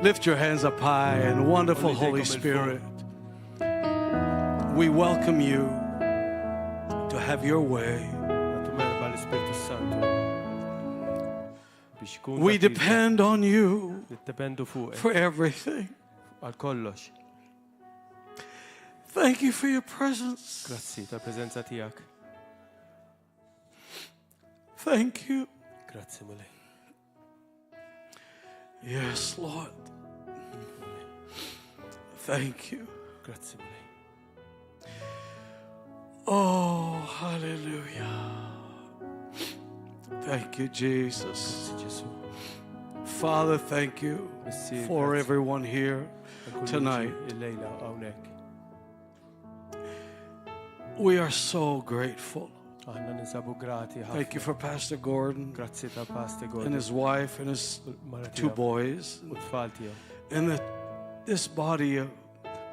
Lift your hands up high and wonderful Holy Spirit. We welcome you to have your way. We depend on you for everything. Thank you for your presence. Grazzi tal-preżenza tiegħek. Thank you. Grazzi mulej. Yes, Lord. Thank you. Grazzi mulej. Oh, hallelujah. Thank you, Jesus. Father, thank you for everyone here tonight. We are so grateful. Thank you for Pastor Gordon and his wife and his two boys and this body of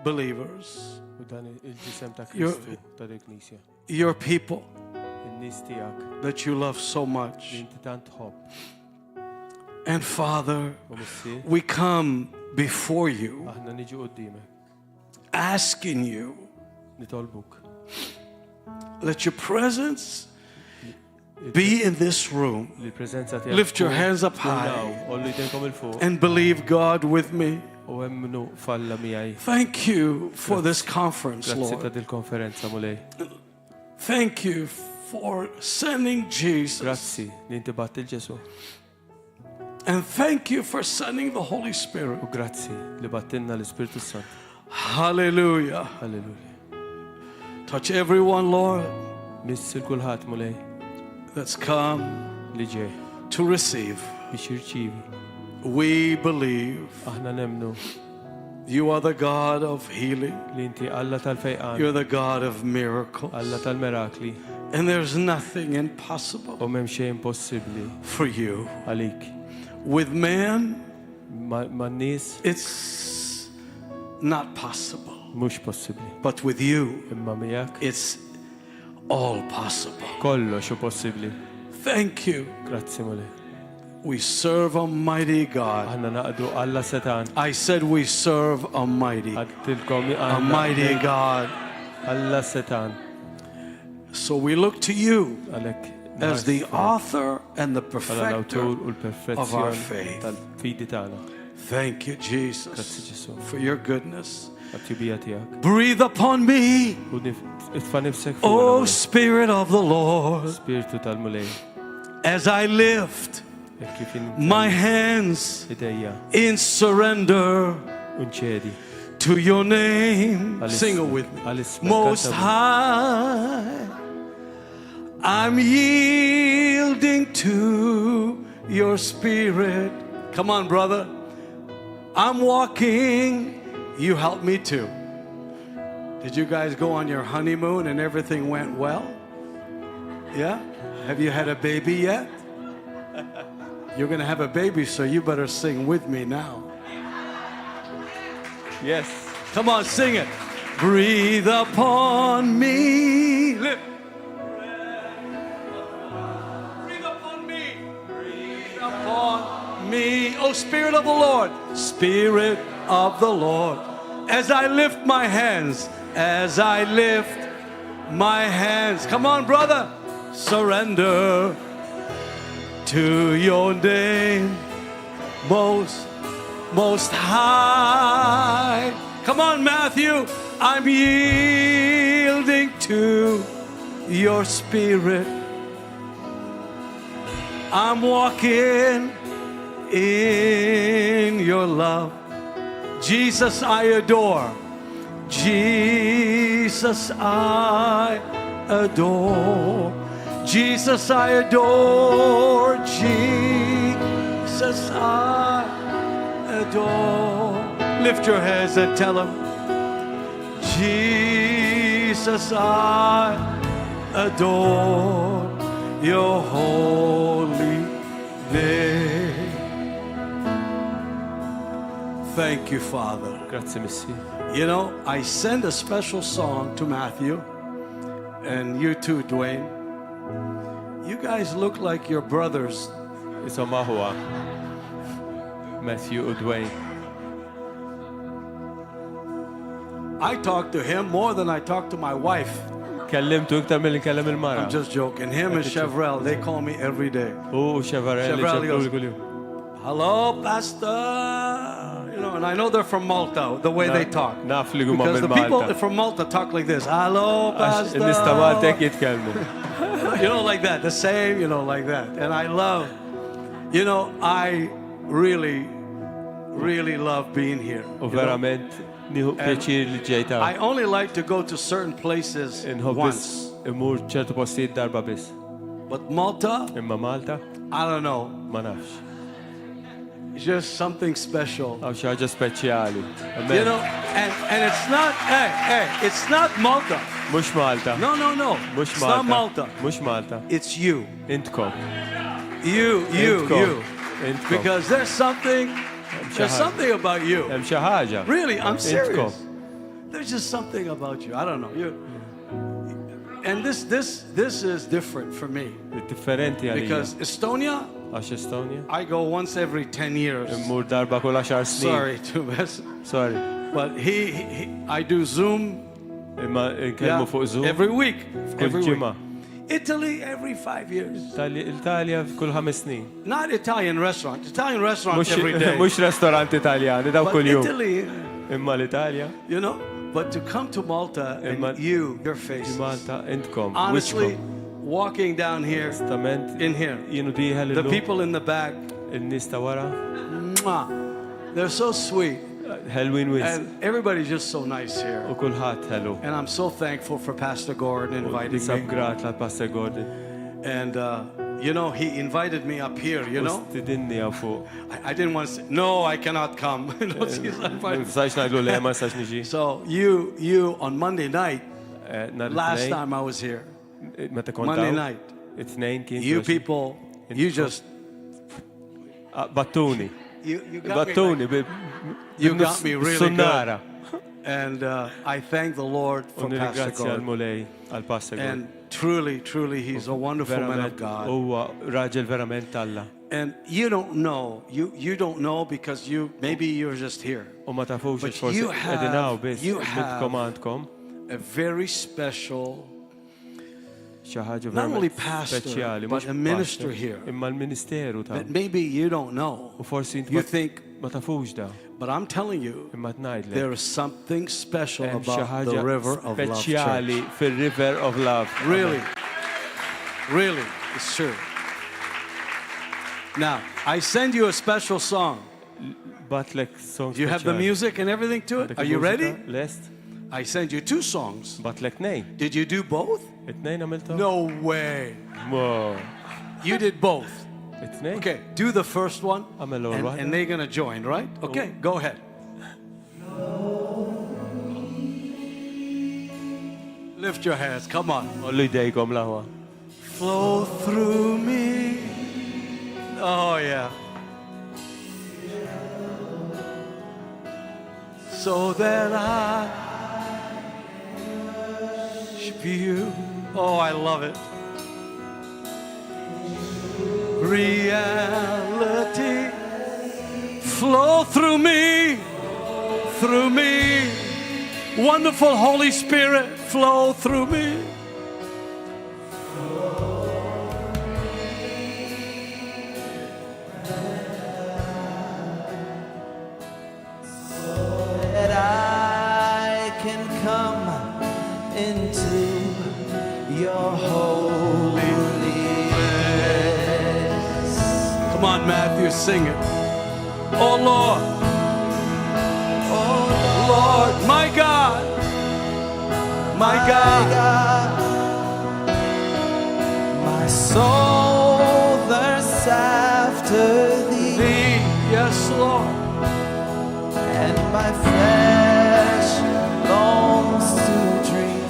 believers, your people that you love so much. And Father, we come before you asking you, let your presence be in this room. Lift your hands up high and believe God with me. Thank you for this conference, Lord. Thank you for sending Jesus. And thank you for sending the Holy Spirit. Hallelujah. Touch everyone, Lord, that's come to receive. We believe you are the God of healing. You're the God of miracles. And there's nothing impossible for you. With man, it's not possible. But with you, it's all possible. Thank you. We serve a mighty God. I said we serve a mighty God. So we look to you as the author and the perfecter of our faith. Thank you, Jesus, for your goodness. Breathe upon me, O Spirit of the Lord, as I lift my hands in surrender to your name. Sing it with me. Most High, I'm yielding to your Spirit. Come on, brother. I'm walking. You help me too. Did you guys go on your honeymoon and everything went well? Yeah? Have you had a baby yet? You're going to have a baby, so you better sing with me now. Yes. Come on, sing it. Breathe upon me. Lift. Breathe upon me. Breathe upon me. Oh, Spirit of the Lord. Spirit of the Lord. As I lift my hands. As I lift my hands. Come on, brother. Surrender to your name, most high. Come on, Matthew. I'm yielding to your Spirit. I'm walking in your love. Jesus, I adore. Jesus, I adore. Jesus, I adore. Jesus, I adore. Lift your hands and tell him, Jesus, I adore your holy name. Thank you, Father. Grazie, Messi. You know, I send a special song to Matthew, and you too, Dwayne. You guys look like your brothers. Insomma huwa Matthew u Dwayne. I talk to him more than I talk to my wife. Kellimtu iktar milli nkellem il-mara. I'm just joking. Him and Chevrel, they call me every day. Chevrel goes, hello, Pastor. You know, and I know they're from Malta, the way they talk. Because the people from Malta talk like this. Hello, Pastor. You know, like that. The same, you know, like that. And I love, you know, I really love being here. I only like to go to certain places once. But Malta, I don't know. It's just something special. You know, and it's not, it's not Malta. No. It's not Malta. It's you. You. Because there's something about you. Really, I'm serious. There's just something about you. I don't know. And this is different for me. Because Estonia, I go once every 10 years. Sorry to mess. Sorry. But I do Zoom. Every week. Italy every 5 years. Not Italian restaurant. Italian restaurant every day. Mux restaurant Italjani, daw kull jum. Italy. Imma l-Italja. You know? But to come to Malta and your faces. Malta, intkom. Honestly, walking down here, in here, the people in the back, they're so sweet. And everybody's just so nice here. And I'm so thankful for Pastor Gordon inviting me. And you know, he invited me up here, you know. I didn't want to say, no, I cannot come. So you on Monday night, last time I was here, Monday night, you people, you just battuni. You got me really good. And I thank the Lord for Pastor Gordon. And truly, he's a wonderful man of God. And you don't know because maybe you're just here. But you have a very special, not only pastor, but a minister here. That maybe you don't know. You think, but I'm telling you, there is something special about the River of Love Church. Really, it's true. Now, I send you a special song. Do you have the music and everything to it? Are you ready? I send you 2 songs. Did you do both? No way. You did both. Okay, do the first one, and they're going to join, right? Okay, go ahead. Lift your hands, come on. Flow through me. Oh, yeah. So that I you. Oh, I love it. Reality flow through me. Wonderful Holy Spirit flow through me. So that I can come into your holiness. Come on, Matthew, sing it. Oh Lord, my God, my soul thirsts after thee. Yes, Lord. And my flesh longs to drink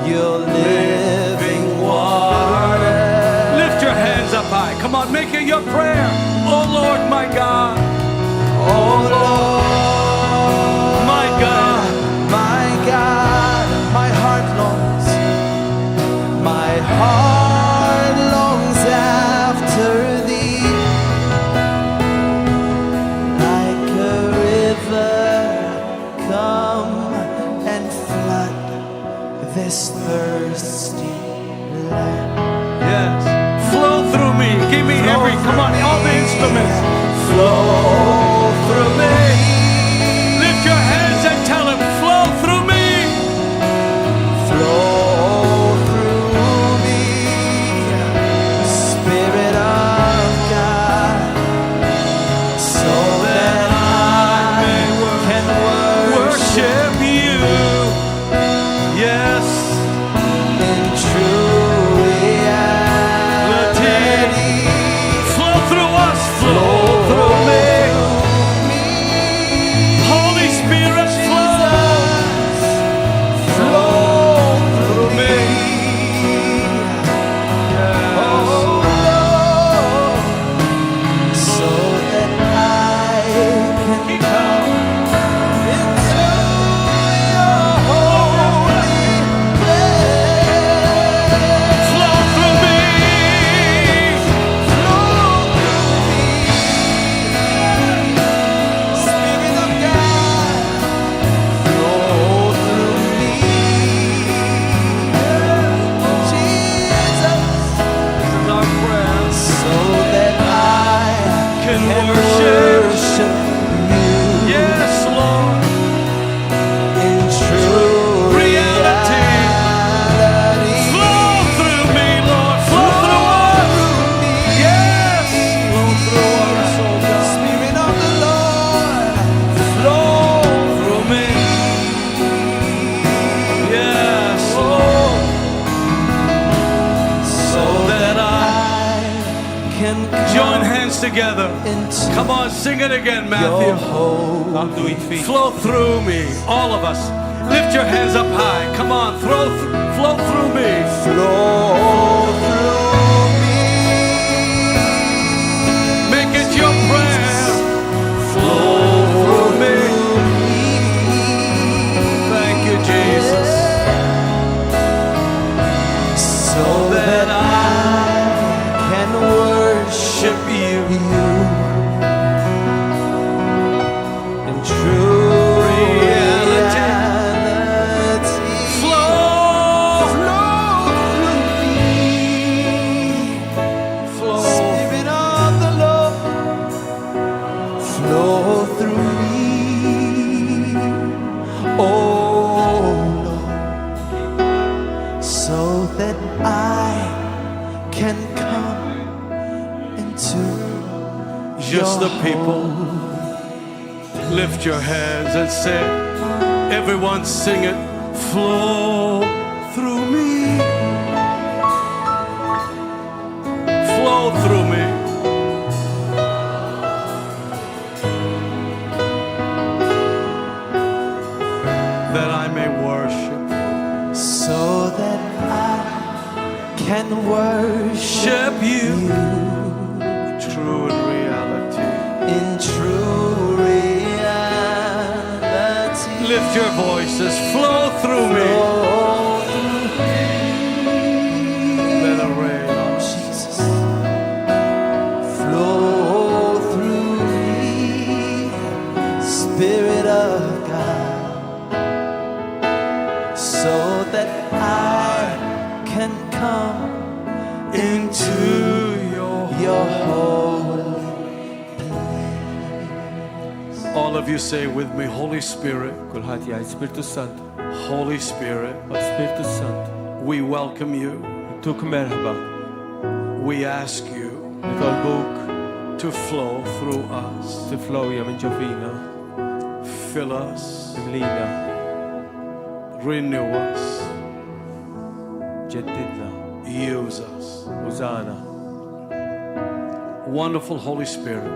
your living water. Lift your hands up high. Come on, make it your prayer. Oh Lord, my God. Oh Lord, my God, my heart longs after thee, like a river. Come through me. flow through me. Lift your hands and tell him, flow through me. Flow through me, Spirit of God, so that I can worship You. Yes. in true reality. Flow through us. Flow through me. Holy Spirit, flow. Flow through me. Oh Lord, so that I can come into your holy place. Flow through me. Flow through me, Spirit of God. Flow through me, Jesus. This is our prayer. So that I Can can worship. worship you Yes, Lord. in true Reality. reality. Flow through me, Lord. Flow through us. Yes. Flow through us, oh God. Spirit of the Lord, Flow through me. Yes, Lord. so That I can join come hands together. into Come on, sing it again, your Matthew. holy Għamdu jitfit. Flow through me, all of us. Lift your hands up high. Come on, flow through me. flow through me. Make it your prayer. Flow through me. Thank you, Jesus. So that I can worship you in true reality. Flow. Flow through me, Flow. Spirit of the Lord. Flow through me, oh Lord, so that I can come into Just the your people. Lift your hands and say, everyone sing it. Flow through me. Flow through me. That I may worship. so that I can worship Worship you. True in reality. in true reality. Lift your voices. Flow through me. Flow through Let it rain on us. Jesus. Flow through me, Spirit of God, so that I can come Into your holy. All of you say with me, Holy Spirit, Kulħadd jgħid Spiritu Sant. Holy Spirit, Spiritu Sant. we welcome you. Tuk merħba. We ask you Nitolbuk to flow through us. tiflowja minn ġofina. Fill us, Imlina. renew us, Ġeddidna. use us. Użana. Wonderful Holy Spirit,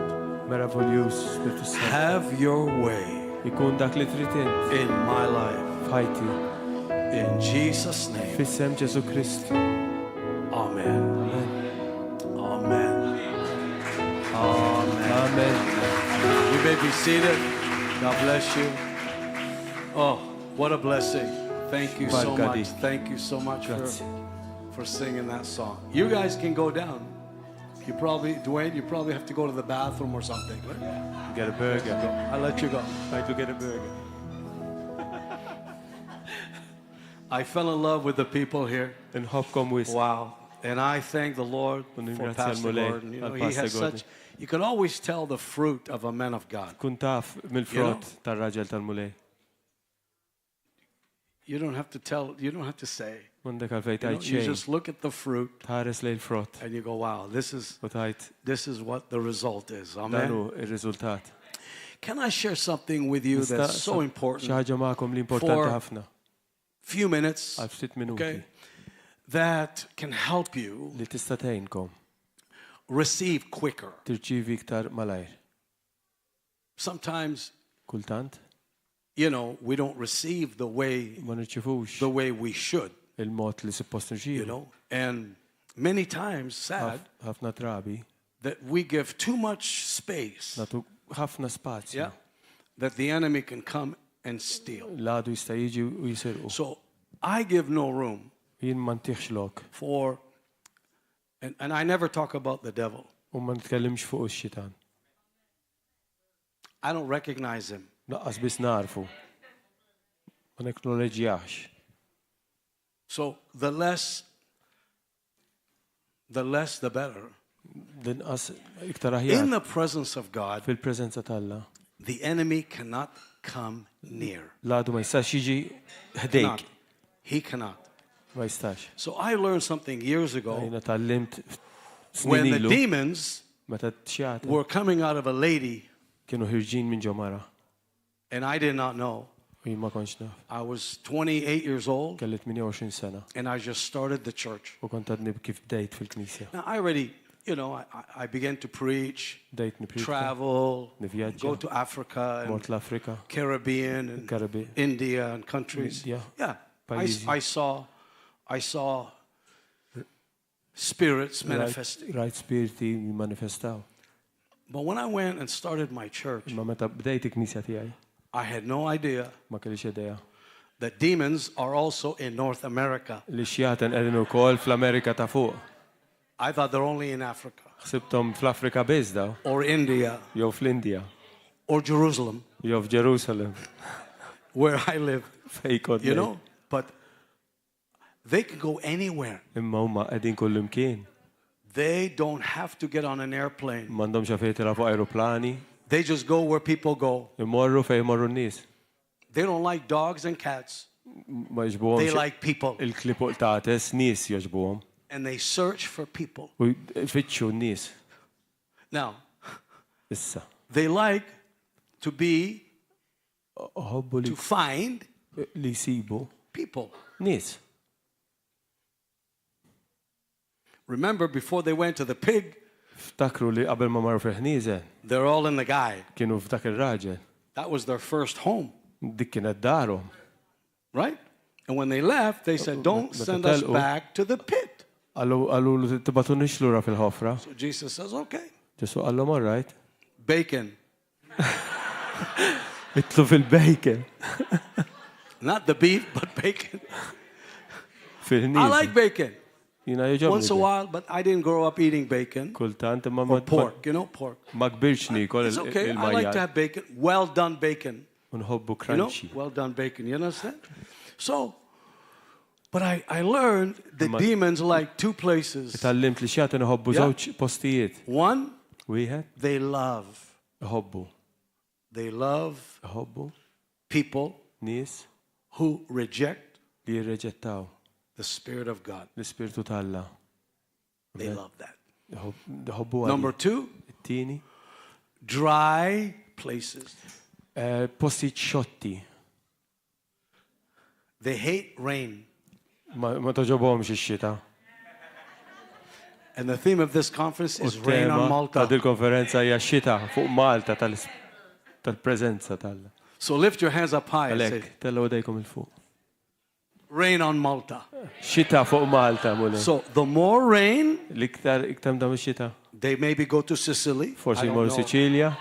Meravoljuż Spiritu Sant. have your way Ikun dak li trid int in my life. f'ħajti. In Jesus' name, Fissem Ġesu Kristi. amen. Amen. Amen. Amen. Amen. You may be seated. God bless you. Oh, what a blessing. Thank you so Barkadi. much. Thank you so much Grazie. for singing that song. You guys can go down. You probably, Dwayne, you probably have to go to the bathroom or something. Get a burger. I'll let you go. I'd to get a burger. I fell in love with the people here. Nħobkom wis. Wow. And I thank the Lord for Pastor Gordon. You know, he has such, you can always tell the fruit of a man of God. Kun taf mill-frott tar-raġel tal-mulej. You don't have to tell, you don't have to say. M'għandek għalfejn You know, tgħid you xejn. just look at the fruit Tħares lejn frott and you go, wow, this is u tgħid what the result is. dan Amen. hu r-riżultat. Can I share something with you that's so Xi important? ħaġa magħkom li importanti For ħafna. Few minutes, Għal ftit minuti okay, that can help you li tista' tgħinkom receive quicker. tirċievi iktar malajr. Sometimes, Kultant you know, we don't receive the way ma nirċivux we should, il-mod li suppost you nirċievu. know, and many times, sad, Ħafna drabi that we give too much space, nagħtu ħafna spazju. yeah, that the enemy can come and steal. L-għadu jista' jiġi u jisirqu. So I give no room Jien ma ntieħx lok for, and I never talk about the devil. u ma nitkellimx fuq ix-xitan. I don't recognize him. Naqqas biss narfu. Ma neknoloġjax. So the less the better. Dinqas iktar In aħjar the presence of God, fil-preżenza tal-Alla. the enemy cannot come near. L-għadu ma jistax jiġi ħdejk. Cannot. He cannot. Ma jistax. So I learned something years ago Jina tallimt when snin the ilu demons meta t-xjata were coming out of a lady, kienu ħirġin minn ġomara. and I did not know. U jien ma konx naf. I was 28 years old, Kelli 28 sena and I just started the church. u kont għadni kif bdejt fil-Knisja. Now I already, you know, I began to preach, Bdejt niprika, travel, nivvjaġġa, go to Africa mort and l-Afrika, Caribbean and Karibi. India and countries. India, Yeah, Pajjiżi. I saw spirits manifesting. Rajt spiriti manifestaw. But when I went and started my church, Ma meta bdejt il-Knisja tiegħi, I had no idea ma kellix idea. that demons are also in North America. Li xjaten qegħdin ukoll fl-Amerika ta' fuq. I thought they're only in Africa Ħsibthom fl-Afrika biss daw, or India jew fl-Indja, or Jerusalem, jew f'Ġerusalemm where I live, fejn kont you ngħid. know. But they can go anywhere. Imma huma qegħdin kullimkien. They don't have to get on an airplane. M'għandhomx għalfejn tilgħu fuq ajruplani, They just go where people go. imorru fejn imorru n-nies. They don't like dogs and cats. Ma They jġbuhomx like people. il-klipu tates, nies jogħġbuhom. And they search for people. U jfittxu n-nies. Now, Issa. they like to be, Ħobbu to find li jsibu people. nies. Remember, before they went to the pig, Ftakru li qabel ma marru fil-ħnieżen, they're all in the guide. kienu f'dak ir-raġel. That was their first home, Dik kienet darhom. right? And when they left, they said, don't send us back to the pit. Għallu tibatu nixlura fil-ħofra. So Jesus says, okay. Ġesu għallhom all right. Bacon. Itlu fil-bacon. Not the beef, but bacon. I Fil-ħnieżen. like bacon. Jina Once a joġobni. while, but I didn't grow up eating bacon. Kultant imma Or pork, you know, pork. ma kbirx nikol It's okay. I like to il-majjal. have bacon. Well done bacon. Unħobbu You know, crunchy. well done bacon. You understand? So, but I learned that demons like two places. Tallimt li xjaten iħobbu Yeah. żewġ postijiet. One, Wieħed they love. iħobbu. They love Iħobbu people nies who reject li jirreġettaw the Spirit of God. l-ispirtu talla. They love that. Iħobbu Number għalli. two, It-tieni. dry places. Postijiet xotti. They hate rain. Ma toġobhomx ix-xita. And the theme of this conference U is rain on t-tema ta' Malta. dil-konferenza hija xita fuq Malta tal-preżenza talla. So lift your hands up high and say, Għalhekk tellgħu dejkom il-fuq. rain on Malta. Xita fuq Malta mule. So the more rain, L-iktar dam ix-xita. they maybe go to Sicily. Forsi I don't jmorru know. Siċilja.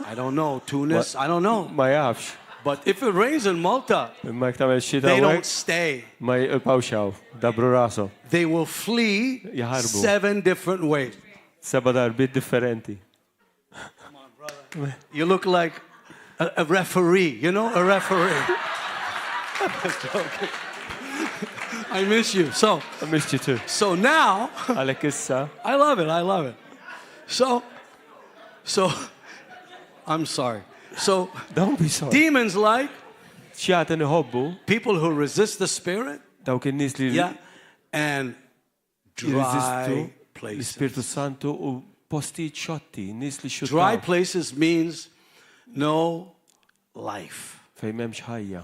I don't know. Tunis. I don't know. Ma jafx. But if it rains in Malta, Imma jekk tagħmel xita they don't hekk stay. ma jqawxaw. Dabru rashom. They will flee Jaħarbu. 7 different ways. Seba' darbit differenti. You look like a referee, you know, a referee. I'm joking. I miss you. So, I missed you too. so now, Għalek issa, I love it. I love it. So, I'm sorry. So, don't be sorry. demons like X'jagħten iħobbu, people who resist the Spirit, dawk in-nies li yeah, and dry places. l-Ispirtu Santu u postijiet xotti, nies li Dry xutaw places means no life. fejn m'hemmx ħajja.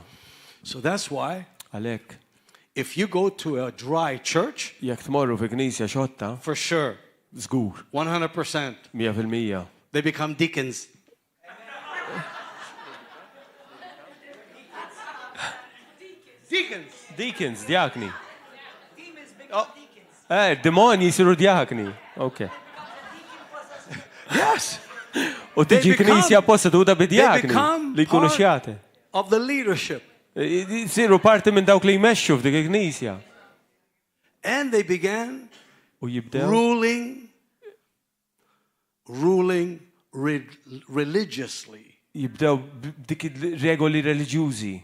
So that's why Għalhekk, if you go to a dry church, jekk tmorru fi knisja xotta, for sure, żgur, 100%, 100%. they become deacons. Deacons. Deacons, djakni. Demoni jisiru djakni. Okay. Yes. U tiġi knisja posseduta They bid-djakni become li jkunu part xjati. of the leadership. Siru parti minn dawk li jmexxu f'dik il-knisja. And they began U jibdew ruling religiously. jibdew dik regoli reliġjużi.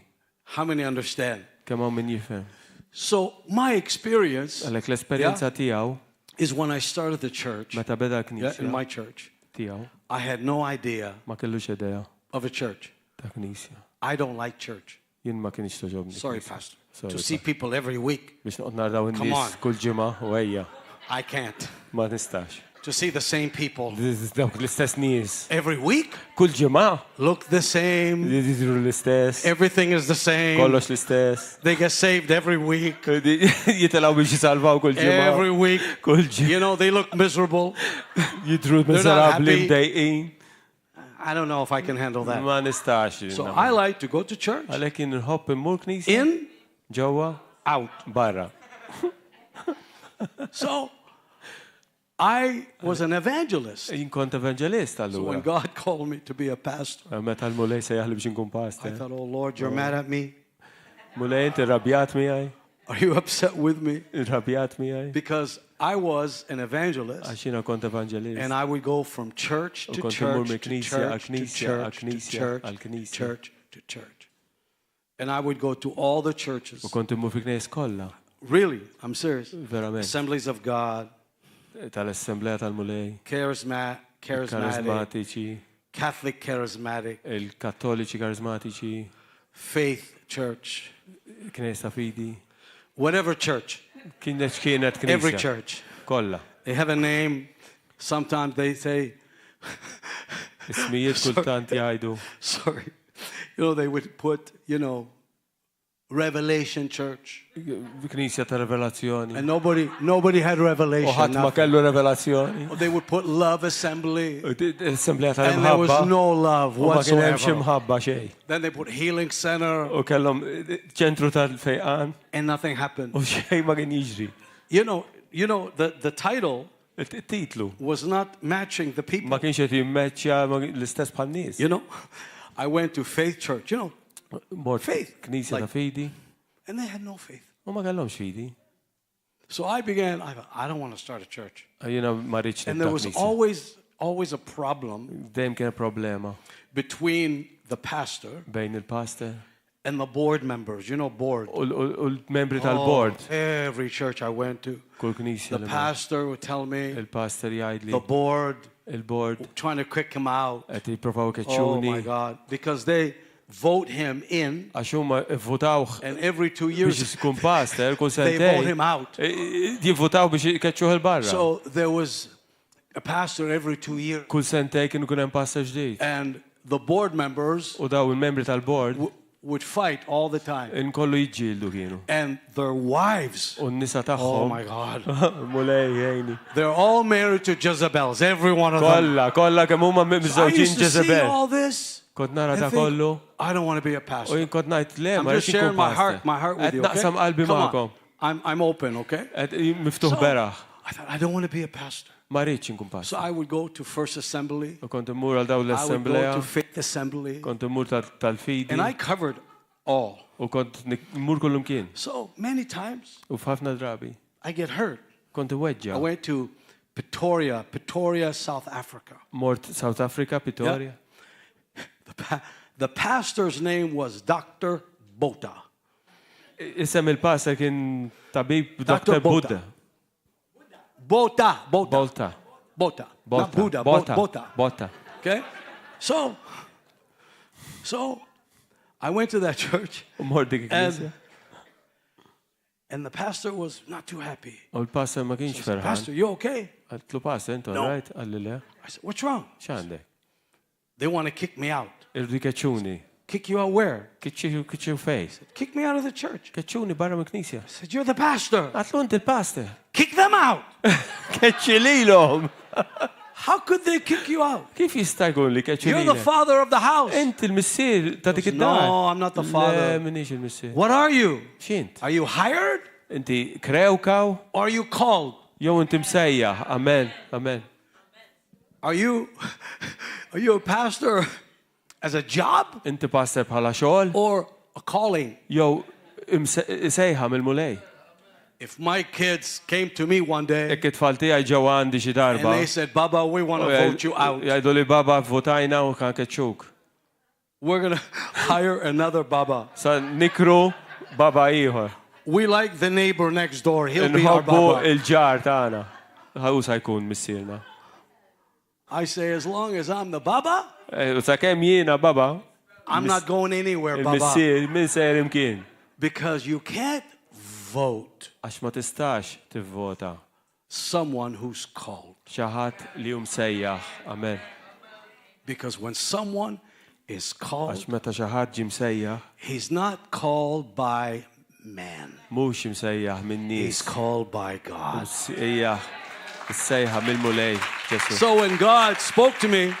How many understand? Kemm hawn min jifhem. So my experience Għalhekk l-esperjenza tiegħu is when I started the church, meta beda in l-knisja my church, tiegħu I had no idea ma kellux idea of a church. ta' knisja. I don't like church. Jien ma kienx toġobni. Sorry, Pastor. Sorry, To see people every week, biex noqgħod naraw Come in-nies on. kull ġimgħa u ejja I can't. ma nistax. To see the same people Dawk l-istess nies. every week, Kull ġimgħa look the same, jidhru l-istess. everything is the same. Kollox l-istess. They get saved every week. Jitilgħu biex jisalvaw kull ġimgħa. Every week. Kull ġimgħa. You know, they look miserable. Jidhru not miserabli happy. mdejqin. I don't know if I can handle that. Ma nistax. So I like to go to church. Għalhekk jien nħobb immur knisja. In, Ġewwa out. barra. So I was an evangelist. Jien kont evanġelist So when allura. God called me to be a pastor, Meta l-mulej se jaħli biex inkun I pastor. thought, oh Lord, you're mad at me. Mulej inti irrabjat miegħi. Are you upset with me? Irrabjat miegħi. Because I was an evangelist Għax jiena kont evanġelist. and I would go from church U to kont immur church to mill-Knisja għal church to Knisja, church to għal-Knisja, church għal-Knisja. to church to church. And I would go to all the churches. U kont immur fi knies kollha. Really, I'm serious. Verament. Assemblies of God, Tal-Assembleja tal-Mulej. charismatic, Karizmatiċi. Catholic charismatic, Il-Kattoliċi karizmatiċi. faith church, Knies ta' fidi. whatever church, Kienet knisja. every church. Kollha. They have a name. Sometimes they say, Ismijiet kultant jgħidu. sorry, they would put, Revelation Church. Knisja ta' revelazzjoni. And nobody had U revelation. ħadd ma nothing. kellu revelazzjoni. Or they would put Love Assembly. L-Assembleja And there was tal-imħabba. no love U ma kien hemm xi whatsoever. mħabba xejn. Then they put Healing Center U kellhom ċentru tal-fejqan and nothing happened. u xejn ma kien jiġri. The title Il-titlu was not matching the people. ma kienx qed jimmeċċja l-istess bħal nies. I went to Faith Church, Mort faith, knisja like- ta' fidi and they had no faith. u ma kellhomx fidi. So I thought, I don't want to start a church. Jiena ma rridx And there was knisja. always a problem Dejjem kien problema between the pastor bejn il-pastor and the board members, board. u l-membri tal-bord. Every church I went to, Kull knisja the li pastor would tell me, il-pastor jgħidli the board il-bord trying to kick him out. qed jippruvaw Oh keċċuni my God. Because they vote him in, għax huma vvutawh and every 2 biex years ikun pastor kull they vote him sentejn out. jivvutaw biex ikeċċuh il-barra. So there was a pastor every 2 years. Kull sentej kienu kun hemm pastor ġdid. And the board members U daw il-membri tal-bord would fight all the time. inkollu jiġġieldu kienu. And their wives, U n-nisa oh tagħhom my God, mulej jgħini. they're all married to Jezebels, every one of them. Kolla kemm huma I miżewġin used to see Jezebel. all this Kont nara and ta' think, kollu I don't want to be a u pastor. jien kont ngħid le I'm ma just rridx sharing inkun my heart with you, Qed okay? naqsam qalbi Come magħkom. on. I'm open, okay? Qed miftuħ So, beraħ. I thought, I don't want to be a pastor. Ma rridx inkun So pastor. I would go to First Assembly. U kont immur għal dawn I would go l-assembleja, to Faith Assembly. kont immur tal-fidi And I covered all. u kont immur kullum kien. So many times U f'ħafna drabi I get hurt. kont I iweġġa. went to Pretoria, South Africa. Mort South Africa, Pretoria. The pastor's name was Dr. Bota. Isem il-pastor kien tabib Dr. Dr. Buddha. Bota. Bolta. Not Buddha, Bota. Bota. Okay? So I went to that church, Mor dik il-knisja. and the pastor was not too happy. U l-pastor ma kienx I said, ferħan. Pastor, you okay? Għaltlu pastor, intu No. rajt? Għalli le. I said, what's wrong? X'għandek? They want to kick me out. Irdu keċuni. Kick you out where? Kiċċu fej. Kick me out of the church. Keċuni barra mill-knisja. I said, you're the pastor. Għatlu inti il-pastor. Kick them out. Keċċi lilhom. How could they kick you out? Kif jista' jkun li keċċi You're the lilek? father of the house. Inti il-missier ta' dik id-dar. No, I'm not the father. Le, minix il-missier. What are you? X'int? Are you hired Inti krewkaw? or are you called? Jew inti msejjaħ. Amen. Amen. Are you a pastor as a job Inti pastor bħala xogħol? or a calling? Jew sejħa mill-mulej. If my kids came to me one day Ekk it-tfal tiegħi ġew għandi xi and darba. they said, Baba, we want to vote you out. Jgħidu li baba votajna u kan keċċuk. We're going to hire another Baba. Sa nikru baba ieħor. We like the neighbor next door. He'll be our Nħobbu Baba. il-ġar tagħna. Ħaw sa jkun missierna. I say, as long as I'm the Baba, U sakemm jiena baba, I'm not going anywhere, Baba. il-missier min sejr imkien. Because you can't vote Għax ma tistax tivvota someone who's called. xi ħadd li hu msejjaħ. Amen. Because when someone is called, Għax meta xi ħadd ġie msejjaħ, he's not called by man. mhux msejjaħ min He's nies. called by God. Hija ssejħa mill-mulej Ġesu. So when God spoke to me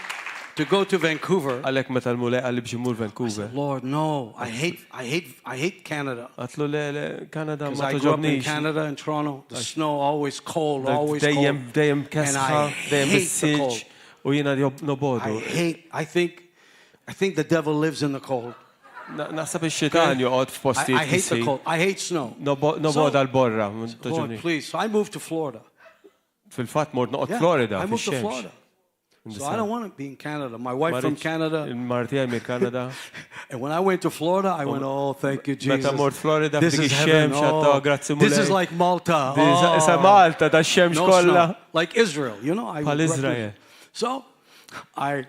to go to Vancouver, Għalhekk meta l-mulej qal li biex imur Vancouver. Lord, no, I hate Canada. Għatlu le Kanada Because ma I grew up in toġobniex. Canada and Toronto. The snow always cold, always cold. Dejjem And kesħa, I dejjem hate the bis-silġ cold. u jiena nobodu. I think the devil lives in the cold. Naħseb ix-xitan joqgħod I f'postijiet hate the kisi. cold. I hate snow. Noboda l-borra. Lord, please. So I moved to Florida. Fil-fatt mort noqgħod Yeah, Florida I moved to fix-xemx. Florida. So I don't want to be in Canada. My wife from Canada. Il-martija mir Kanada. And when I went to Florida, I went, oh, thank you, Jesus. Meta mort Florida This f'dik is heaven. ix-xemx Oh, għatta grazzi this is mulej. like Malta. Isa Oh, Malta ta' xemx no kollha. snow. Like Israel, you know. Bħal Iżrael. So I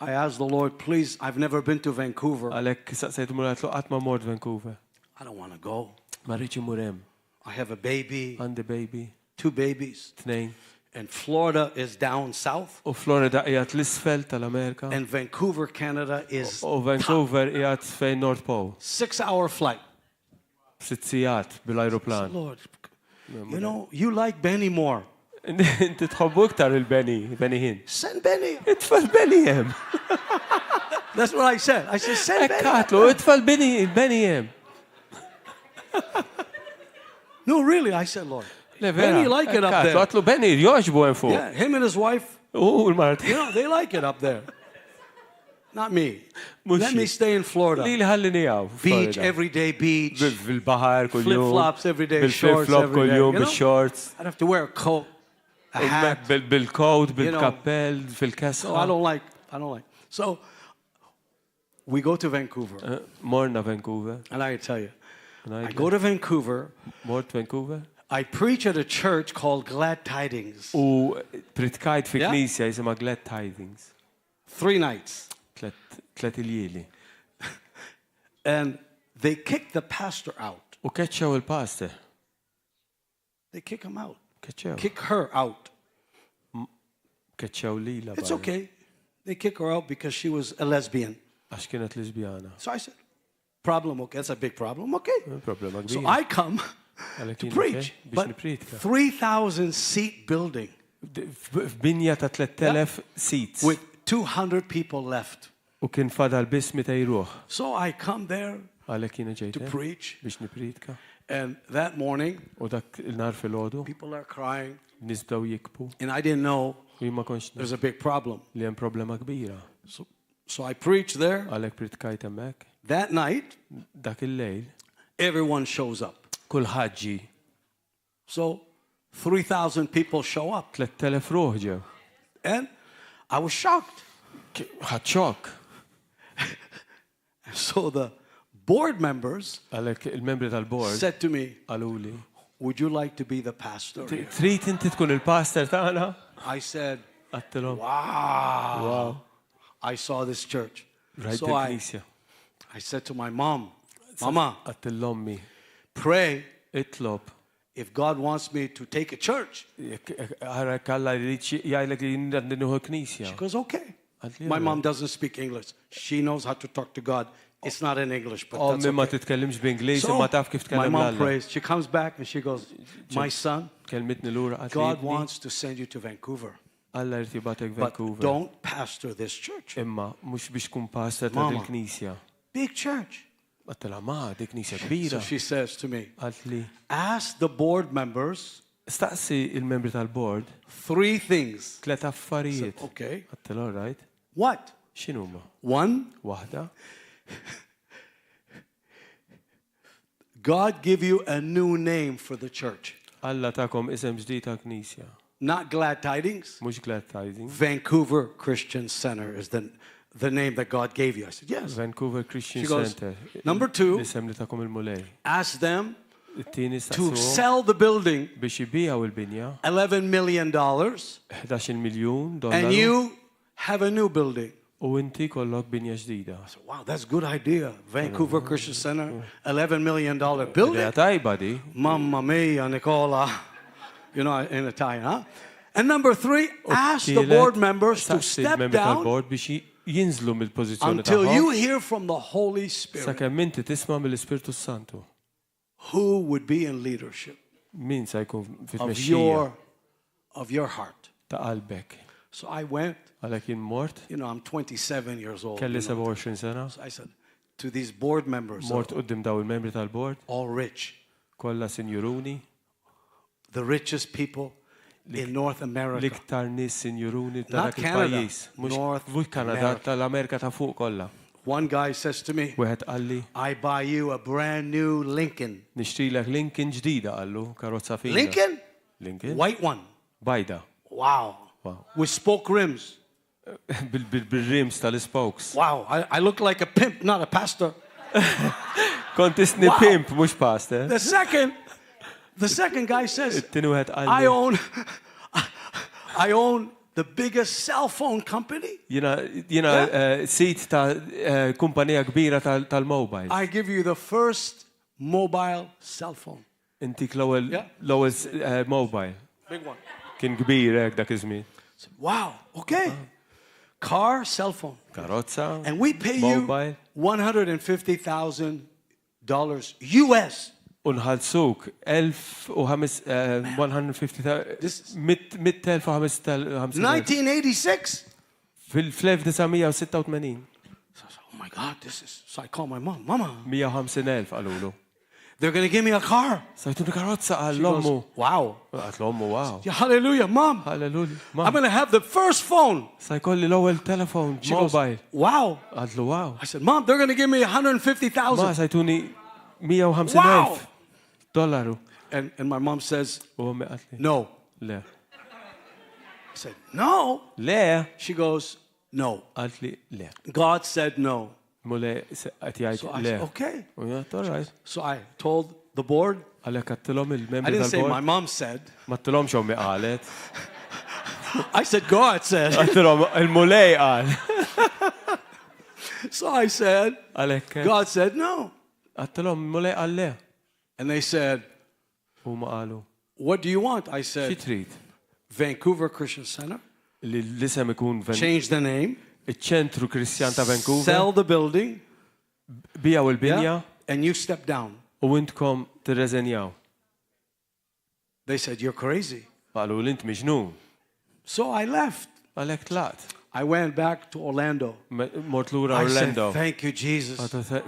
asked the Lord, please, I've never been to Vancouver. Għalhekk saqsejt mur għatlu qatt ma mort Vancouver. I don't want to go. Ma rridx imur hemm. I have a baby, Għandi baby, 2 babies. tnejn. And Florida is down south. U Florida qiegħed l-isfel tal-Amerika. And Vancouver, Canada is U Vancouver qiegħed fejn North Pole. 6-hour flight. 6 sigħat bil-ajruplan. Lord, you know, you like Benny more. Inti tħobbu iktar il-Benny Hinn. Send Benny. Itfal Benny hemm. That's what I said. I said, send Benny. Ekkatlu, itfal Benny hemm. No, really, I said, Lord. Le vera. Benny like it up Ekkatlu, there. għatlu Benny joġbu hemm fuq. Yeah, him and his wife, L-Marti. you know, they like it up there. Not me. Mux Let me jien. stay in Florida. Li ħallini għaw. Beach, everyday beach. Fil-bahar kull-jum. Flip-flops every day, shorts Bil-flip-flop every day, kull-jum, you know? bil-shorts. I'd have to wear a coat, a hat. Bil-coat, You know. bil-kappell, So fil-kesħa. I don't like. So we go to Vancouver. Morna Vancouver. And I tell you, I go to Vancouver. Mort Vancouver. I preach at a church called Glad Tidings. U pritkajt fi Yeah. knisja jisima Glad Tidings. 3 nights. Tlet il-jili. And they kicked the pastor out. U keċċew il-pastor. They kick him out. Keċċew. Kick her out. Keċċew lila. It's okay. They kick her out because she was a lesbian. Għax kienet lesbjana. So I said, problem, okay, that's a big problem, okay. Problema So kbira. I come Għalek to jien, preach, ok, biex but nipritka. 3,000 seat building F'binja ta' 3000 seats. with 200 people left. U kien fadal biss 200 ruħ. So I come there Għalek jien ġejt to preach, biex nipritka. and that morning, U dak il-nar fil-ħodu, people are crying, nisbdaw jikbu. and I didn't know U jien ma konx there's a big problem. li hemm problema kbira. So I preached there. Għalek pritkajt hemmhekk. That night, Dak il-lejl, everyone shows up. kulħadd ġi. So 3,000 people show up. 3000 ruħ ġew. And I was shocked. Ħadd xokk. So the board members Għalhekk il-membri tal-board said to me, qaluli, would you like to be the pastor? trid inti tkun il-pastor tagħna? I said, Għattilhom. wow. I saw this church. Rajt So il-Knisja. I said to my mom, Mama, Għattilhommi. pray Itlob. if God wants me to take a church. Għara kalla jgħajlek li nindinuħu Knisja. She goes, okay. My mom doesn't speak English. She knows how to talk to God. It's not in English, but that's Ommi ma okay. titkellimx b'Ingliż, So, ma taf kif my tkellem mom l-Alla. prays. She comes back and she goes, my son, Kelmitni lura God għatli. wants to send you to Vancouver. Alla irtibatek But Vancouver. don't pastor this church. Imma, mux biex kun pastor ta' Mama. il-Knisja. Big church. Għattela ma, dik Knisja So kbira. she says to me, Għatli. ask the board members Staqsi il-membri tal-board, 3 things. tlet affarijiet. Okay. Għattela, all right? What? X'inhuma? 1, Waħda, God give you a new name for the church. Alla takom isem ġdid ta' Knisja. Not glad tidings. Mhux glad tidings. Vancouver Christian Center is the name that God gave you. I said, yes. Vancouver Christian She goes, Center. number 2, L-isem li takom il-mulej. ask them It-tieni to staqsu sell the building biex jibijaw il-binja $11 million 11 miljun and dollaru you have a new building. u inti kollok binja ġdida. I said, wow, that's a good idea. Vancouver Christian Center, $11 million building. Idea tajba di. Mamma mia, Nicola. You know, in Italian, huh? And number 3, ask the board members to Staqsi step il-membri down tal-board biex jinżlu mill-pożizzjoni until you tagħhom hear from the Holy Spirit sakemm inti tisma' mill-Ispirtu Santu. who would be in leadership Min se jkun of fit-tmexxija your heart. ta' qalbek. So I went, Għalhekk jien mort, you know, I'm 27 years old. kelli you know. 27 sena, So I said to these board members, mort qudiem daw il-membri tal-board, all rich, kollha sinjuruni, the richest people in North America. l-iktar nies sinjuruni ta' Not dak Canada, il-pajjiż. Mhux North Kanada, America. tal-Amerika ta' fuq kollha. One guy says to me, Wieħed qalli, I buy you a brand new Lincoln. nixtrilek Lincoln ġdida qallu, karozza fina. Lincoln? Lincoln? White one. Bajda. Wow. Wow. With spoke rims. Bil-rims tal-spokes. Wow. I look like a pimp, not a pastor. Kont isni Wow. pimp, mhux pastor. The second guy says, It-tieni wieħed I qalli. own the biggest cell phone company. Jiena sit ta' kumpanija kbira tal-mobile. I give you the first mobile cell phone. Intik Yeah. l-ewwel mobile. Big one. Kien kbir hekk dak iż-żmien. Wow. Okay. Car, cell phone. Karozza, And we pay you mobile. $150,000 US. Unħalsuk 150,000 1986. fil-1986 So I said, oh my God, this is. So I call my mom. Mama, 150,000 qalulu. they're going to give me a car. Sajtuni karozza She għall-ommu. goes, wow. Għall-ommu, wow. Yeah, hallelujah, mom. Hallelujah. I'm going to have the first phone. Sajkolli l-ewwel telefon, She goes, mobile. wow. Għadlu, wow. I said, Mom, they're going to give me Ma 150,000. sajtuni Wow. $150,000. And my mom says, U għommi għatli. no. Le. I said, no. Le. She goes, no. Għatli, le. God said no. Mule għatjajt So I le. said, okay. U jgħat, all right. So I told the board. Għalek għattilom I il-membri didn't say my tal-bord. mom said. Ma għattilom xommi għalet. I said, God said. Għattilom il-mulej għal. So I said, Għalek. God said no. Għattilom il-mulej għal le. And they said, U ma għalu. what do you want? I Xi said, trid? Vancouver Christian Center. Li l-isem ikun Change the name. iċ-ċentru Kristjan ta' Vancouver. Sell the building. Bijaw il-binja. And you step down. U intkom tirreżenjaw. They said, you're crazy. Għalu l-int miġnun. So I left. Għalek tlaqt. I went back to Orlando. Mort lura I said, Orlando. thank you, Jesus.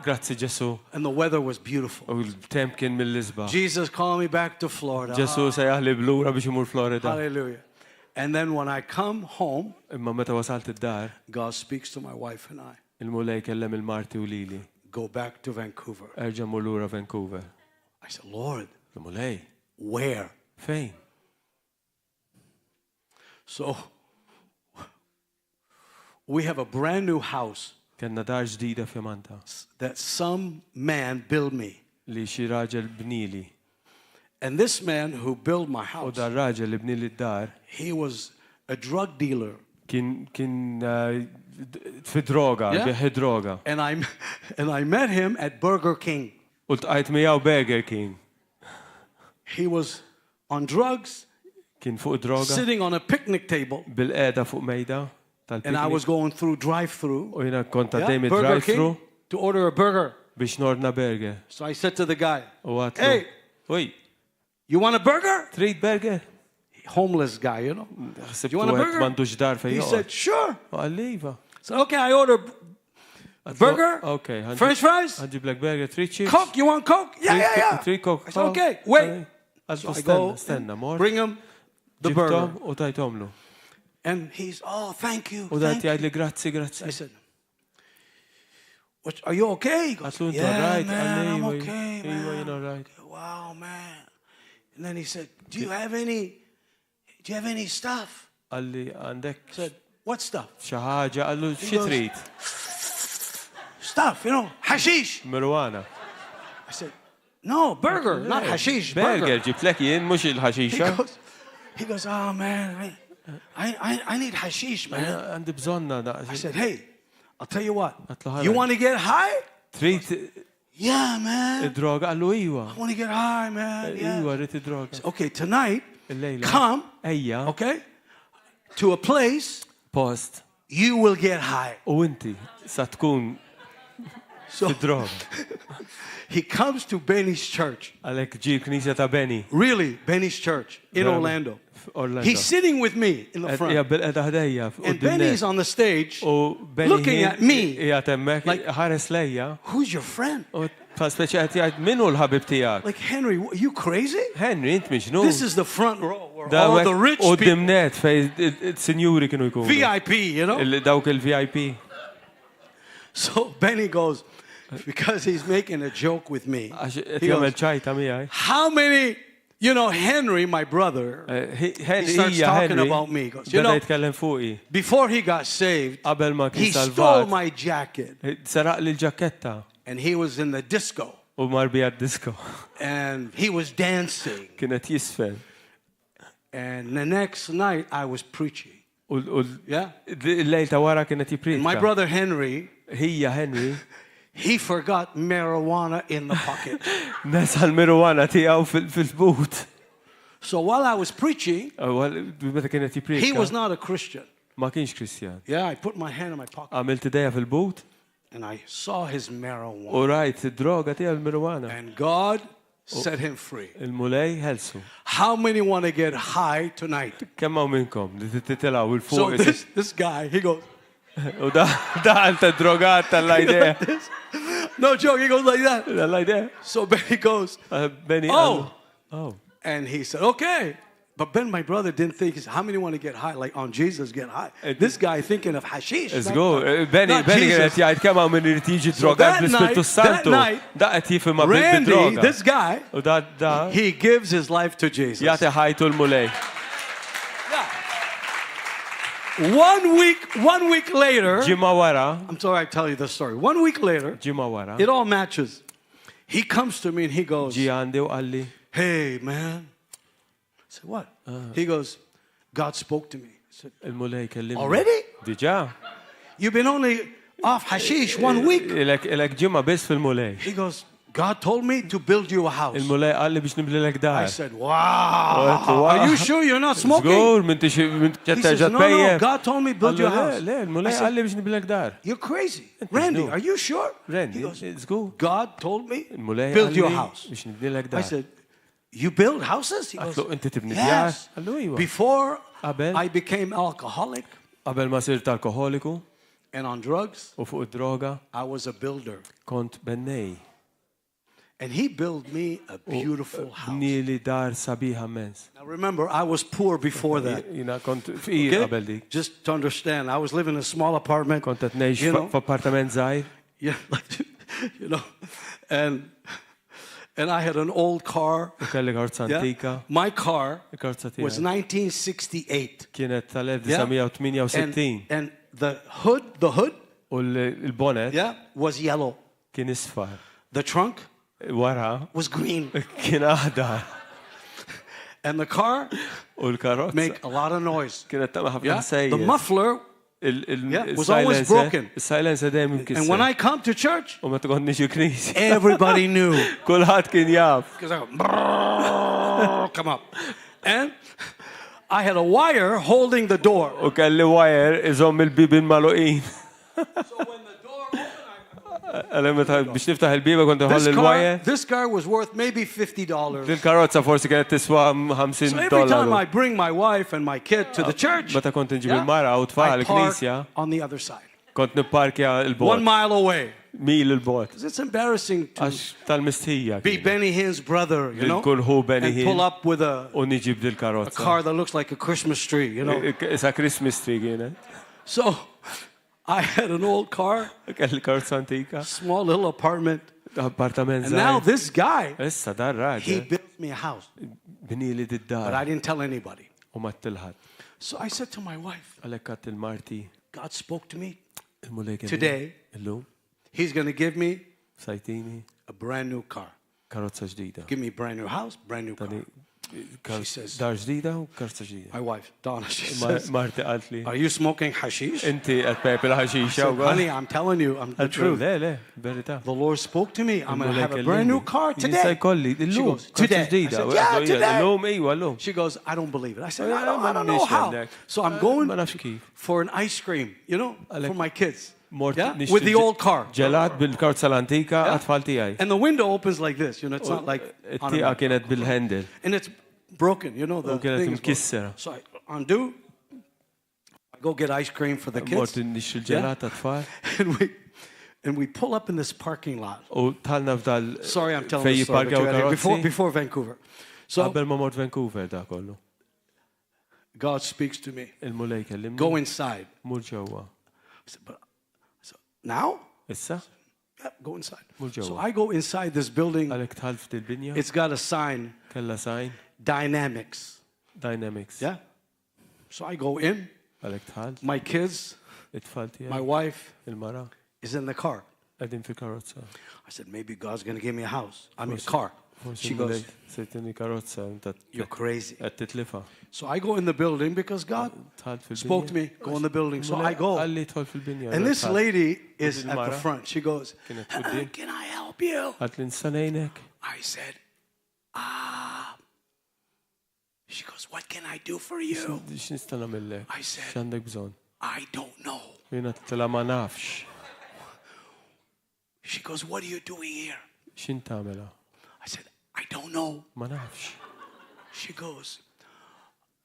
Grazzi Ġesu. And the weather was beautiful. U l-temp kien mill-lisba. Jesus called me back to Florida. Ġesu se jaħli blura biex imur Florida. Hallelujah. And then when I come home, Imma meta wasalt id-dar, God speaks to my wife and I. il-mulej kellem il-Marti u Lili. Go back to Vancouver. Erġa' mur lura Vancouver. I said, Lord, Il-mulej, where? fejn? So we have a brand new house. Kenna dar ġdida fi Malta. That some man built me. Li xi raġel bnili. And this man who built my U house, dar raġel li bnili d-dar he was a drug dealer. kien fi droga, Yeah. bieħi droga. And I met him at Burger King. U tqajt miegħu Burger King. He was on drugs, Kien fuq droga, sitting on a picnic table, bil-qeda fuq mejda and I was tal-piknik. going through drive-through. U jiena konta Yeah, dejjem Burger drive-thru King to order a burger. biex nordna burger. So I said to the guy, U għatlu. "Hey, Uj, you want a burger?" trid burger? Homeless guy, you know. Ħsibtu You want a għed burger? m'għandux dar fejn He joqgħod. said, "Sure." U għalliva. So okay, I order burger, Okay, French fries, ħanġib lek burger, three chips. Coke. You want Coke? Yeah. Three Coke. I said, "Okay, wait." Għaltu I go stenna, mor. bring him the burger, Ġibtom u tajtomlu. and he's, "Oh, thank you." U dat Thank you. jgħid li grazzi, grazzi. I said, "Are you okay?" He goes, Għatlu ntu "Yeah, alright, man, I'm għalli, okay, iwa man." jien alright. Wow, man. And then he said, Do you have any stuff? Għalli għandek I said, "What stuff?" xaħġa, għallu xi goes- trid? "Stuff, hashish." Marijuana. I said, "No, burger, not hashish, Burger, burger." ġib lek jien, mux il-ħaxixa. He goes, "Oh, man, I need hashish, man." Għandi bżonna da. I said, "Hey, I'll tell you what. Għatlu You ħalaj. want to get high?" Trid "Yeah, man. id-droga, għallu iwa. I want to get high, man. Yeah." Iwa, rrit id-droga. Okay, tonight, Il-lejla. come, Ejja, okay, to a place post. you will get high. U inti, sa tkun So id-droga. he comes to Benny's church. Għalek ġi l-Knisja ta' Benny. Really, Benny's church in Vera- Orlando. Orlando. He's sitting with me in the Ija front. bil-qeda ħdejja. And Benny's on the stage U Benny looking at me. Ija temmek, Like- ħares lejja. Who's your friend? U fa' speċi għat jgħid, minu l-ħabib tijak? Like, Henry, are you crazy? Henry, int miġnu. This is the front row where all the rich U people, dimnet fej il-senjuri kienu jkunu. VIP, you know? Dawk il-VIP. So Benny goes, because he's making a joke with me. Għax He jgħamil goes, ċajta mijaj. how many, Henry, my brother, he starts talking about me. He goes, Beda jitkellem fuqi. before he got saved, Qabel ma he kien stole salvat. my jacket. Saraq li l-ġaketta. And he was in the disco. U marbi għad-disko. And he was dancing. Kienet jisfel. And the next night, I was preaching. U Yeah? l-lejta wara kienet jiprika. My brother Henry, Hija Henry. he forgot marijuana in the pocket. Nes għal-marijuana tijaw fil-but. So while I was preaching, Meta kienet jiprika. he was not a Christian. Ma kienx Kristjan. Yeah, I put my hand in my pocket Għamilt ideja fil-but. and I saw his marijuana. U rajt id-droga tijaw l-marijuana. And God set him free. Il-mulej helsu. How many want to get high tonight? Kemmaw minnkom li titilaw So il-fuq. this guy, he goes, U daħal ta' drogat tal-idea. no joke, he goes like that. Tal-idea. So Benny goes, Benny. Oh. Oh. and he said, okay. But Ben, my brother, didn't think, he said, how many want to get high? Like on Jesus, get high. This guy thinking of hashish. Let's not- go. Benny not kienet Jesus. jgħid kemm hawn min irid jiġi So drogat that bl-Ispirtu night- Santu. that night, Da qed jifhimha Randy, bid-droga. this guy, U da he gives his life to Jesus. jagħti ħajtu l-mulej. 1 week later, Ġimma wara, I'm sorry I tell you this story. 1 week later, ġimma wara, it all matches. He comes to me and he goes, ġi għandi u qalli, hey, man. I said, what? He goes, God spoke to me. I said, il-mulej kellimni. already? Diġà. You've been only off hashish 1 week. Ilek ġimma biss fil-mulej. He goes, God told me to build you a house. Il-mulej qalli biex nibdilek I dar. said, wow. Are you sure you're not smoking? Żgur, minti He says, ċetterġa no, tpejjeb. God told me build you a house. Le, il-mulej I said, qalli biex nibdilek dar. you're crazy. Randy, no. are you sure? Randy, He goes, żgur. God told me Il-mulej build you a qalli house. biex nibdilek I dar. said, you build houses? He goes, Għatlu, inti tibni djar. yes. Għallu iwa. Before Qabel? I became alcoholic Qabel ma sirt alkoholiku and on drugs, u fuq id-droga I was a builder. kont bennej. And he built me a beautiful house. Bnili dar sabiħa mens. Now remember, I was poor before that. Jina kont fqir qabel Okay? dik. Just to understand, I was living in a small apartment. Kont qed ngħix You know? f'appartament żgħir. Yeah, you know, and I had an old car. U kelli karza Yeah? antika. My car Il-karza was tiegħek 1968. kienet Yeah? tal-1968. And the hood U l-bonet was yellow. kien isfar. The trunk Wara was green. kien aħdar. And the car U l-karozza make a lot of noise. kienet tagħmel ħafna Yeah? sejjer. The muffler, was always broken. Il-silencer dejjem and when I come to church, U meta kont niġi knisja. everybody knew. Kulħadd kien jaf. Because I go, "Brrrr," come up. And I had a wire holding the door. U kelli wire iżomm il-bibin magħluqin. So when the door opened, Għalem biex niftaħ il-biba kont iħoll il-wire. this car was worth maybe $50. Il-karozza forsi kienet tiswa So every time I $50. bring my wife and my kid to the church, Meta kont nġib il-mara u tfal I park il-knisja, on the other side, kont nipparkja 1 il-bot. mile away. Mil il-bot. 'Cause it's embarrassing to Għax tal-mistħija. be Benny Hinn's brother, you know, Il-kun hu Benny and Hinn. pull up with a U niġib dil-karozza. car that looks like a Christmas tree, you know. Isa Christmas tree kienet. So I had an old car, Kelli karozza antika. small little apartment, Appartament and now zaħir. this guy, Issa dar he raġel. built me a house, Binili but did-dar. I didn't tell anybody. U ma t-tilħat. So I said to my wife, Għalek għat il-Marti. God spoke to me. Il-mulek Today, Illum. He's going to give me Sajtini. a brand new car. Karozza ġdida. Give me a brand new house, brand new car. She says, Dar ġdida u karozza ġdida. my wife, Donna, she says, Marti għalt li. are you smoking hashish? Inti għat pepi l-ħaxixa. Honey, I'm telling you, the truth. Le, verita. The Lord spoke to me. I'm going to have a brand new car today. kolli, She illum. goes, today. I said, yeah, today. Illum, ejwa, illum. She goes, I don't believe it. I said, Yeah, I don't know nix how. għandek. So I'm going Ma nafx kif. for an ice cream, you know, for my kids. Mort Yeah? nixtri With the old car. Ġelat bil-karozza l-antika għatfall tijaj. And the window opens like this, you know, it's not like on Tija a, kienet bil-handle. and it's broken, you know, the kienet thing is broken. mkissera. So I undo, I go get ice cream for the Mort kids, nixtri ġelat għatfall. and we pull up in this parking lot. U talna f'dal. Sorry, I'm telling Fej the story, but jiparkjaw you gotta- karozzi. before Vancouver. So Qabel ma mort Vancouver da kollu. God speaks to me. Il-mulej kellimni. Go inside. Mur ġewwa. I said, but now? Issa? Yeah, go inside. Mur ġewwa. So I go inside this building. Għalek tħalf dil-binja. It's got a sign, Kella sign. Dynamics. Dynamics. Yeah? So I go in. Għalek tħalf. My kids, It-tfal tijaj. my wife Il-mara. is in the car. Għedin fi karozza. I said, maybe God's going to give me a house. I mean, a car. She goes, Sejtini karozza. you're crazy. Għed titlifa. So I go in the building because God Tħal fil-binja. spoke to me, go in the building. So I go. Għalli tħol fil-binja. And this lady is at the Mara. front. She goes, Kienet quddiem. can I help you? Għatli nsanejnek. I said, She goes, what can I do for you? X'nista' nagħmellek? I said, X'għandek bżonn? I don't know. Jiena tila ma nafx. She goes, what are you doing here? X'in tagħmela? I said, I don't know. Ma nafx. She goes,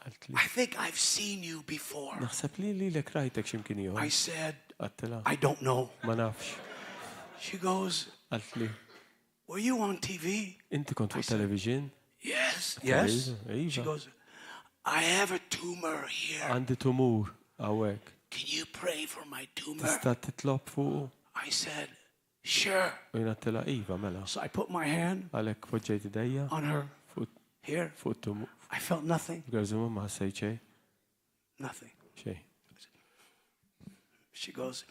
Għaltli. I think I've seen you before. Naħseb li lilek rajtek x'imkien ieħor. I said, Għattila. I don't know. Ma nafx. She goes, Għaltli. were you on TV? Inti kont fuq television? Yes. Yes. Iva. She goes, I have a tumor here. Għandi tumur hawnhekk. Can you pray for my tumor? Tista' titlob fuq. I said, sure. U jiena tila iva mela. So I put my hand Għalhekk poġġejt idejja on her fuq here. fuq tumur. I felt nothing. Għarżuma ma ħassejt xejn. Nothing. Xejn. She goes,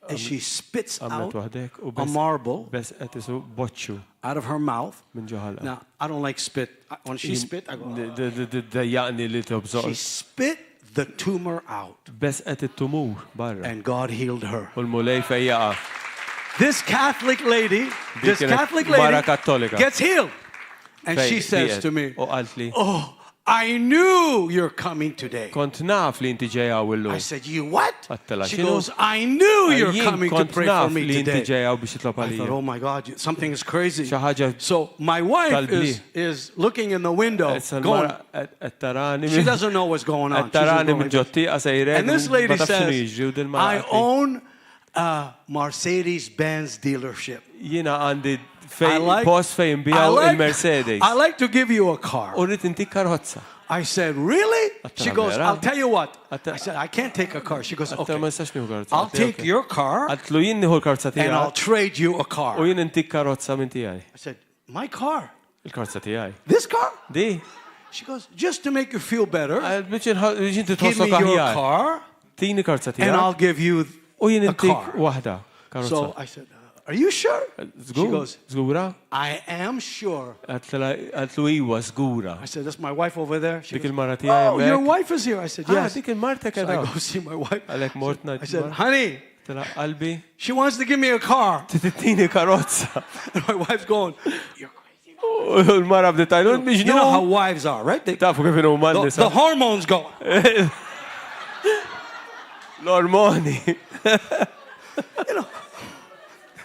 and she spits Għamlet out waħdek u a marble bes qed isu boċċu out of her mouth. minn ġoħalqa. Now, I don't like spit. When she spit, I go, Dejjaqni li tobżol. she spit the tumor out. Bes qed it-tumur barra. And God healed her. U l-mulej fej jaqa. This Catholic lady kienet mara kattolika. gets healed. And Fej she says qiegħed. to me, U qalt li. oh, I knew you're coming today. Kont naf li inti ġejja illum. I said, you what? Għattela, She x'inhu? goes, I knew you're Jien coming to kont pray for naf me li inti today. ġejja biex titlob I thought, għalija. oh my God, something is crazy. Xi ħaġa So my wife Tal-bli. is looking in the window, going, qed tarani she doesn't know what's going on. qed She's just tarani going minn like this. ġottieqa sejrek. And this lady ma tafx x'inhu says, jiġri u din I mara own a Mercedes-Benz dealership. Jiena għandi I fejn like- post fejn bijaw il-Mercedes. I like to give you a car. U rrid intik karozza. I said, really? She goes, vera. I'll tell you what. Atta- I said, I can't take a car. She goes, Għatta ma okay. nistax nieħu karozza. I'll take your car Għatlu jien nieħu l-karozza and I'll tiegħek trade you a u car. jien intik karozza minn tiegħi. I said, my car? Il-karozza tiegħi. This car? Di. She goes, just to make you feel better, Biex inti give me tħossok your aħjar. car Tini karozza and I'll tiegħek give you U jien a intik car. waħda. So I said, are you sure? She goes, Zgura? I am sure. Għatlu iwa zgura. I said, that's my wife over there. She Dik goes, il-mara tijaj oh, your wife is here. I said, yes. Dik il-marta So I kada. go see my wife. Għalek mort I najt. said, honey, Tela qalbi. she wants to give me a car. Tittini karozza. And my wife's going, you're crazy. U l-mara b'detajlun You know how wives are, right? Tafu kif inu man The hormones go. L-ormoni. You know,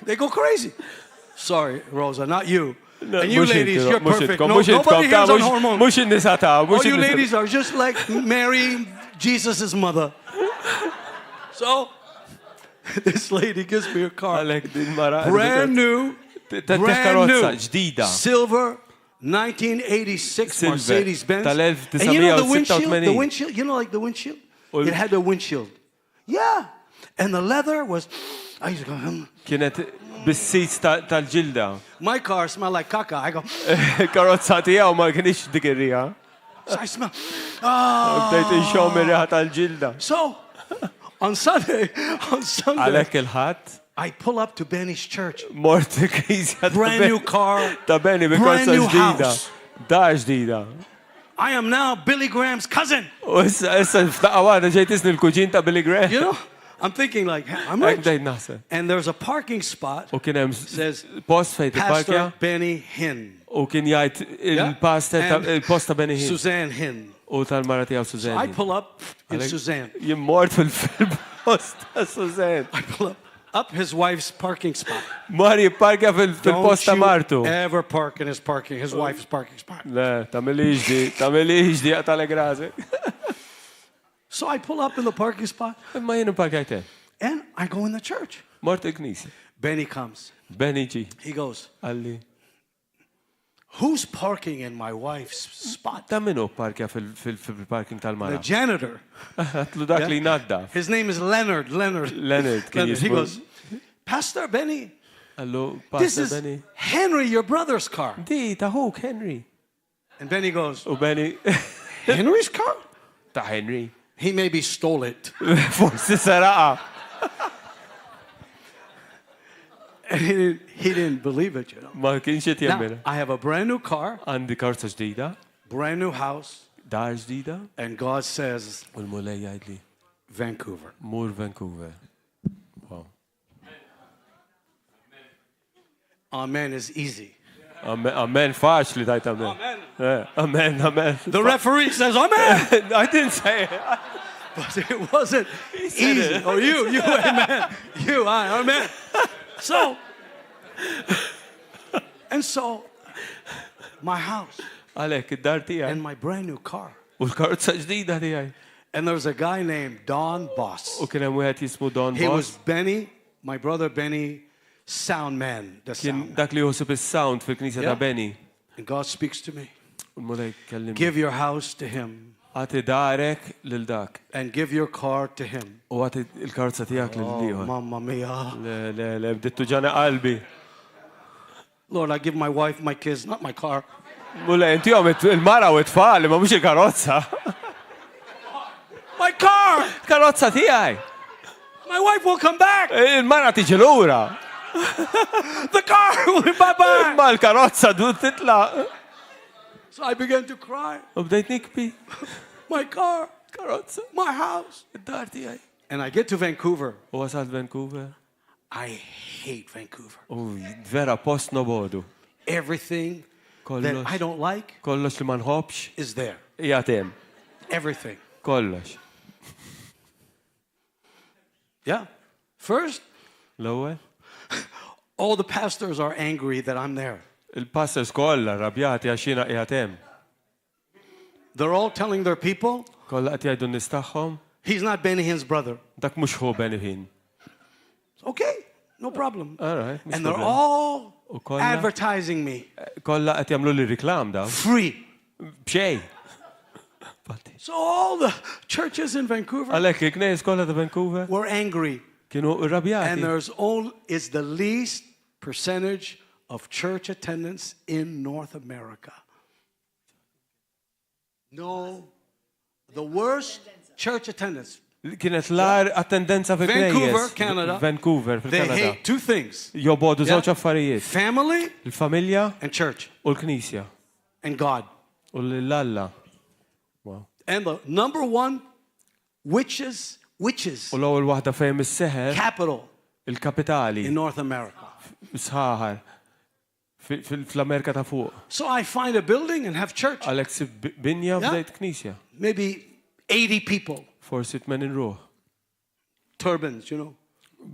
they go crazy. Sorry, Rosa, not you. And you ladies, you're perfect. Nobody here is on hormones. Mux in-nisa ta' All you ladies are just like Mary, Jesus' mother. So, this lady gives me a car. Għalek din mara. Brand new, Karozza ġdida. silver, 1986 Mercedes-Benz. Tal-1986. And you know the windshield, you know like the windshield? It had the windshield. Yeah. And the leather was, I used to go, Kienet bis-sit tal-ġilda. My car smelled like caca. I go, Karozza tijaw ma kienix dik ir-riħa. so I smell. Bdejt inxom ir-riħa tal-ġilda. So, on Sunday, Għalek il-ħadd. I pull up to Benny's church. Mort il-knisja Brand new car. ta' Benny bi Brand karozza new ġdida. house. Da ġdida. I am now Billy Graham's cousin. U issa f'daqqa waħda ġejt isni l-kuġin ta' Billy Graham. You know, I'm thinking like, I'm Ek rich. dejt naħseb. And there's a parking spot. U kien hemm Says, post fejn Pastor il-parkja Benny Hinn. u kien jgħid il-post ta' Benny Hinn. Suzanne Hinn. U tal-mara tiegħu I Suzanne. pull up in Suzanne. Jien mort fil-post ta' Suzanne. I pull up his wife's parking spot. Mar jipparkja fil-post ta' Martu. Don't you ever park in his wife's parking spot. Le, tamilix di għatalek rażek. So I pull up in the parking spot Imma jien parkajten. and I go in the church. Mort il-knisja. Benny comes. Benny ġi. He goes, Għalli. who's parking in my wife's spot? Ta' minu parkja fil-parking The tal-mara. janitor. Għatlu dak li nadda. His name is Leonard. Leonard kien Leonard. He jismu. goes, Pastor Benny, Għallu, this Pastor is Benny. Henry, your brother's car. Di, ta' hook, Henry. And Benny goes, U Benny, Henry's car? ta' Henry. He maybe stole it. Forsi saraqa. And he didn't believe it, you know. Ma kienx jett Now, jemmina. I have a brand new car, Għandi karza ġdida, brand new house, dar ġdida, and God says, u l-mulej jgħidli, Vancouver. mur Vancouver. Wow. Amen is easy. Amen faċli tajt amen. Amen, amen. The referee says, Amen. I didn't say it. But it wasn't easy. it. Oh, you, amen. Amen. So, my house Għalek, id-dar tijaj. and my brand new car. U l-karza ġdida tijaj. And there was a guy named Don Boss. U kienem wieħed jismu Don He was Boss. Benny, my brother Benny, sound man, the Kien sound. dak li josib il-sound fil-knisja Yeah. ta' Benny. And God speaks to me. U l-mulej kellim. Give your house to him Għati darek lil-dak. and give your car to him. U għati il-karza tijak Oh, lil-liħor. mamma mia. Le, bdittu ġana qalbi. Lord, I give my wife, my kids, not my car. Mulle, inti għom il-mara u it-tfal, ma mux il-karozza. My car! Karozza tijaj. My wife will come back. Il-mara tiġi l-ura. The car will be bye-bye. Ma l-karozza du titla. So I began to cry. U bdejt nikbi. My car, Karozza. my house. Id-dar tijaj. And I get to Vancouver. U wasalt Vancouver. I hate Vancouver. U vera post nobodu. Everything that Kollox. I don't like Kollox li ma nħobx. is there. Jatem. Everything. Kollox. Yeah. First, L-ewwel. all the pastors are angry that I'm there. Il-pastors kollha rabjati għaxina qiegħed They're all telling their people, Kollha qed jgħidu n-nies tagħhom, he's not Benny Hinn's brother. dak mhux hu Benny Hinn. Okay, no problem. All right. And they're all U kollha advertising me. kollha qed jagħmlu li riklam daw. Free. B'xejn. So all the churches in Vancouver Għalhekk il-knies kollha ta' Vancouver were angry. kienu And rrabjati. it's the least percentage of church attendance in North America. No, the worst church attendance. Kienet l-ar attendenza fi Vancouver, Canada. Vancouver, They fil-Kanada. hate two things. Jobodu Yeah. żewġ affarijiet. Family Il-familja and church u l-Knisja. and God. U l-Alla. Wow. And the number one, witches, U l-ewwel waħda fejn is-seħer capital il-kapitali in North America. sħaħar fl-Amerika ta' fuq. So I find a building and have church. Għalhekk sib binja Yeah. bdejt Knisja. Maybe 80 people, Forsi tmenin ruħ turbans,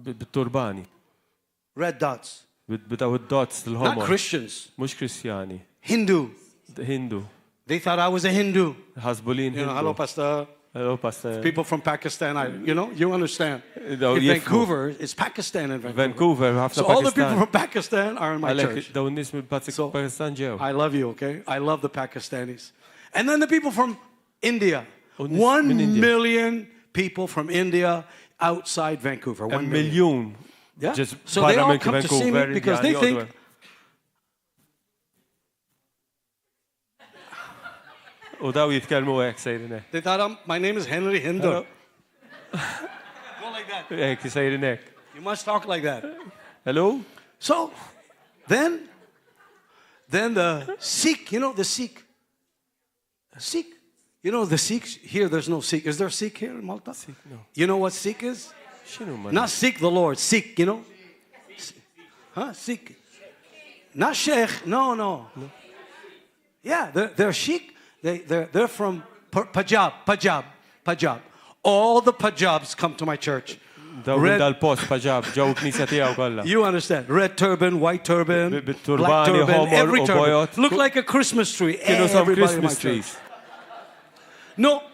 bit-turbani. red dots. Bitaw id-dots Not l-ħomor. Christians, Mhux Kristjani. Hindu. Hindu. They thought I was a Hindu. Ħasbulin Hello, Hindu. Pastor. Hello, Pastor. People from Pakistan, you understand. Daw In jifmu. Vancouver, it's Pakistan in Vancouver. Vancouver, ħafna So all the people Pakistan. from Pakistan are in my Għalhekk church. daw n-nies mill-Pakistan ġew. I love you, okay? I love the Pakistanis. And then the people from India. Oh, this- 1 in India. million people from India outside Vancouver. 1 million. Miljun. Yeah? Just So they barra all minn come to see me Vancouver, because they Indiani, think U daw jitkellmu hekk sejrin hekk. they thought my name is Henry Hindu. Hello. Go like that. Hekk sejrin hekk. You must talk like that. Hello? So then the Sikh, the Sikh. Sikh. The Sikhs here, there's no Sikh. Is there Sikh here in Malta? Sikh, no. You know what Sikh is? X'inhu ma? Not Sikh the Lord, Sikh, Huh? Sikh. Not Sheikh, no. Yeah, they're Sikh. They're from Punjab. All the Punjabs come to my church. Daw minn dal-post Paġab, ġew Knisja tiegħu kollha. You understand? Red turban, white turban, Bit-turbani, black turban, homor every u turban. bojot. Look like a Christmas tree. Kienu some Everybody in my Christmas church. trees.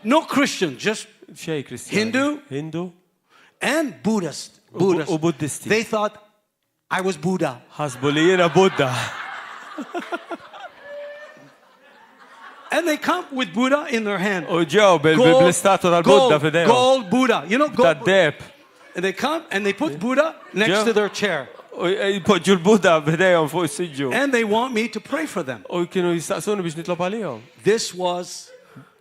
No Christian, just Xej Kristjani. Hindu? Hindu. and Buddhist. U Buddisti. They thought I was Buddha. Ħasbu li jiena Buddha. And they come with Buddha in their hand. U ġew bil-istatu tal-Buddha f'idejhom. Gold Buddha. Gold. Tad-deb. And they come and they put Buddha next Yeah. to their chair. U jpoġġu l-Buddha b'idejhom fuq is-siġġu. And they want me to pray for them. U kienu jistaqsuni biex nitlob għalihom. This was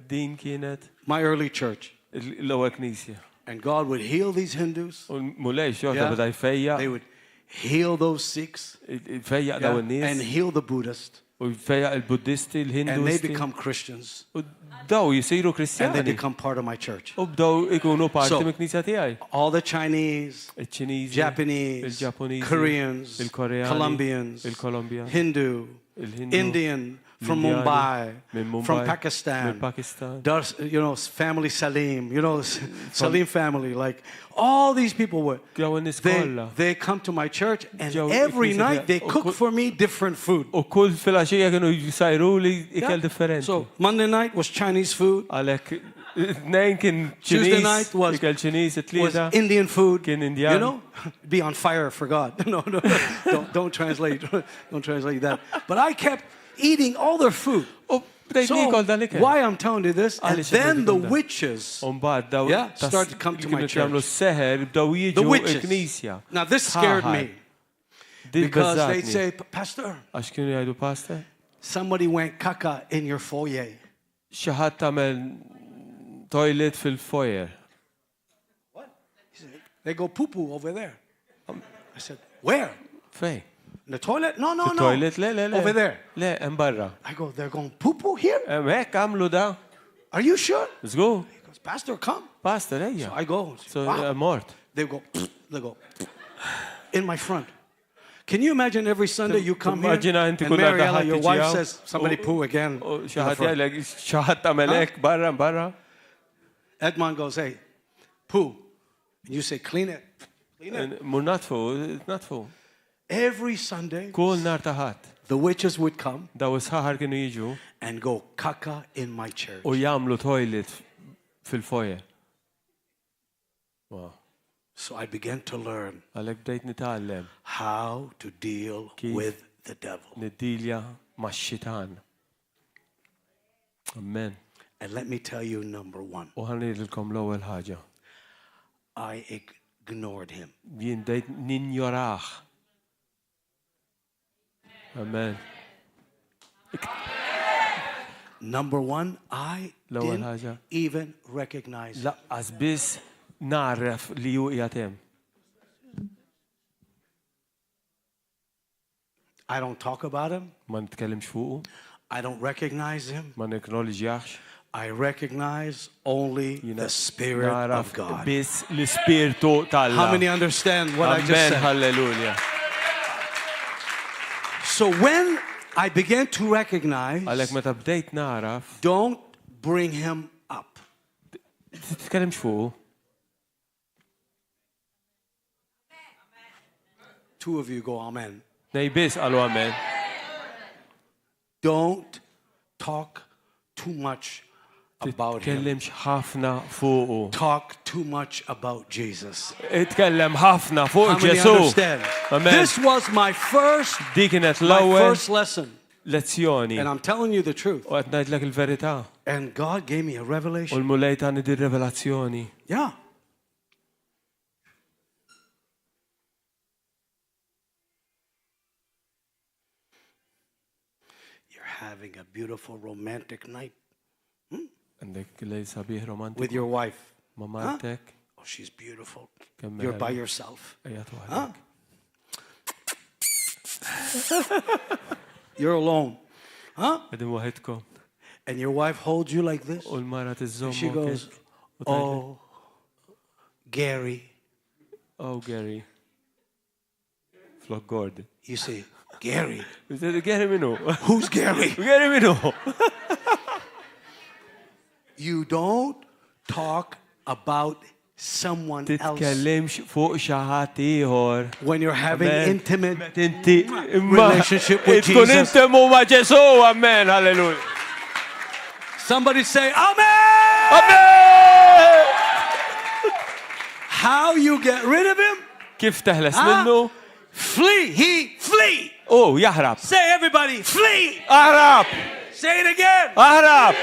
Din kienet my early church. l-ewwel Knisja. And God would heal these Hindus. U mulej xorta Yeah. beda jfejja. They would heal those Sikhs. Jfejja daw And in-nies. heal the Buddhists. U jfejja il-Buddisti, And they il-Hinduisti. become Christians. U daw jisiru And they Kristjani. become part of my church. U bdew ikunu parti So- mill-Knisja tiegħi. All the Chinese, Il-Ċiniżi, Japanese, il-Ġappuniżi, Koreans, il-Koreani, Colombians, il-Kolombjani, Hindu, il-Hindu, Indian, from l-Indjani, Mumbai, minn Mumbai, from Pakistan, mill-Pakistan. family Salim, Salim family, like all these people were. Ġew in-nies kollha. They come to my church and Ġew every il-Knisja night they tiegħi. cook for me different food. U kull filgħaxija kienu jsajru li Yeah. ikel differenti. So Monday night was Chinese food, Għalhekk nejn kien Tuesday Ċiniż, night was- ikel Ċiniż was it-tlieta. Indian food. Kien Indjan. Be on fire for God. No, don't translate that. But I kept eating all their food. U bdejt nikol dan ikel. Why I'm telling you this? And Għaliex then bdejt the nikol dan. witches, Umbagħad daw Yeah, started to come to my kienu jagħmlu church. s-seħer bdew the jiġu witches. il-Knisja. Now this scared Ħaħar. me Dik because they'd beżatni. say, Pastor, Għax kienu jgħidu pastor? somebody went caca in your foyer. Xi ħadd tagħmel toilet fil-foyer. He said, they go poo-poo over there. I said, where? Fej? In the toilet? No. Toilet? Le. Over there. Le, hemm barra. I go, they're going poo-poo here? Hekk għamlu da. Are you sure? Żgur. He goes, Pastor, come. Pastor ejja. I go. So Wow. mort. They go in my front. Can you imagine every Sunday you come here Immaġina inti and kull darba Mariella, ħadd your tiġi wife hawn says, somebody poo again. U in xi the ħadd front. jgħidlek xi ħadd tagħmel hekk barra. Edmond goes, hey, poo. And you say, clean it. Clean it. Mur natfu. Every Sunday, Kull nhar ta' ħadd. the witches would come Daw is-ħaħar kienu jiġu and go caca in my church. u jagħmlu toilet fil-foyer. Wow. So I began to learn Għalhekk bdejt nitgħallem how to deal Kif? with the devil. niddilja max-xitan. Amen. And let me tell you, number one, U ħanidilkom l-ewwel ħaġa. I ignored him. Jien bdejt ninjorah. Amen. Number one, I L-ewwel didn't ħaġa. even recognize him. Laqqas biss narraf li ju qiegħed. I don't talk about him. Ma nitkellimx fuqu. I don't recognize him. Ma niknowledġjahx. I recognize only the Spirit of God. Biss l-Ispirtu tal-Alla. How many understand what I just said? Hallelujah. So when I began to recognize, Għalhekk meta bdejt naraf, don't bring him up. titkellimx fuqu. Two of you go amen. Nej biss qalu amen. Don't talk too much about him. Titkellimx ħafna fuqu. Talk too much about Jesus. Itkellem ħafna fuq How many Ġesu. understand? Amen. This was my first lesson. Lezzjoni. And I'm telling you the truth. U qed ngħidlek il-verità. And God gave me a U revelation. l-mulej tani di revelazzjoni. Yeah. You're having a beautiful romantic night Għandek lej sabiħ romantiku. with your wife. Ma martek. Oh, she's beautiful. Kemm You're by meħel. yourself. Ejja Huh? tuħalek. You're alone. Huh? Qegħdin waħedkom. And your wife holds you like this. U l-mara tiżżomm. She goes, oh, Gary. Oh, Gary. Flok Gordon. You say, Gary. Gary minu. Who's Gary? Gary minu. You don't talk about someone else Titkellimx fuq xi ħadd ieħor. when you're having Amen. intimate Inti relationship with tkun Jesus. intimu ma' Ġesu. Amen. Hallelujah. Somebody say, Amen! Amen. How you get rid of him? Kif teħles minnu? Flee. He flee. Oh, jaħrab. Say everybody, flee. Aħrab. Say it again. Aħrab.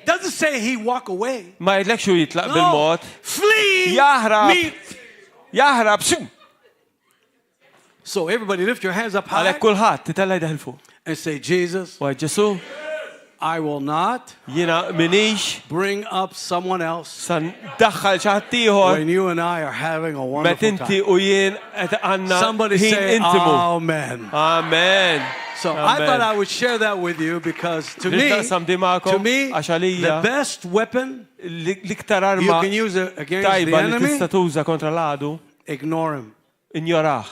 Doesn't say he walk away. Ma jidlek xu jitlaq No. bil-mod. Flee. Jaħrab. Me. Jaħrab. Xum. So everybody lift your hands up high Għalek kulħadd titella jdaħil fuq. and say, Jesus, Wa Ġesu, I will not jiena minix bring up someone else san daħħal xi ħadd ieħor when you and I are having a met wonderful inti time. u jien qed għandna Somebody ħin say, intimu. Amen. Amen. So I thought I would share that with you because to me, Nistaqsam di magħkom to me, għax the għalija best weapon l-iktar you arma can use it against the tajba li enemy, tista' tuża kontra l-għadu, ignore him. injoraħ.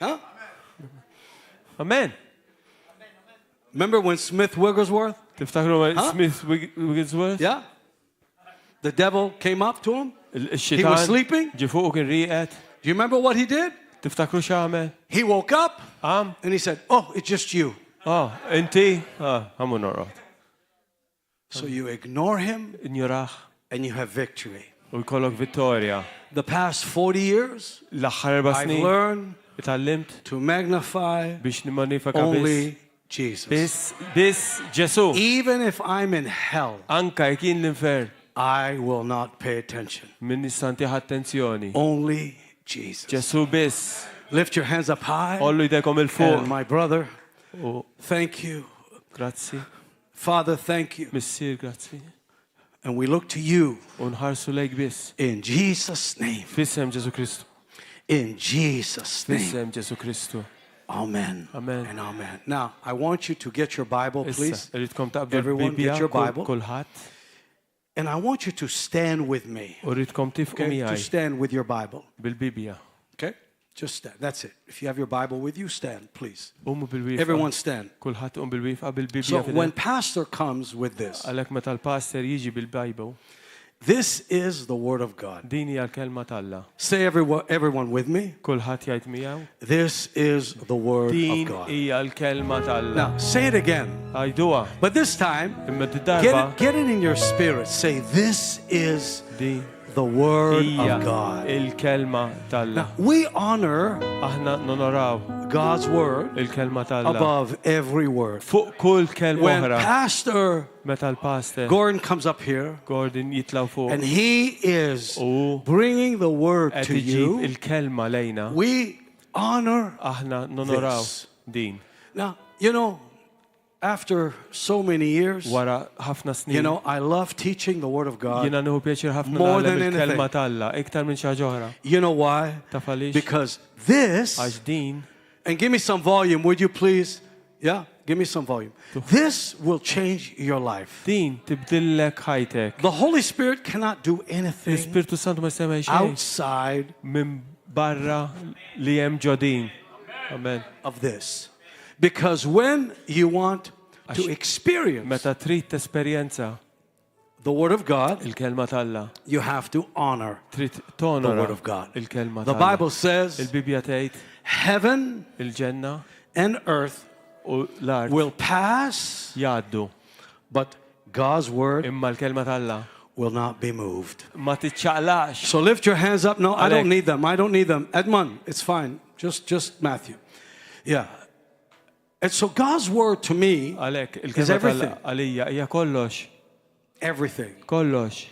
Huh? Amen. Remember when Smith Wigglesworth? Tiftakru Huh? Smith Wigglesworth? Yeah. The devil came up to him. He was sleeping? Ġi fuq kien rieqed. Do you remember what he did? Tiftakru x'għamel? He woke up Għam? and he said, oh, it's just you. Inti? Għamu norrot. So you ignore him Injoraħ and you have victory. u jkollok vittorja. The past 40 years, L-aħħar 4 I've snin learned itallimt to magnify biex nimmanifika biss. only Jesus. Biss Ġesu. Even if I'm in hell, Anka jekk jien l-infern I will not pay attention. min nistanti attenzjoni. Only Jesus. Ġesu biss. Lift your hands up high. Ollu jdejkom And il-fuq. my brother, U thank you. grazzi. Father, thank you. Missier, grazzi. And we look to you U nħarsu lejk biss. in Jesus' name. Fissem Ġesu Kristu. In Jesus' name. Fissem Ġesu Kristu. Amen. Amen. And amen. Now, I want you to get your Bible, please. Issa, rridkom taqbdu Everyone get your l-Bibja Bible. kulħadd. And I want you to stand with me. U rridkom tifqu Okay? To miegħi stand with your Bible. bil-Bibja. Okay? Just stand. That's it. If you have your Bible with you, stand, please. Umu bil-wifqa. Everyone stand. Kulħadd bil-wifqa bil-Bibja So when fidejk. pastor comes with this, Għalhekk meta l-pastor jiġi bil-Bible, this is the word of God. din hija l-kelma talla. Say everyone with me. Kulħadd jgħid miegħu. This is the word of Din God. hija l-kelma talla. Now, say it again. Għajduha. But this time, Imma d-darba get it in your spirit. Say, this is din the word hija of God. il-kelma talla. Now, we honor Aħna nonoraw God's word il-kelma talla. above every word. Fuq kull kelma When oħra. Pastor Meta l-pastor Gordon comes up here Gordon jitlaw fuq and he is u bringing the word qed to iġib you, il-kelma lejna, we honor. aħna nonoraw This. din. Now, you know, after so many years, wara ħafna snin. you know, I love teaching the Word of God Jiena nieħu pjaċir ħafna more than nagħlem il-kelma anything. tal-Alla iktar minn xi ħaġa oħra. You know why? Taf għaliex? Because this, Għax din and give me some volume, would you please? Yeah, give me some volume. This will change your life. din tibdillek ħajtek. The Holy Spirit cannot do anything L-Ispirtu Santu ma jsemma xejn outside minn barra li hemm ġodin. Amen. of this. Because when you want to experience Meta trid tesperjenza the Word of God, il-kelma tal-Alla, you have to honor trid the tonora Word of God. il-kelma The tal-Alla. Bible says Il-Bibja tgħid heaven il-ġenna and earth u l-art will pass, jgħaddu, but God's Word imma l-kelma tal-Alla will not be moved. ma tiċċaqlax. So lift your hands up. No, I don't Alek. need them. I don't need them. Edmund, it's fine. Just Matthew. Yeah. And so God's Word to me, Għalhekk is il-kelma everything. tal-Alla għalija hija kollox, Everything. kollox.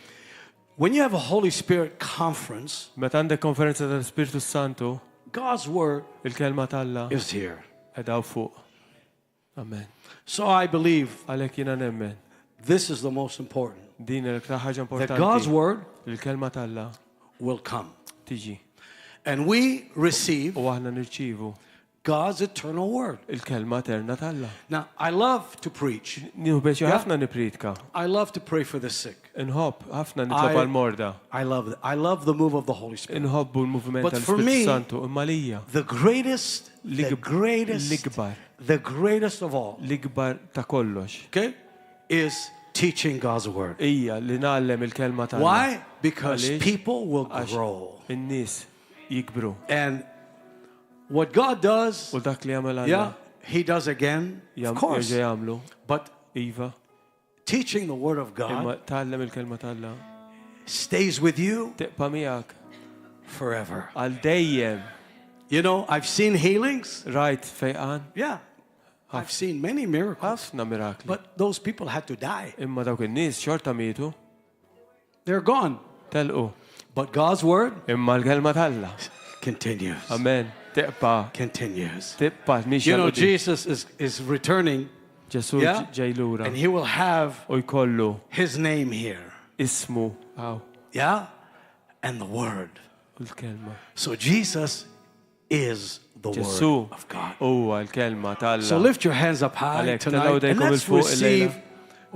When you have a Holy Spirit conference, Meta għandek konferenza tal-Ispirtu Santu, God's Word il-kelma tal-Alla is here. qedaw fuq. Amen. So I believe Għalhekk jiena nemmen this is the most important. din l-iktar ħaġa That God's importanti. Word Il-kelma tal-Alla will come. tiġi And we receive u aħna nirċievu God's eternal Word. il-kelma eterna tal-Alla. Now, I love to preach. Nieħu biex Yeah. ħafna nipridka. I love to pray for the sick. Inħobb ħafna nitlob għal-morda. I love it. I love the move of the Holy Spirit. Inħobbu l-moviment But for me, tal-Ispirtu Santu imma lija The greatest l-ikbar of all, l-ikbar ta' kollox. okay, is teaching God's Word. Ija li nagħllem il-kelma tal-Alla. Why? Because Għaliex? people will Għax grow. in-nies jikbru. And what God does, U dak li jagħmel yeah, Alla He does again, of course. jerġa' jagħmlu. But Iva, teaching the Word of imma God tgħallem il-kelma tal-Alla. stays with you Teqpa' miegħek forever. għal dejjem. You know, I've seen healings. Rajt fejqan Yeah, I've seen many miracles. ħafna mirakli. But those people had to die. Imma dawk in-nies xorta mietu, They're gone. telqu. But God's Word Imma l-kelma tal-Alla. continues. Amen. Teqpa' Continues. mhix You know, għal-qudiem. Jesus is returning, Ġesu Yeah. ġej lura and He will have u jkollu His name here. ismu għaw Yeah? And the Word. u l-kelma. So Jesus is the Ġesu Word of God. huwa l-kelma tal-Alla. So lift your hands up high Għalhekk, tonight tellgħu and dejkom let's il-fuq receive il-lejla.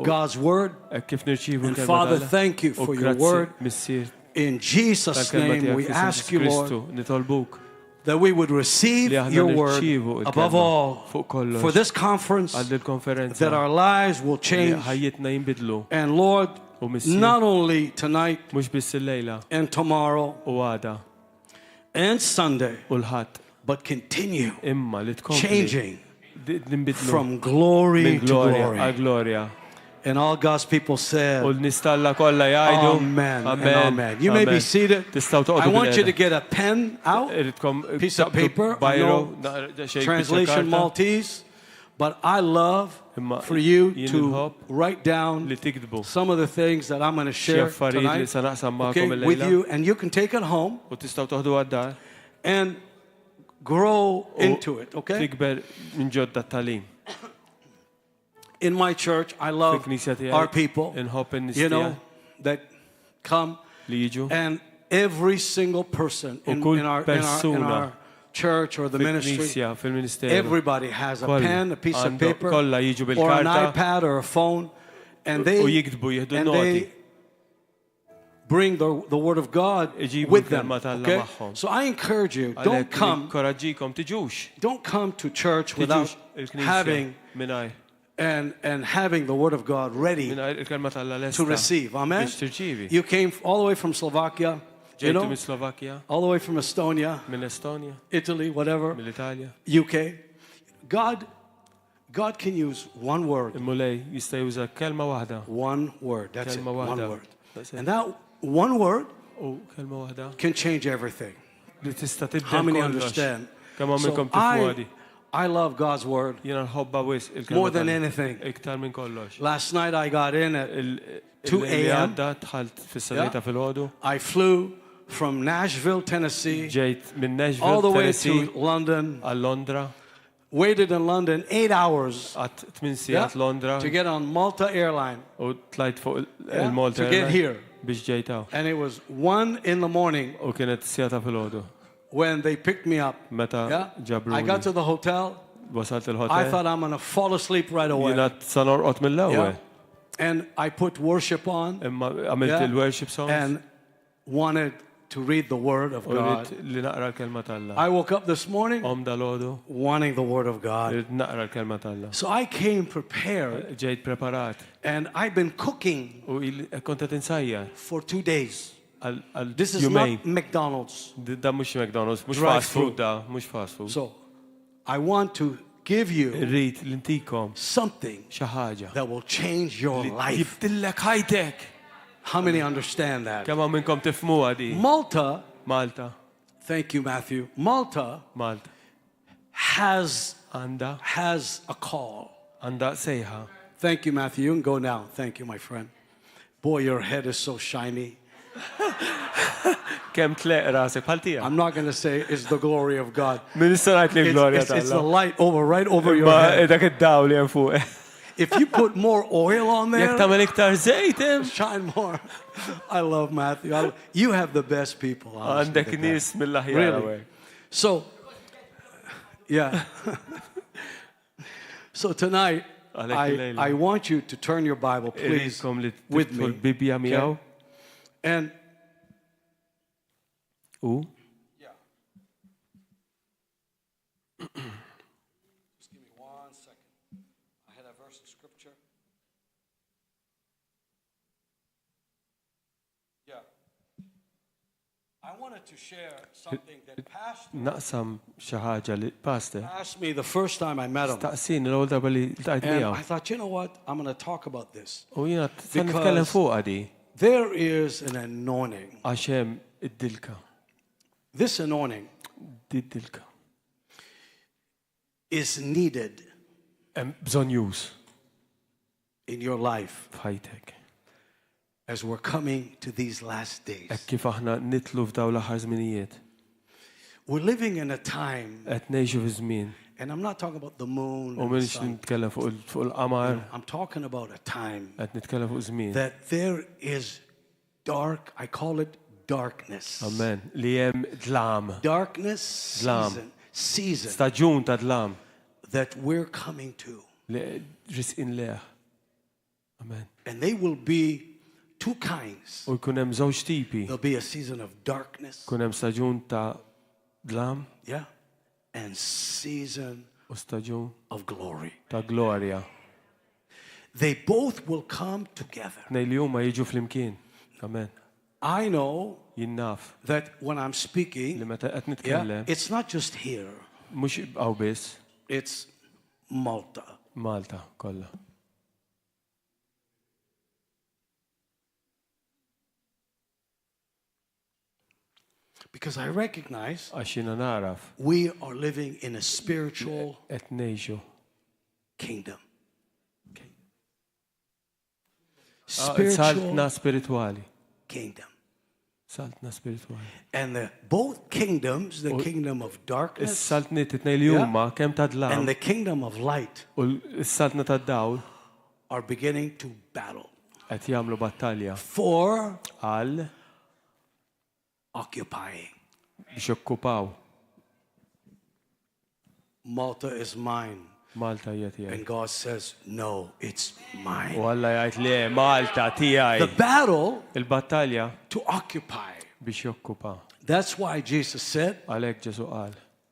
God's Word. Kif nirċievu And l-kelma Father, tal-Alla. thank you U for your grazzi Word. missier In Jesus' tal-kelma name, tiegħek we fis-Isem ask you, Lord, Kristu nitolbuk that we would receive li aħna your Word nirċievu il-kelma above all fuq kollox for this conference, għal il-konferenza that our lives will li change. ħajjitna jinbidlu And Lord, u missier not only tonight mhux biss il-lejla and tomorrow u għada and Sunday, u l-ħadd but continue imma li tkompli changing ninbidlu from glory minn to glorja glory. għal glorja. And all God's people said, U l-nistalla kollha jgħidu Amen and amen. You may be Amen. seated. Tistgħu toqgħodu I want you to bil-qeda. get a pen out, Iridkom piece of taqbdu paper, I bajro, know xejn translation biċċa karta Maltese, but I love Imma for you jien to inħobb write down li tikdbu some of the things that I'm going to xi share affarijiet li tonight, se naqsam okay, magħkom with illejla you, and you can take it home u tistgħu toħdu għad-dar and grow u into it, okay? tikber minn ġodda t-tagħlim. In my church, I love Fil-Knisja tiegħi our people, inħobb in-nies you know, tiegħi that come, li jiġu and every single person U in kull our persuna church or the ministry, fil-Knisja, fil-Ministeru. everybody has a pen, a piece of Għandu- paper, kollha jiġu or an bil-karta iPad or a phone, and u they jikdbu jieħdu noti. bring the Word of God Iġibu with them. l-kelma tal-Alla Okay? magħhom. So I encourage you, don't come Koraġġikom tiġux. don't come to church without Tiġux il-Knisja having mingħajr and having the Word of God ready mingħajr il-kelma tal-Alla lesta to receive. Amen. biex tirċievi. You came all the way from Slovakia, you Ġejtu know, minn Slovakkja, all the way from Estonia, mill-Estonja, Italy, whatever, mill-Italja. UK. God can use one word. Imulej jista' juża kelma waħda. One word. That's it. Kelma One waħda. word. That's it. And that one word U kelma waħda can change everything. li tista' tibdel How many kollox. understand? Kemm So għamilkom tifhmu għadi. I love God's word Jiena nħobba wis il-kelma more than tal-Alla. anything. Iktar minn kollox. Last night I got in at 2 Li a.m. għadda tħalt fis-salita fil-ħodu. I flew from Nashville, Tennessee, Ġejt minn all the Nashville, way Tennessee, to London, għal Londra, waited in London 8 hours Għat 8 sigħat Londra. to get on Malta airline. U tlajt fuq il-Malta. To get here. Biex ġejtaw. And it was 1 in the morning. U kienet sigħata fil-ħodu. When they picked me up. Meta ġabruni. I got to the hotel. Wasalt il-hotel. I thought I'm going to fall asleep right away. Jina t-sanorqot mill-ewwel. And I put worship on. Imma għamilt il-worship songs. And wanted to read the word of God. Li naqra l-kelma tal-Allah. I woke up this morning dal-ħodu. wanting the word of God. Naqra l-kelma tal-Allah. So I came prepared. Ġejt preparat. And I've been cooking konta tinsajja. for 2 days. This is not McDonald's. Da mux McDonald's, mux fast food da, mux fast food. So I want to give you something that will change your life. How many understand that? Malta. Thank you, Matthew. Malta has a call. Thank you, Matthew. You can go now. Thank you, my friend. Boy, your head is so shiny. I'm not going to say it's the glory of God. It's the light right over your head. If you put more oil on there, shine more. I love Matthew. You have the best people. Really. So, yeah. So tonight, I want you to turn your Bible, please, with me. Okay? And yeah. Just give me 1 second. I had a verse of scripture. Yeah. I wanted to share something that Pastor asked me the first time I met him. And I thought, you know what? I'm going to talk about this. Because there is an anointing. This anointing is needed in your life as we're coming to these last days. We're living in a time, and I'm not talking about the moon and the sun. I'm talking about a time that there is dark, I call it darkness. Amen. Darkness season that we're coming to. Amen. And they will be two kinds. There'll be a season of darkness. Yeah. And season of glory. They both will come together. Amen. I know that when I'm speaking, it's not just here. It's Malta. Kolla. Because I recognize we are living in a spiritual kingdom. Spiritual kingdom. And both kingdoms, the kingdom of darkness and the kingdom of light, are beginning to battle for occupying. Malta is mine. And God says, no, it's mine. The battle to occupy. That's why Jesus said,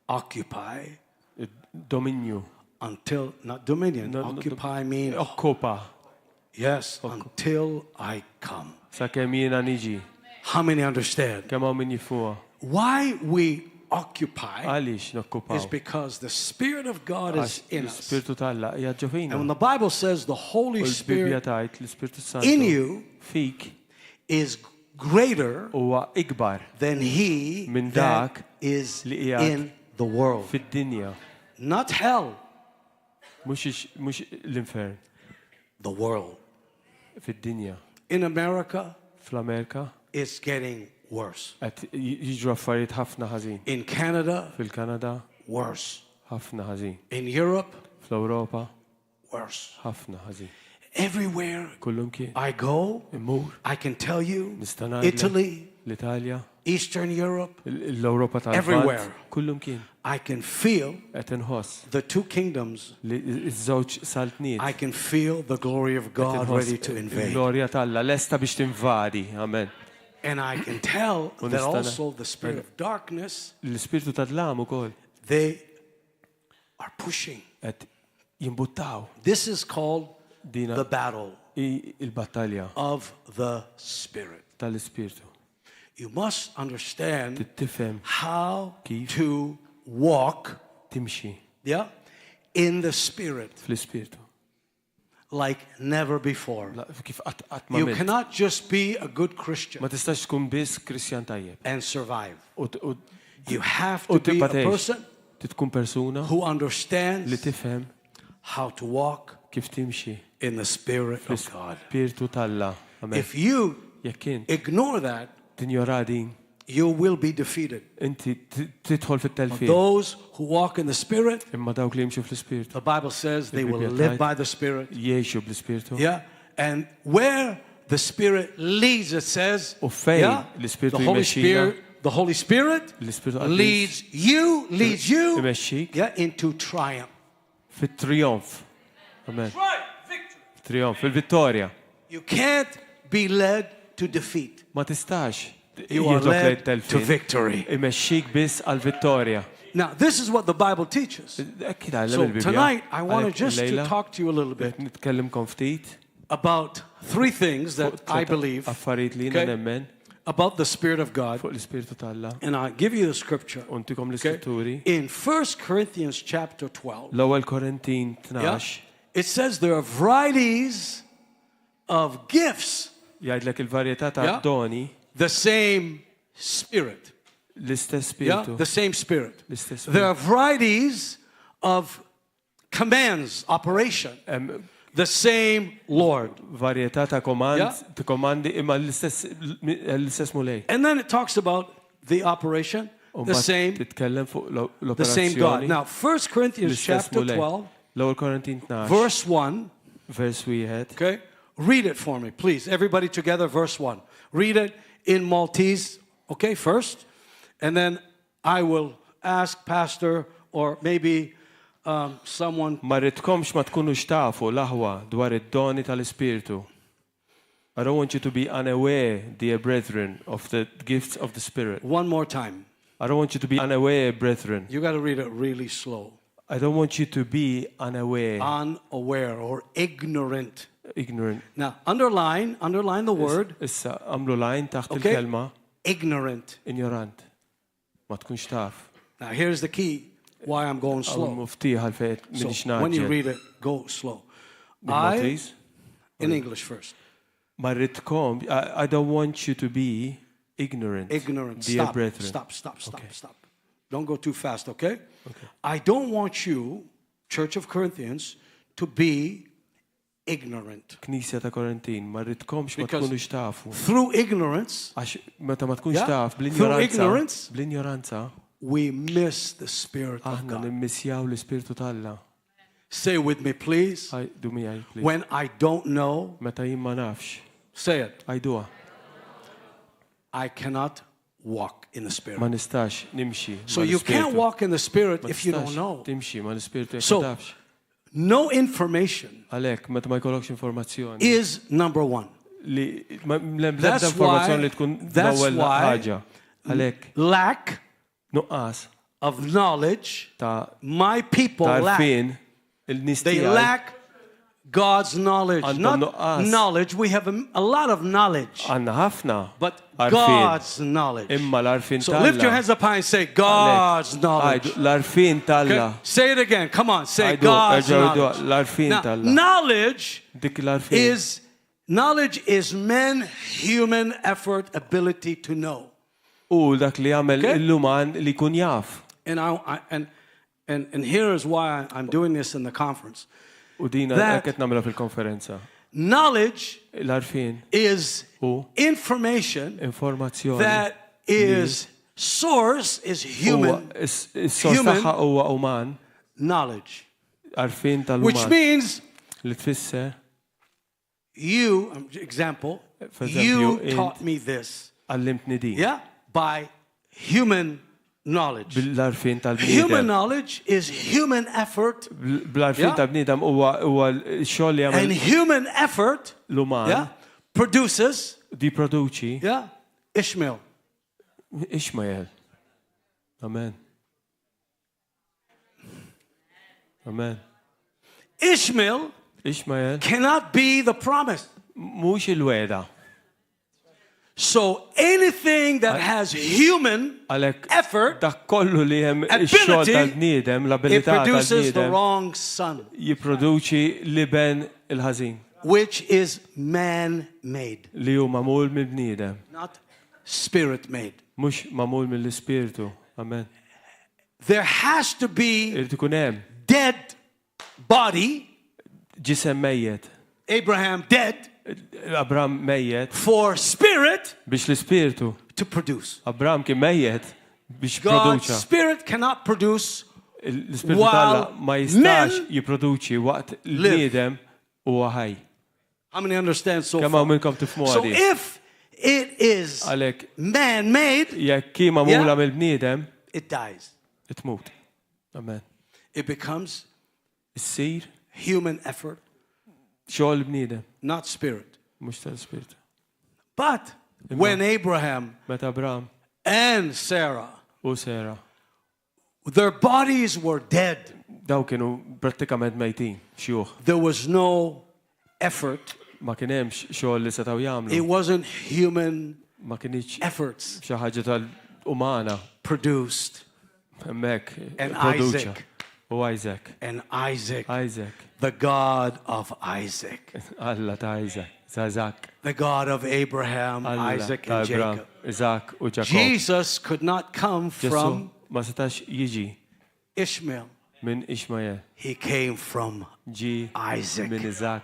occupy. Until, not dominion, occupy means yes, until I come. How many understand? Why we occupy is because the Spirit of God is in us. And when the Bible says the Holy Spirit in you is greater than he that is in the world. Not hell. The world. In America, it's getting worse. In Canada, worse. ħafna ħażin. In Europe, Fl-Ewropa worse. ħafna ħażin. Everywhere Kullum kien. I go, Immur. I can tell you, Nista' ngħidlek. Italy, L-Italja. Eastern Europe, L-Ewropa tal-Vant. Everywhere. Kullum kien. I can feel Qed inħoss the two kingdoms. li ż-żewġ saltniet. I can feel the glory of God ready to invade. Il-glorja tal-Alla lesta biex tinvadi. Amen. And I can tell that also the spirit of darkness, L-ispirtu tal-lam ukoll they are pushing. qed jimbuttaw This is called dina the battle il-battalja of the spirit. tal-ispirtu. You must understand Tifhem how Kif? to walk, timxi yeah, in the spirit fl-ispirtu. like never before. Kif qatt ma You milt. cannot just be a good Christian Ma tistax tkun biss Kristjan tajjeb. and survive. U You have to be a person tkun persuna who li understands tifhem how to walk kif timxi in the spirit of God. fl-ispirtu tal-la. Amen. If you Jekk int ignore that, tinjora din, you will be defeated. inti tidħol fit-telfin. Those who walk in the spirit, Imma dawk li jimxu fl-ispirtu the Bible says they will Il-Bibja live tgħid by the spirit. jgħixu bl-ispirtu. Yeah. And where the spirit leads, it says, U fejn yeah, l-ispirtu the Holy jmexxina, Spirit, the Holy Spirit l-ispirtu leads you imexxik yeah, into triumph. fit-trionf. Amen. Trionf, fil-vittorja. You can't be led to defeat. Ma tistax You are jieħdok lejn led to telfin. victory. Imexxik biss għal-vittorja. Now, this is what the Bible teaches. Ekk tgħallem So il-Bibja. tonight, I want to Għalhekk just to illejla talk to you a little bit nitkellimkom ftit about three things that I believe affarijiet li jiena okay, nemmen about the Spirit of God. fuq l-ispirtu tal-la. And I'll give you the scripture. U ntikom Okay? l-iskritturi. In 1 Corinthians chapter 12, L-ewwel Korintin yeah, 12 it says there are varieties of gifts, jgħidlek il-varjetà ta' Yeah. doni the same Spirit. l-istess Yeah, spiritu. the same Spirit. L-istess There are varieties of commands, operation, Hemm the same Lord. varjetà ta' Yeah. komandi imma l-istess mulej. And then it talks about the operation, U the mbagħad same, titkellem fuq the same God. l-operazzjoni. Now, 1 Corinthians L-istess chapter mulej. 12, L-ewwel Korintin 12 verse 1, vers wieħed. okay? Read it for me, please. Everybody together, verse 1. Read it in Maltese, okay, first. And then I will ask Pastor or maybe someone. Ma rridkomx ma tkunux tafu l-aħwa dwar id-doni tal-Ispirtu. I don't want you to be unaware, dear brethren, of the gifts of the Spirit. One more time. I don't want you to be unaware, brethren. You got to read it really slow. I don't want you to be unaware, Unaware or ignorant. ignorant. Now, underline the word Issa, għamlu lajn taħt Okay. il-kelma ignorant. ignorant. Ma tkunx taf. Now, here's the key why I'm going Għaw slow. muftiħ għal-fejt So, minix when you naġġel. read it, go slow. I, Bil-Maltese. in English first. Ma rridkom, I don't want you to be ignorant, Ignorant. dear Stop. brethren. Stop. Don't go too fast, okay? I don't want you, Church of Corinthians, to be ignorant. Knisja ta' Korintin, ma rridkomx ma Because tkunux tafu. through ignorance, Għax meta ma tkunx Yeah. taf, Through ignorance, bl-ignoranza, we miss the Spirit of aħna God. nimmissjaw l-Ispirtu tal-la. Say with me, please. Do me, please. When I don't know, Meta jien ma nafx, say it. għajduha. I cannot walk in the Spirit. Ma nistax nimxi. So you can't walk in the Spirit if you don't know. Timxi ma l-Ispirtu jekk So- ma tafx. No information Għalhekk meta ma jkollokx informazzjoni. is number one. Li l-ebda That's informazzjoni why- li tkun that's l-ewwel why- ħaġa. Għalhekk Lack nuqqas of knowledge, ta' my people lack. tarfin il-nies They tiegħi lack God's knowledge. Għandhom Not nuqqas. knowledge. We have a lot of knowledge, għandna ħafna but għarfien. God's knowledge. Imma l-arfin So lift your talla. hands up high and say God's knowledge. L-arfin Okay? talla. Say it again. Come on. Say Għajdu, God's erġgħu knowledge. jgħidu, l-arfin Now, talla. knowledge Dik l-arfin. knowledge is man, human effort, ability to know. U dak li jagħmel Okay? il-luman li kun jaf. And here is why I'm doing this in the conference. U dina That- qed nagħmilha fil-konferenza. Knowledge L-arfin is u information informazzjoni. that is source is Huwa human, is-sors human. tagħha huwa uman knowledge. Arfin tal-uman. Which means Li tfisser, you, example, you taught me this. għallimtni din. Yeah? By human knowledge. Bil-arfin Human tal-bniedem. knowledge is human effort. Bl-arfin Yeah. tal-bniedem huwa x-xogħol li And jagħmel human effort, l-uman yeah, produces, di produċi yeah, Ishmael. Ishmael. Amen. Amen. Ishmael cannot be the promise. Mhux il-weda. So anything that has human Għalhekk effort, dak kollu li hemm ix-xogħol ability, tal-bniedem, it l-abilità produces the tal-bniedem wrong son, jipproduċi liben il-ħażin which is man-made, li hu magħmul mill-bniedem, not spirit-made. mhux magħmul mill-Ispirtu. Amen. There has to be Irid ikun hemm dead body, ġisem mejjed. Abraham dead, Abram mejjed for spirit biex l-Ispirtu. to produce. Abram kien mejjed biex God's produċa. spirit cannot produce L-Ispirtu while Talla ma jistax men jipproduċi waqt l-bniedem huwa ħaj. How many understand so Kemm far? hawn minnkom tifhmu So għadi. if it is Għalhekk man-made, jekk kien magħmula Yeah. mill-bniedem, it dies. tmut. Amen. It becomes Issir human effort, xogħol bniedem, not spirit. mhux tal-Ispirtu. But when Abraham Meta Abram and Sarah, u Sera their bodies were dead, daw kienu prattikament mejtin, xjuħ. there was no effort. Ma kien hemmx xogħol li setgħu It jagħmlu. wasn't human Ma kienx efforts xi ħaġa tal-umana produced. hemmhekk And produċa. Isaac. U Isaac. And Isaac, Isaac. the God of Isaac, Alla ta' Isaac. Isaac. the God of Abraham, Alla Isaac, ta' and Abram, Jacob. Isaac u Jacob. Jesus could not come Ġesu from ma setax jiġi Ishmael. minn Ishmael. He came from Ġi Isaac. minn Isaac.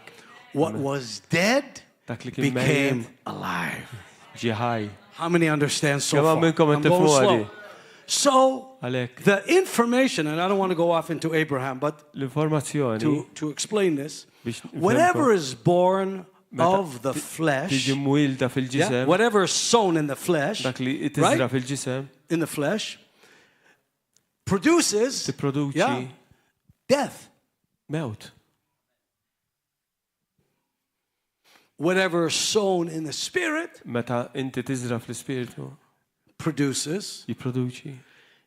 What was dead Dak li kien became mejjed alive. ġi ħaj. How many understand so Kemm far? hawn minnkom I'm qed going tifhmu slow. għadi. So Għalhekk the information, and I don't want to go off into Abraham, but l-informazzjoni to explain this, biex whatever is born Meta of the flesh, tiġi mwilda yeah, fil-ġisem, whatever is sown in the flesh, dak li tiżra right? fil-ġisem, In the flesh, produces tipproduċi yeah, death. mewt. Whatever is sown in the spirit Meta inti tiżra fl-Ispirtu, produces jipproduċi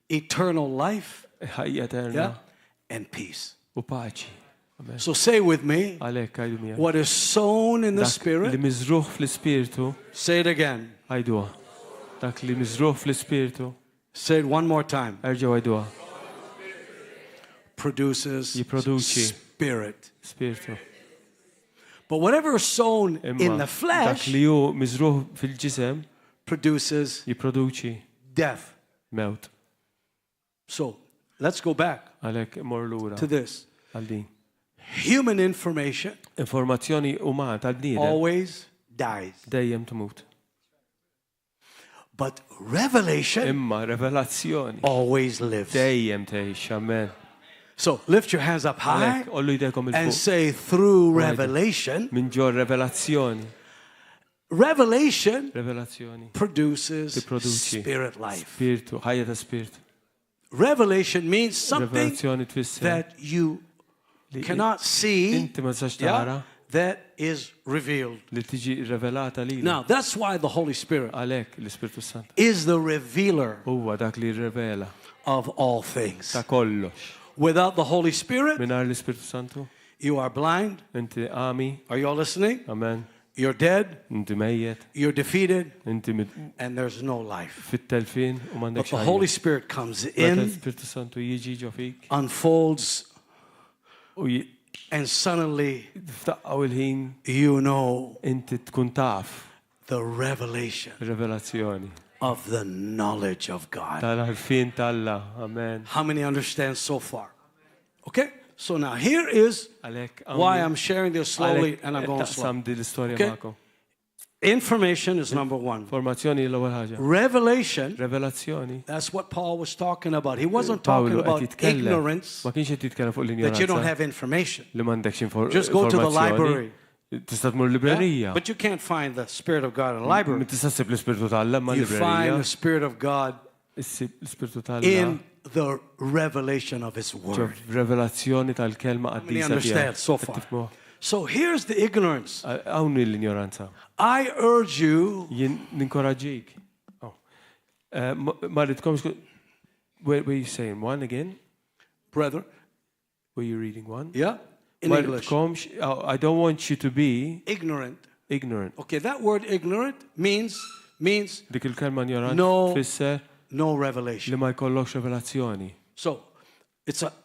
eternal life, ħajja eterna yeah, and peace. u paċi. Amen. So say with me, Għalhekk għajdu miegħek. what is sown in the Dak li spirit, miżruħ fl-Ispirtu, say it again. għajduha. Dak li miżruħ fl-Ispirtu, Say it one more time. erġgħu għajduha. Produces Jipproduċi. spirit. Spirtu. But whatever is sown in Imma the dak flesh li hu miżruħ fil-ġisem produces jipproduċi death. mewt. So let's go back Għalhekk imur lura to this. għal din. Human information Informazzjoni umana tal-bniedem always dies. dejjem tmut. But revelation Imma revelazzjoni always lives. dejjem tgħix, amen. So lift your hands up high Għalhekk ollu jdejkom and il-fuq. say through revelation. Minn ġor revelazzjoni. Revelation Revelazzjoni. produces Tipproduċi spirit life. Spirtu, ħajja ta' spirtu. Revelation means something Revelazzjoni tfisser that you cannot see, inti ma tistax yeah, tara that is revealed. li tiġi revelata lilek. Now, that's why the Holy Spirit Għalhekk l-Ispirtu Sant is the revealer huwa dak li rivela of all things. ta' kollox. Without the Holy Spirit, Mingħajr l-Ispirtu Santu, you are blind. inti għami, Are you all listening? amen, You're dead. inti mejjed, You're defeated. inti And there's no life. fit-telfin u But m'għandekx the Holy ħajja. Spirit comes Meta in, l-Ispirtu Santu jiġi ġo fik unfolds, u and suddenly jiftaqgħu il-ħin you know inti tkun taf the revelation revelazzjoni of the knowledge of God. tal-ħarfien tal-la, amen. How many understand so far? Okay? So now here is Għalhekk why I'm sharing this slowly and I'm going slow. taqsam di l-istorja Okay? magħkom. Information is number one. Informazzjoni l-ewwel ħaġa. Revelation, Revelazzjoni. that's what Paul was talking about. He wasn't talking Pawlu about qed jitkellem. ignorance, Ma kienx qed jitkellem fuq that you don't l-ignoranza have information. li m'għandekx Just go to the informazzjoni. library. Tista' tmur librerija. But you can't find the Spirit of God in a library. Tista' ssib l-Ispirtu tal-Alla ma' You find librerija. the Spirit of God Issib l-Ispirtu tal-Alla. in the revelation of His Word. Revelazzjoni tal-kelma Many qaddisa understand tiegħek. so far. So here's the ignorance. Hawn l-ignoranza. I urge you, Jien ninkoraġġik. Ma rridkomx. Were you saying one again? brethren, Were you reading one? yeah, in Ma English, rridkomx. I don't want you to be ignorant. ignorant. Okay, that word ignorant means Dik il-kelma ignorant No. tfisser no li revelation. ma jkollokx revelazzjoni. So,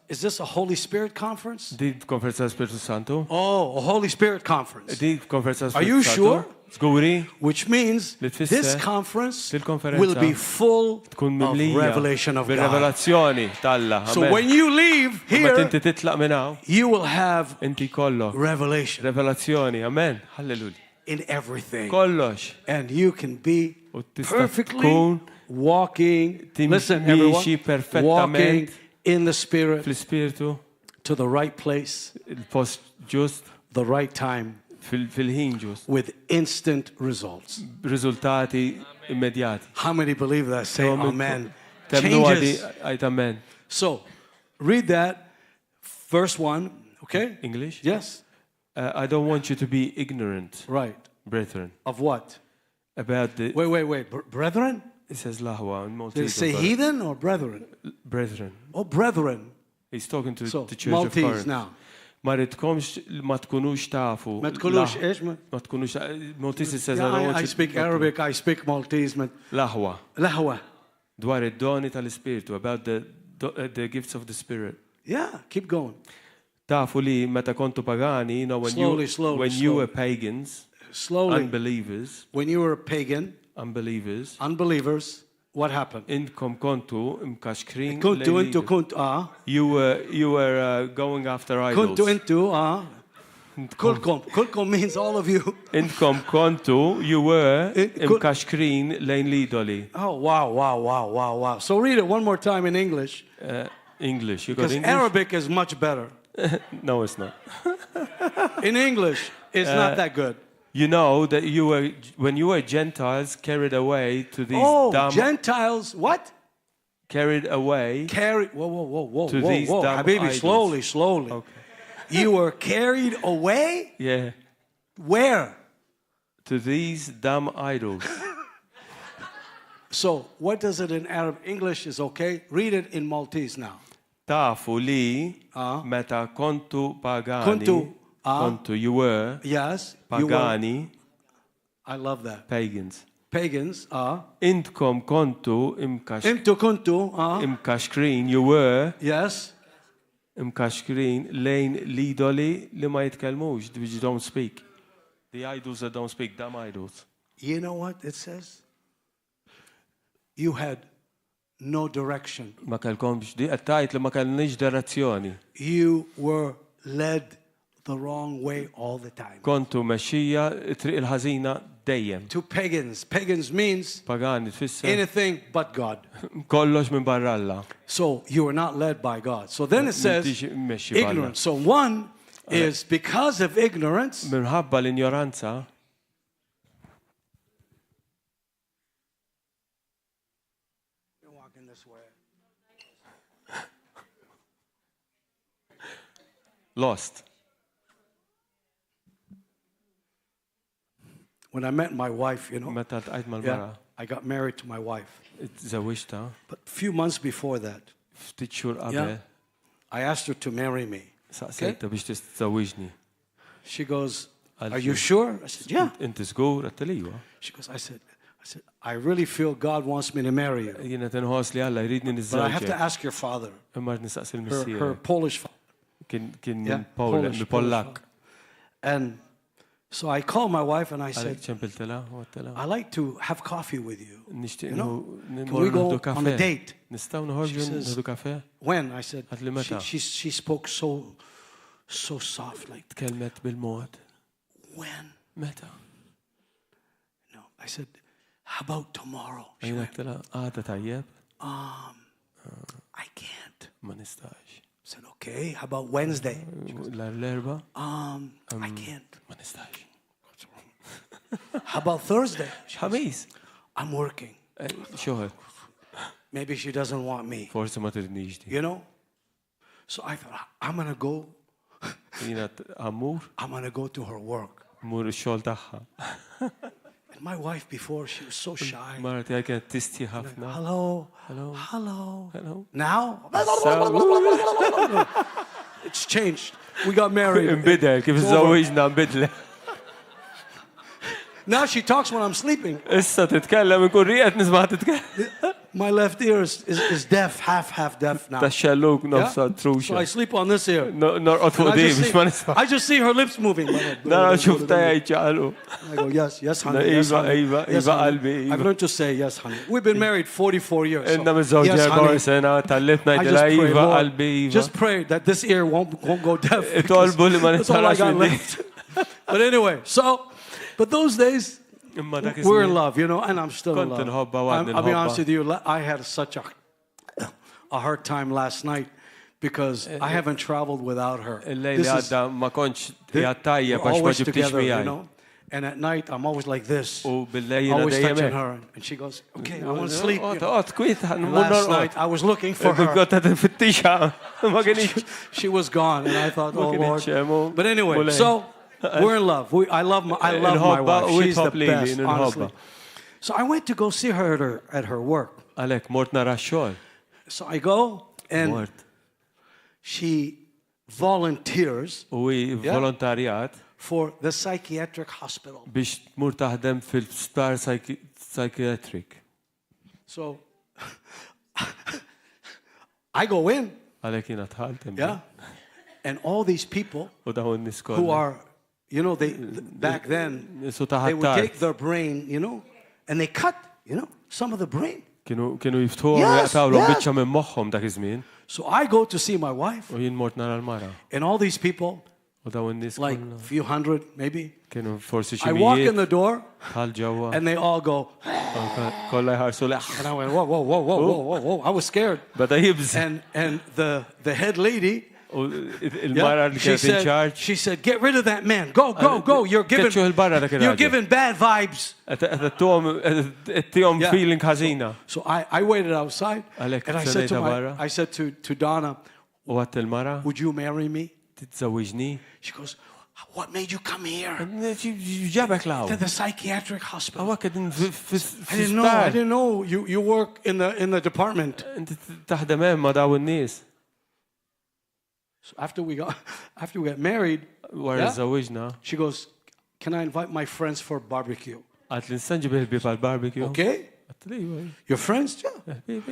is this a Holy Spirit conference? Di konferenza tal-Spiritu Santu? Oh, a Holy Spirit conference. Di konferenza Are you tal-Spiritu sure? Santu? Żguri? Which means Li tfisser this conference fil-konferenza will be full tkun of mimlija revelation of God. bil-revelazzjoni tal-Alla. So when you leave Meta here, inti titlaq minn hawn, you will have inti kollok revelation revelazzjoni. Amen. Hallelujah. in everything. Kollox. And you can be U tista' perfectly tkun walking, listen timxi everyone, perfettament walking in the Spirit fl-Ispiritu, to the right place, il-post ġust, the right time, fil-ħin ġust. with instant results. Riżultati immedjati. How many believe that? Say amen. Temnu għadi Changes. għajt amen. So, read that, verse 1, okay? English? Yes, I don't want you to be ignorant, right. brethren, Of what? about the... Wait. Brethren? It says lahwa in Did it say Maltese. heathen or brethren? Brethren. Oh, brethren. He's talking to So, the church Maltese of Corinth. now. Ma rridkomx ma tkunux tafu. ما تقولوش lah- إيش؟ Ma tkunux Maltese says Yeah, I don't want I you speak to Arabic, I speak Maltese. lahwa لهوة. dwar id-doni tal-Ispiritu, about the gifts of the Spirit. Yeah, keep going. Tafu li meta kontu pagani, you know, when Slowly. you were pagans, Slowly. unbelievers, When you were a pagan, unbelievers, what happened? inkom kontu imkaxkrin كنتوا lejn انتوا leaders. كنتوا You were going after idols. كنتوا انتوا كلكم means all of you. Inkom kontu, you were kul- imkaxkrin lejn lidoli. Oh, wow. So read it one more time in English. English. You got Because English? Arabic is much better. No, it's not. In English, it's not that good. You know that when you were Gentiles carried away to these Oh, dumb... Gentiles, what? Carried away... Whoa. To these dumb Habibi, idols. slowly. Okay. You were carried away? Yeah. Where? To these dumb idols. So, what does it in Arab? English is okay. Read it in Maltese now. Tafu li meta kontu pagani... Kontu, you were... Yes. You were. Pagani... I love that. Pagans. Pagans, Intkom kontu Intu kuntu, imkaxkrin, you were... Yes. imkaxkrin lejn lidoli li ma jitkelmux, which don't speak. The idols that don't speak, dumb idols. You know what it says? You had no direction. Ma kellkomx di qed li ma kellniex direzzjoni. You were led the wrong way all the time. Kontu mexxija triq il-ħażina dejjem. To pagans. Pagans means Pagani tfisser anything but God. kollox minn barra Alla. So you were not led by God. So then it says M'intix immexxi b'Alla. ignorance. So one is because of ignorance. Minħabba l-ignoranza You're walking this way. lost. When I met my wife, you know, Meta tqajt yeah, mal-mara, I got married to my wife. żewwixta, But a few months before that, ftit xhur yeah, qabel I asked her to marry me. saqsejta biex tistżewwiġni. She goes, "Are you sure?" I said, "Yeah." Inti żgur qed iwa. She goes, I said, "I really feel God wants me to marry you. Jiena tinħoss li Alla jridni But I have to niżżewġek. ask your father, Imma rrid nistaqsi her l-missier. Polish father." Kien Yeah, minn Polish Pollak. And so I called my wife and I Għalek said, ċempiltela, għattela. "I like to have coffee with you. Nishtiq You know, nħu can we go on a date?" Nistaw She nħorġu says, nħdu kafe? When? I said, Għatli meta? she spoke so soft, like, Tkelmet bil-mod. when? Meta? I said, how about tomorrow? She Jina went, ktela, għada tajjeb? I can't. Ma nistax. I said, okay, how about Wednesday? L-erba? I can't. Ma nistax. How about Thursday? Ħamis? I'm working. Xoħel. Maybe she doesn't want me. Forse ma tridnix di. You know? So I thought, I'm going to go. Jina għammur? I'm going to go to her work. Mur il-xol taħħa. And my wife before, she was so shy. Marti għal kienet tisti ħafna. Hello. Hello. Hello. Hello. Now? It's changed. We got married. Imbidel, kif iż-żawġna imbidle. Now she talks when I'm sleeping. Issa titkellem, ikun riqet nisma' titkellem. My left ear is deaf, half deaf now. Taxxelluk nofsa truxa. So I sleep on this ear. Norqod fuq di biex ma nisma'. I just see her lips moving. Nara xuf tajja jċaqlu. I go, yes, honey. Yes, honey. Iva, qalbi. I've learned to say yes, honey. We've been married 44 years. Inna mizzawġ 4 sena, tal-lit najdila Iva, qalbi, Iva. Just pray that this ear won't go deaf. Itolbu li ma That's all I got nitarax left. But anyway, but those days, we're in love, you know, and I'm still in love. I'll be honest with you, I had such a hard time last night because I haven't traveled without her. We're always together, you know. And at night, I'm always like this, always touching her. And she goes, okay, I want to sleep. Last night, I was looking for her. She was gone, and I thought, oh, Lord. But anyway, so we're in love. I love my wife. She's the best, honestly. So I went to go see her at her work. So I go, and she volunteers for the psychiatric hospital. Biex tmur taħdem fil-sptar psychiatric. So I go in. Yeah. And all these people who are, you know, back then, they would take their brain, you know, and they cut, you know, some of the brain. Kienu jiftuħu jaqtawlhom biċċa minn moħħhom dak iż-żmien. So I go to see my wife. U jien mort nara l-mara. And all these people, like a few hundred maybe, I walk in the door and they all go, and I went, whoa, whoa, whoa, whoa, whoa, whoa. I was scared. And the head lady, she said, get rid of that man. Go. You're giving bad vibes. So I waited outside and I said to Donna, would you marry me? She goes, what made you come here? To the psychiatric hospital. I didn't know you work in the department. So after we got married, she goes, can I invite my friends for barbecue? Okay. Your friends? Yeah.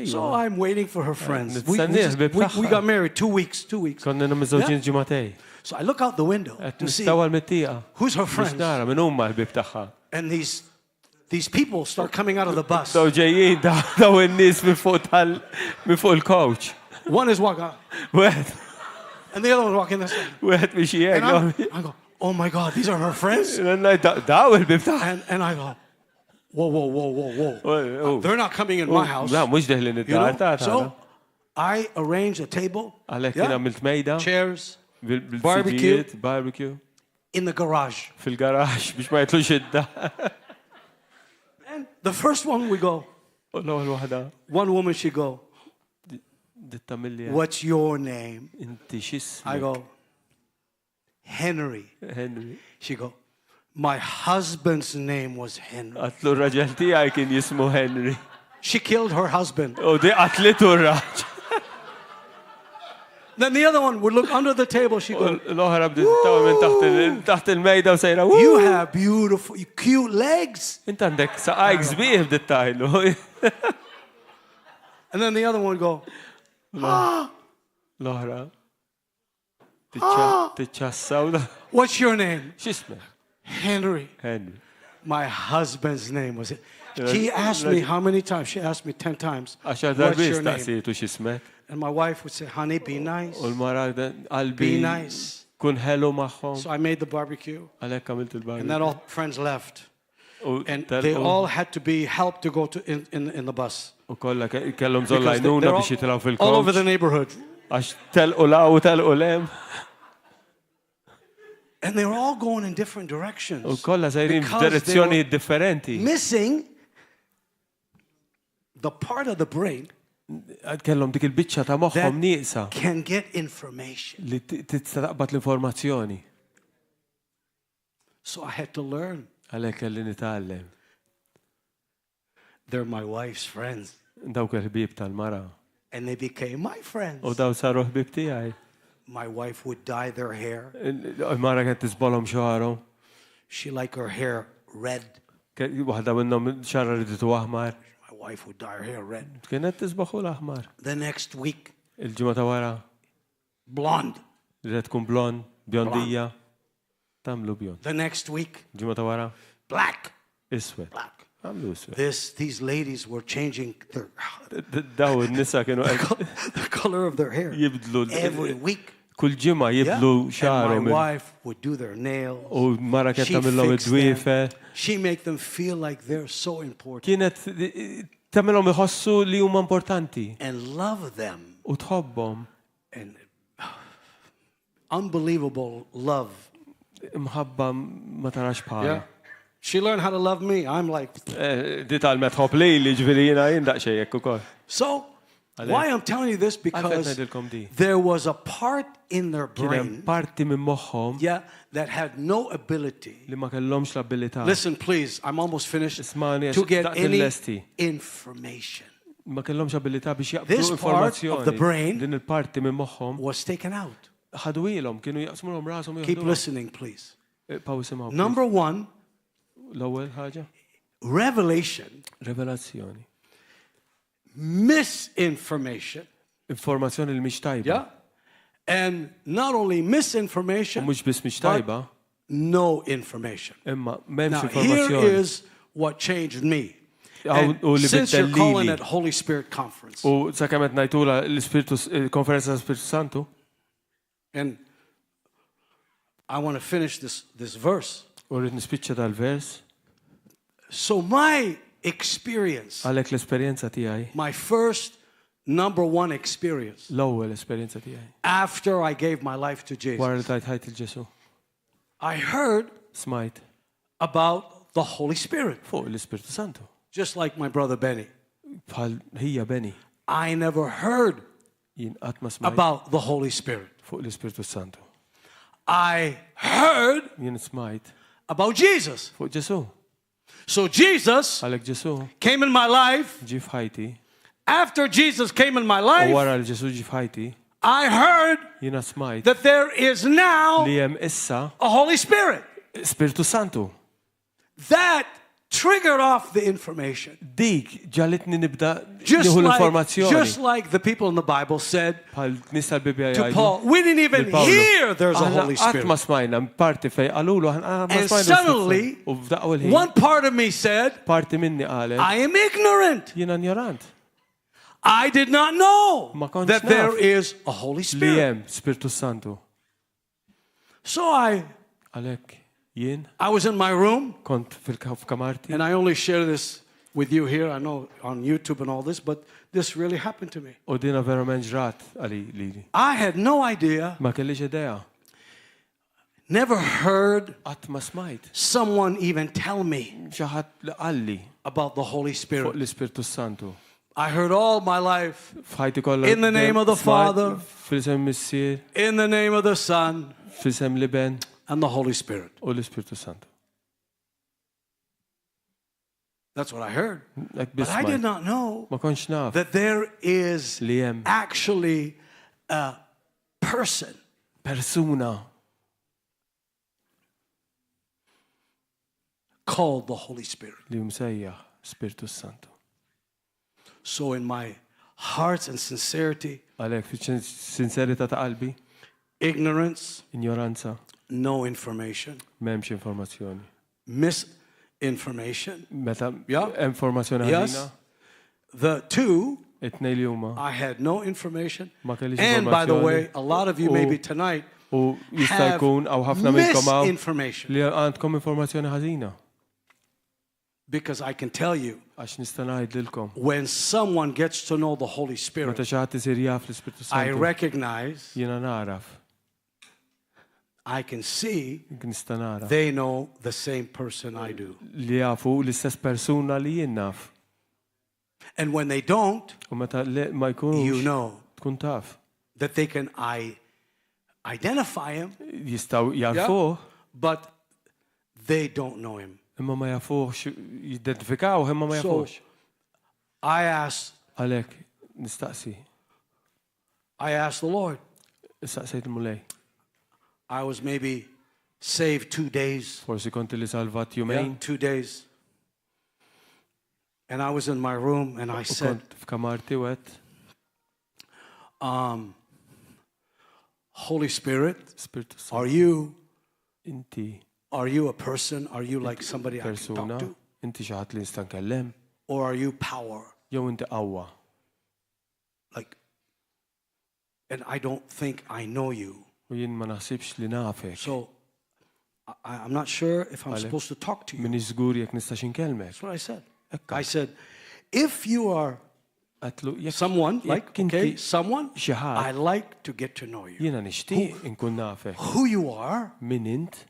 So I'm waiting for her friends. We got married 2 weeks. So I look out the window to see who's her friends. And these people start coming out of the bus. One is walking out. And the other one's walking this way. And I go, oh my God, these are her friends? And I go, whoa. They're not coming in my house. You know? So I arranged a table, chairs, barbecue in the garage. And the first one we go, one woman, she go, what's your name? I go, Henry. She go, my husband's name was Henry. She killed her husband. Then the other one would look under the table. She goes, you have beautiful, cute legs. And then the other one would go, what's your name? Henry. My husband's name was it. She asked me how many times? She asked me 10 times. What's your name? And my wife would say, honey, be nice. Be nice. So I made the barbecue. And then all friends left. And they all had to be helped to go to in the bus. U kollha kellhom żollajnuna biex jitilgħu fil-coach. All over the neighborhood. Għax telqu law u telqu lem. And they were all going in different directions. U kollha sejrin f'direzzjoni differenti. Missing the part of the brain kellhom dik il-biċċa ta' moħħhom nieqsa can get information. li tista' taqbad l-informazzjoni. So I had to learn. Għalhekk kelli nitgħallem. They're my wife's friends. Dawk il-ħbieb tal-mara. And they became my friends. U daw saru ħbieb tiegħi. My wife would dye their hair. Il-mara kienet tisbolhom xarhom. She liked her hair red. Waħda minnhom xarra riditu aħmar. My wife would dye her hair red. Kienet tisbaħu l-aħmar. The next week. Il-ġimgħa ta' wara. Blonde. Rid tkun blond, bjondija. Tamlu bjond. The next week. Ġimgħa ta' wara. Black. Iswed. Black. Għamlu iswed. These ladies were changing their daw in-nisa kienu the color of their hair jibdlu every week. Kull ġimgħa jibdlu xarhom. And my wife would do their nails. U mara kienet tagħmilhom id-dwiefe. She make them feel like they're so important. Kienet tagħmilhom iħossu li huma importanti. And love them. U tħobbhom. And unbelievable love. Mħabba ma tarax bħala. She learned how to love me. I'm like Di talmet ħobb li ġifieri jiena jien daqsxejn hekk ukoll. So why I'm telling you this because there was a part in their brain parti minn moħħhom that had no ability. Li ma kellhomx l-abilità. Listen please, I'm almost finished. Ismani to get any information. Ma kellhomx abilità biex jaqbdu This part of the brain din il-parti minn moħħhom was taken out. ħadwilhom kienu jaqsmulhom rashom. Keep listening please. Pawsimgħu. Number 1. L-ewwel ħaġa. Revelation. Revelazzjoni. Misinformation. Informazzjoni li mhix tajba. And not only misinformation, mhux biss mhix tajba. No information. Imma m'hemmx informazzjoni. Here is what changed me. Since you're calling it Holy Spirit Conference. U sakemm qed ngħidula l-Ispiritu konferenza tal-Ispiritu Santu. And I want to finish this verse. U rrid nispiċċa dal-vers. So my experience. Għalhekk l-esperjenza tiegħi. My first number 1 experience. L-ewwel esperjenza tiegħi. After I gave my life to Jesus. Wara li tajt ħajt il-Ġesu. I heard smajt about the Holy Spirit. Fuq l-Ispiritu Santu. Just like my brother Benny. Bħal hija Benny. I never heard about the Holy Spirit. Fuq l-Ispiritu Santu. I heard about Jesus. Fuq Ġesu. So Jesus came in my life. Ġi f'ħajti. After Jesus came in my life, wara l-Ġesu ġi f'ħajti. I heard that there is now li hemm issa a Holy Spirit. Spiritu Santu. That triggered off the information. Dik ġalitni nibda nieħu l-informazzjoni. Just like the people in the Bible said to Paul, we didn't even hear there's a Holy Spirit. And suddenly, one part of me said, I am ignorant. I did not know that there is a Holy Spirit. So I was in my room, and I only share this with you here. I know on YouTube and all this, but this really happened to me. I had no idea. Never heard someone even tell me about the Holy Spirit. I heard all my life in the name of the Father, in the name of the Son, and the Holy Spirit. That's what I heard. But I did not know that there is actually a persona called the Holy Spirit. So in my heart and sincerity, ignorance, no information, misinformation, yes, the two, I had no information, and by the way, a lot of you maybe tonight have misinformation. Because I can tell you, Għax nista' ngħidlilkom. when someone gets to know the Holy Spirit, Meta xi ħadd isir jaf l-Ispirtu I Santu, recognize, jiena naraf, I can see nista' nara they know the same person I do. li jafu l-istess persuna li jien naf. And when they don't, U meta ma you jkunux know tkun taf. that they can identify him, Jistgħu jarfuh, but they don't know him. imma ma jafuhx, jidentifikaw imma ma So jafux. I asked Għalhekk nistaqsi, the Lord. nistaqsejt mulej. I was maybe saved 2 days. Forsi kont li salvat Yeah, jumejn, 2 days. And I was in my room and I u said, kont f'kamarti wet, Holy Spirit, Spiritu Santu, are inti you a person? Are you like somebody I can persuna, talk to? inti xi ħadd li nista' nkellem, Or are you power? jew inti qawwa. Like, and I don't think I know you. U jien ma naħsibx li nafek. So I'm not sure if I'm supposed to talk to you. Minix żgur jekk nistax inkellmek. That's what I said. Ekka. I said, if you are Għatlu jekk someone, like, jekk inti okay, someone, xi ħadd, I like to get to know you. jiena nixtieq inkun nafek. Who you are Min int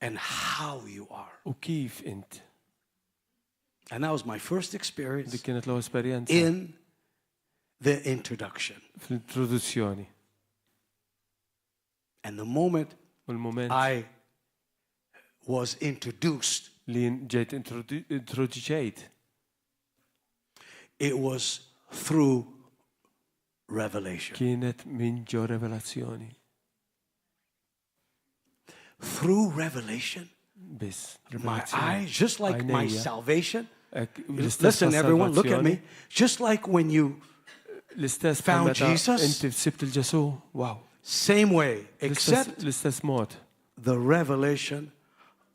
and how you are. u kif int. And that was my first experience Dik kienet l-ewwel esperjenza in the introduction. fl-introduzzjoni. And the moment U l-mument I was introduced, li ġejt introduċejt, it was through revelation. kienet minn ġew revelazzjoni. Through revelation, Biss. my revelazzjoni. eyes, just like my Għajnejja. salvation. L-istess Listen, ta' everyone, look at salvazzjoni, me. Just like when you, L-istess found meta Jesus. inti sibt il-Ġesu, wow. same way, except L-istess mod. the revelation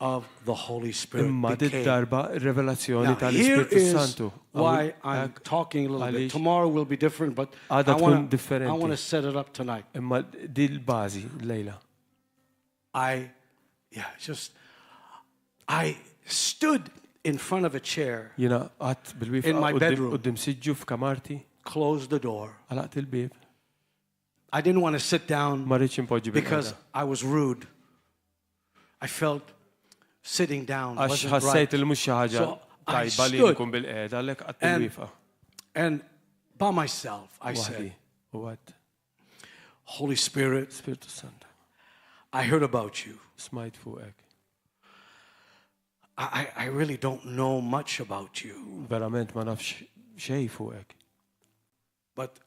of the Holy Spirit Imma dit became. darba revelazzjoni Now, here tal-Ispirtu is Santu. why I'm talking a little bit. għaliex Tomorrow will be different, but I għada tkun want differenti. to set it up tonight. Imma di l-bażi lejla. I stood in front of a chair, Jiena qatt bil-wifqa In my bedroom. qudiem siġġu f'kamarti, closed the door. għalaqt il-bib. I didn't want to sit down Ma rridx impoġġi because bil-qeda. I was rude. I felt sitting down Għax wasn't ħassejt right. il mhux xi ħaġa So I tajba li stood. nkun bil-qeda għalhekk qatt And- il-wifqa. And by myself, I Waħdi. said, U għadd Holy Spirit, Spiritu Santu. I heard about you. Smajt fuqek. I really don't know much about you, Verament ma nafx xejn fuqek. but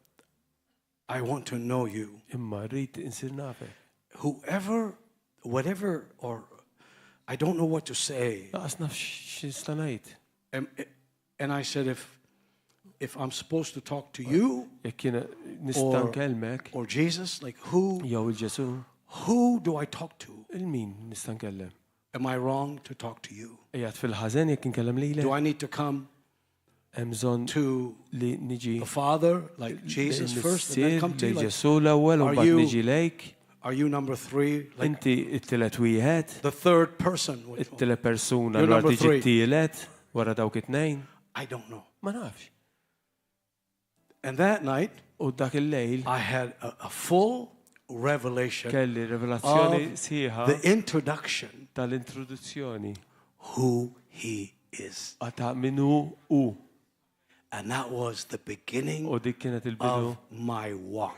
I want to know you. Imma rrid insir nafek. Whoever, whatever, or I don't know what to say. Laqas nafx x'nista' ngħid. And I said, if I'm supposed to talk to you Jekk jiena nista' Or- nkellmek or Jesus, like who jew il-Ġesu, do I talk to? il-min nista' nkellem. Am I wrong to talk to you? Ejjed fil-ħażen jekk inkellem lilek, Do I need to come hemm bżonn to li niġi the Father, like Jesus first, and then come to you? Like, Ġesu l-ewwel u Are mbagħad you- niġi lejk. are you number 3? Like Inti it-tielet wieħed, the third person? it-tielet persuna You're l number tiġi three. t-tielet wara dawk it-tnejn. I don't know. Ma nafx. And that night, U dak il-lejl I had a full revelation kelli revelazzjoni of sħiħa the introduction, tal-introduzzjoni who He is. għata minnu u. And that was the beginning U dik kienet il-bidu of my walk.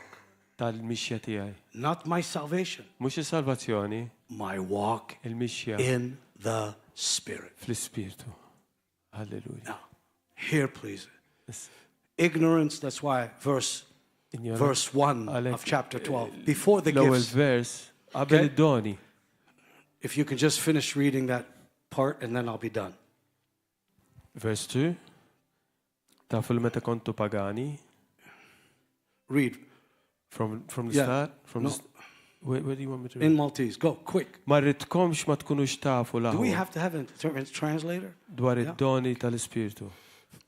tal-mixja tiegħi. Not my salvation, Mhux is-salvazzjoni, my walk il-mixja in the Spirit. fl-ispirtu. Halleluja. Now, here, please. Ignorance, that's why verse 1 of chapter 12, before the L-ewwel gifts. vers qabel Okay. id-doni. If you can just finish reading that part and then I'll be done. Vers 2. Tafu l-meta kontu pagani. Read From the Yeah. start? From No. the where do you want me to read? in Maltese. Go, quick. Ma rridkomx ma tkunux tafu Do we laħu have to have a translator? dwar id-doni tal-ispirtu.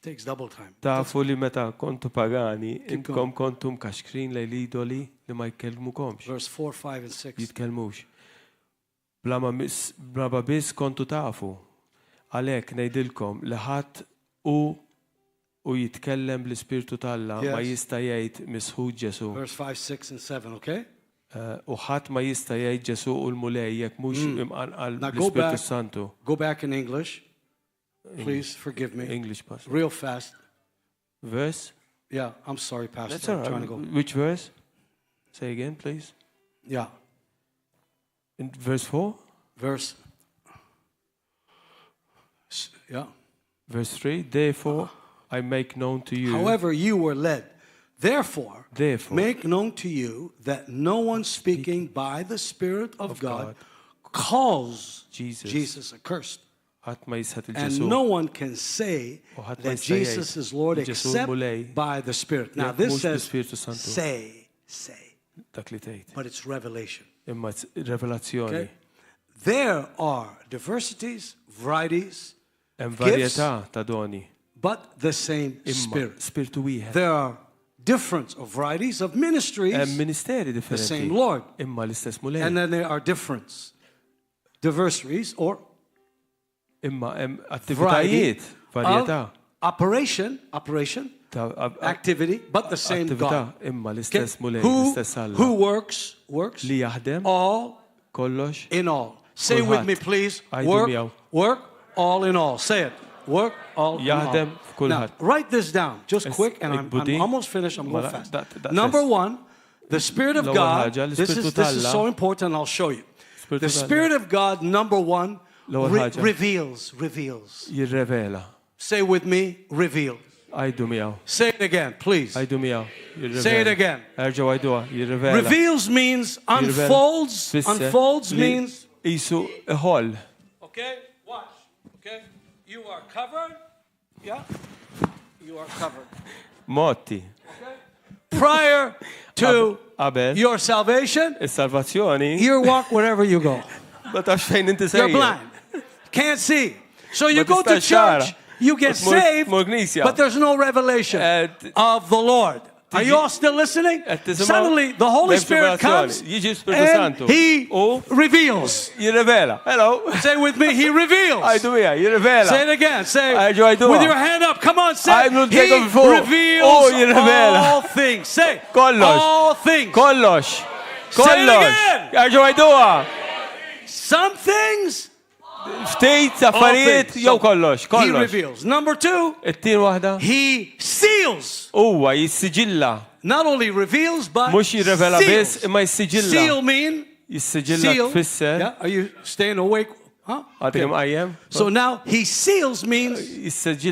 Takes double time. Tafu li meta kontu pagani, Keep intkom kontum kaxkrin lej l-idoli li ma jkellmukomx. Verse 4, 5, and 6. Jitkellmux. Blama biss kontu tafu. Għalhekk ngħidilkom li ħadd u jitkellem bl-Ispirtu tal-Alla ma jista' jgħid misħud Ġesu. Verse 5, 6 and 7, okay? U ħadd ma jista' jgħid Ġesu u l-mulej jekk mhux imqanqal bl-Ispirtu Santu. Go back in English. Please forgive me. English, Pastor. Real fast. Verse? Yeah, I'm sorry, Pastor. That's all I'm trying right. to go. Which verse? Say again, please. Yeah. In verse 4? Verse. Yeah. Verse 3. Therefore, I make known to you. However, you were led. Therefore, make known to you that no one speaking by the Spirit of God calls Jesus accursed. And no one can say that Jesus is Lord except by the Spirit. Now this says say. But it's revelation. Okay? There are diversities, varieties, gifts, but the same Spirit. There are different varieties of ministries, the same Lord. And then there are different diversities or attivitajiet, varjetà. Operation, activity, but the same God. Who works li jaħdem all kollox in all. Say with me, please. Work all in all. Say it. Work all in all. Now, write this down, just quick, and I'm almost finished. I'm going fast. Number one, the Spirit of God. This is so important. I'll show you. The Spirit of God, number one, reveals. Jirrevela. Say with me, reveal. Għajdu miegħu. Say it again, please. Għajdu miegħu. Say it again. Erġgħu għajduha, jirrevela. Reveals means unfolds. Unfolds means isu iħoll. Okay, watch. Okay, you are covered. Yeah, you are covered. Motti. Okay. Prior to your salvation, you walk wherever you go. You're blind. Can't see. So you go to church, you get saved, but there's no revelation of the Lord. Are you all still listening? Suddenly, the Holy Spirit comes and He reveals. Hello. Say with me, He reveals. Say it again. Say with your hand up. Come on, say He reveals all things. Say all things. Say it again. Some things He reveals. Number two, He seals. Not only reveals, but seals. Seal mean seal. Yeah? Are you staying awake? Huh? Okay. So now He seals means He seals.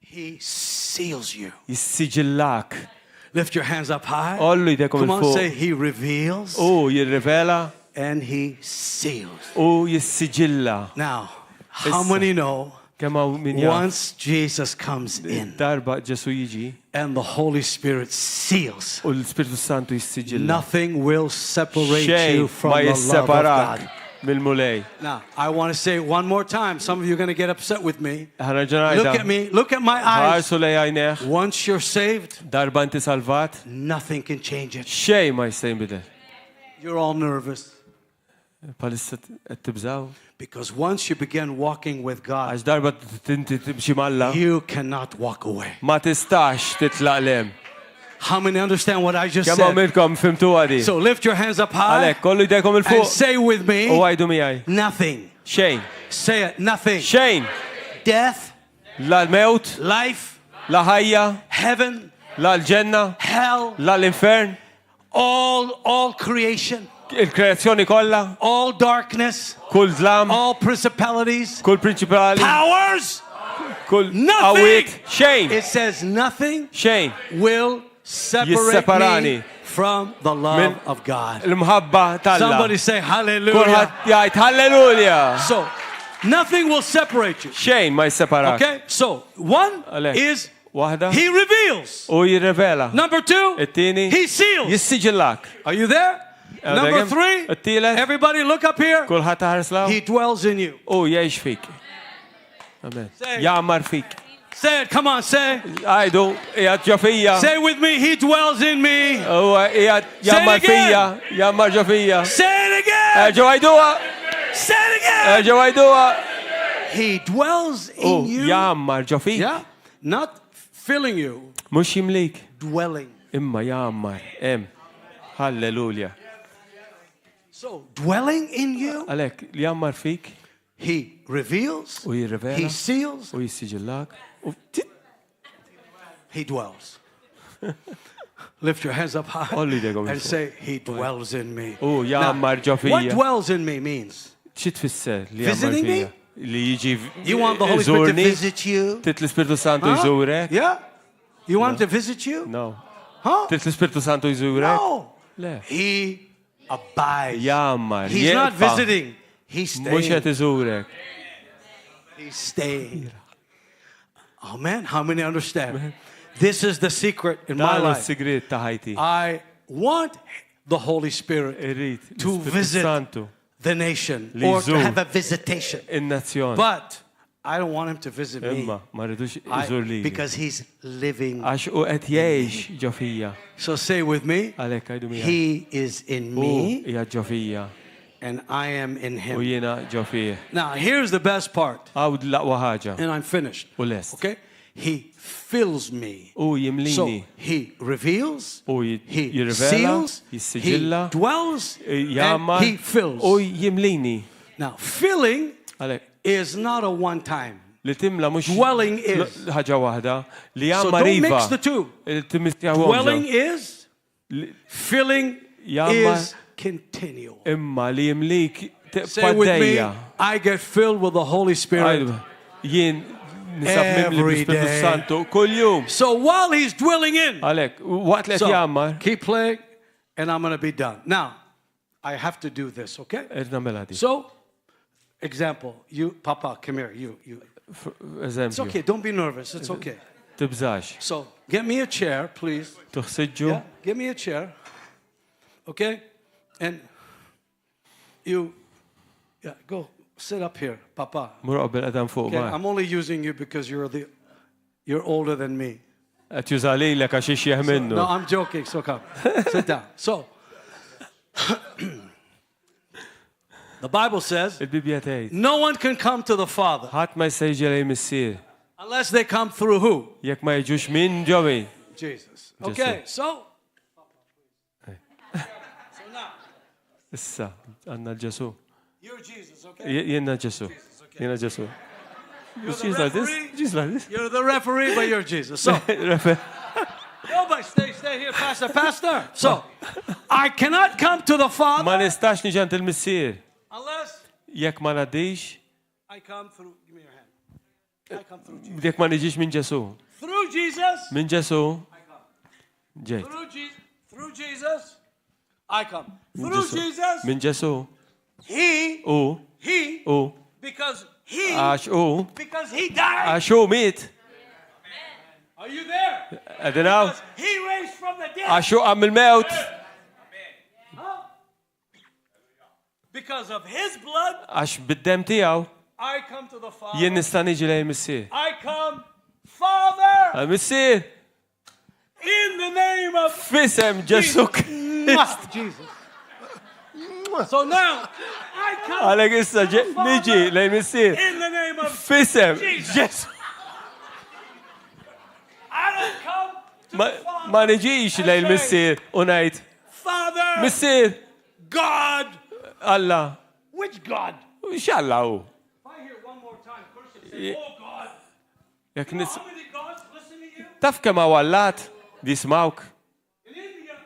He seals you. Lift your hands up high. Come on, say He reveals. And He seals. Now, how many know once Jesus comes in and the Holy Spirit seals, nothing will separate you from the love of God. Now, I want to say it one more time. Some of you are going to get upset with me. Look at me. Look at my eyes. Once you're saved, nothing can change it. You're all nervous. Because once you begin walking with God, you cannot walk away. How many understand what I just said? So lift your hands up high and say with me, nothing. Say it, nothing. Death, life, heaven, hell, all creation, all darkness, all principalities, powers, nothing. It says nothing will separate me from the love of God. Somebody say hallelujah. So, nothing will separate you. Okay? So, one is He reveals. Number two, He seals. Are you there? Number three, everybody look up here. He dwells in you. Say it, come on, say. Għajdu, qiegħed ġo fija. Say with me, he dwells in me. Huwa qiegħed jammar fija, jammar ġo fija. Say it again. Ġo għajduha. Say it again. Ġo għajduha. He dwells in you. Jammar ġo fija. Yeah, not filling you. Mhux jimlik. Dwelling. Imma jammar. Hallelujah. So, dwelling in you. Għalhekk li jammar fik. He reveals. U jirrivela. He seals. U jissiġillak. He dwells. Lift your hands up high and say, he dwells in me. Now, what dwells in me means? Visiting me? You want the Holy Spirit to visit you? Huh? Yeah? You want him to visit you? No. Huh? No. He abides. He's not visiting. He's staying. He's staying. Amen. How many understand? This is the secret in my life. I want the Holy Spirit to visit the nation or to have a visitation. But I don't want him to visit me because he's living. So say with me, he is in me and I am in him. Now here's the best part. And I'm finished. Okay? He fills me. So he reveals, he seals, he dwells, and he fills. Now filling is not a one time. Dwelling is. So don't mix the two. Dwelling is, filling is continual. Say with me, I get filled with the Holy Spirit every day. So while he's dwelling in, so keep playing and I'm going to be done. Now, I have to do this, okay? So, example, you, Papa, come here, you. It's okay, don't be nervous, it's okay. So, get me a chair, please. Yeah, get me a chair, okay? And you, go. Sit up here, Papa. Okay, I'm only using you because you're older than me. No, I'm joking, so come. Sit down. So, the Bible says, no one can come to the Father unless they come through who? Jesus. Okay, so now. You're Jesus, okay? Jesus, okay. You're like this. You're the referee, but you're Jesus. So, nobody stay here, Pastor. So, I cannot come to the Father unless I come through. Give me your hand. I come through Jesus. Through Jesus. I come. Through Jesus. I come. Through Jesus. He, because he died. Are you there? Because he raised from the dead. Huh? Because of his blood, I come to the Father. I come, Father, in the name of Jesus. So now, I come in the name of Jesus. I don't come to the Father. Father, God. Allah. Which God? If I hear one more time, Christians say, oh God. You know how many gods listen to you? Taf kemm għallat dismawk? In India,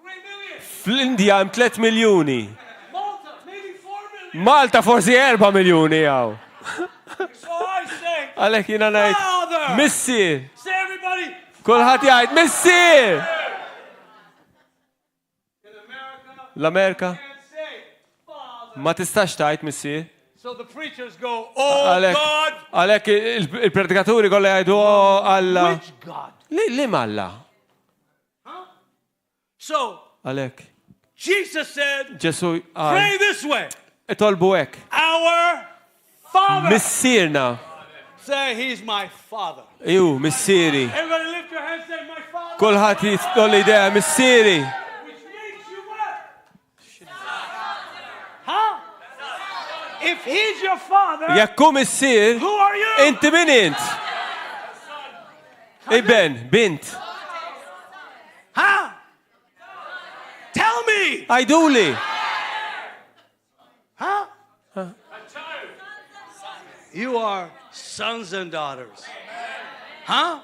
3 million. Fl-Indja hemm 3 miljuni. Malta, maybe 4 million. Malta forsi 4 miljuni hawn. So I say, Għalhekk jiena ngħid, Father. Missier. Say everybody. Kulħadd jgħid Missier. In America, L-Amerika can't say Father. ma tistax tgħid Missier. So the preachers go, oh God. Għalhekk il-predikaturi kollha jgħidu Alla. Which God? Li Alla. Huh? So Għalhekk Jesus said, Ġesu pray this way. Itolbu hekk. Our Father. Missierna. Say, he's my father. Ju, missieri. Everybody lift your hands, say, my father. Kulħadd jitkolli idea, missieri. Which means you what? Huh? If he's your father, Jekk hu missier, who are you? inti min int? Iben, bint. Huh? Tell me. Għajduli. Huh? You are sons and daughters. Huh?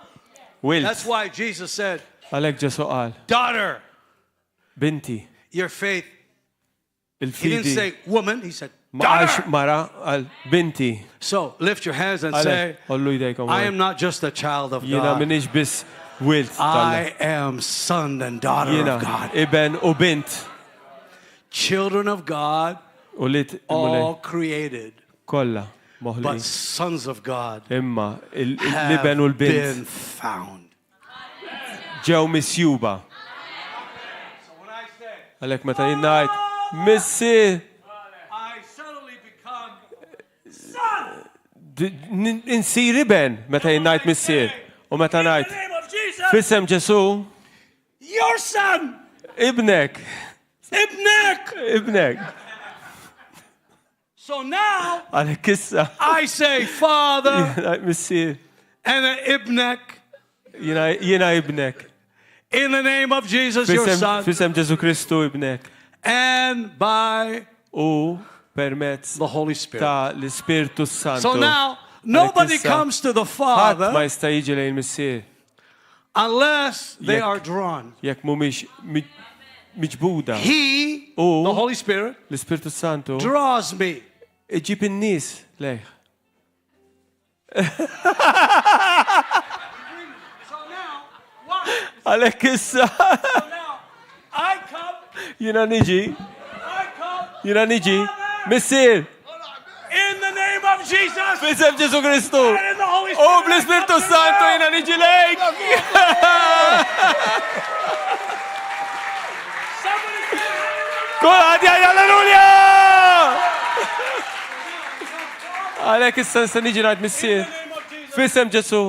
Wilt. That's why Jesus said, Għalek Ġesu qal, daughter, binti, your faith. He didn't il-fidi. say woman, he said Ma għalx daughter. mara għal binti. So lift your hands and say, Għalek, ollu jdejkom. I am not just a child of Jena God. minix bis wilt. I am son and daughter Jena of God. iben u bint. Children of God, U lit all created, kolla but moħli. sons of God Imma have il-liben u l-bint been found. ġew misjuba. So when I say, Għalek meta jinnajt, missi, I suddenly become son. insir iben meta jinnajt missier. U meta In najt, the name of Jesus, fissem Ġesu, your son, ibnek, Ibnek. ibnek. So now Għalek issa, I say father jinnajt missier, and an Ibnek. jina ibnek. In the name of Jesus, your son. Fissem Ġesu Kristu ibnek. And by U permezz the Holy Spirit. ta' l-Spiritu Santu. So now, nobody issa, comes to the ħadd ma Father jista' jiġi lejn missier unless they Jekk- are drawn. jekk mhumiex miġbuda. He, Oh. the Holy Spirit, L-Ispiritu Santu draws me. iġib in-nies lejh. So now, what? Għalhekk issa So now, I come, jiena niġi, missier, in the name of Jesus f'isem Ġesu Kristu. and in the Holy U Spirit. bl-Ispiritu Santu jiena niġi lejk. Somebody say hallelujah. Kulħadd jgħid Alleluja! Għalhekk issa nista' niġi ngħid missier. In the name of Jesus F'isem Ġesu.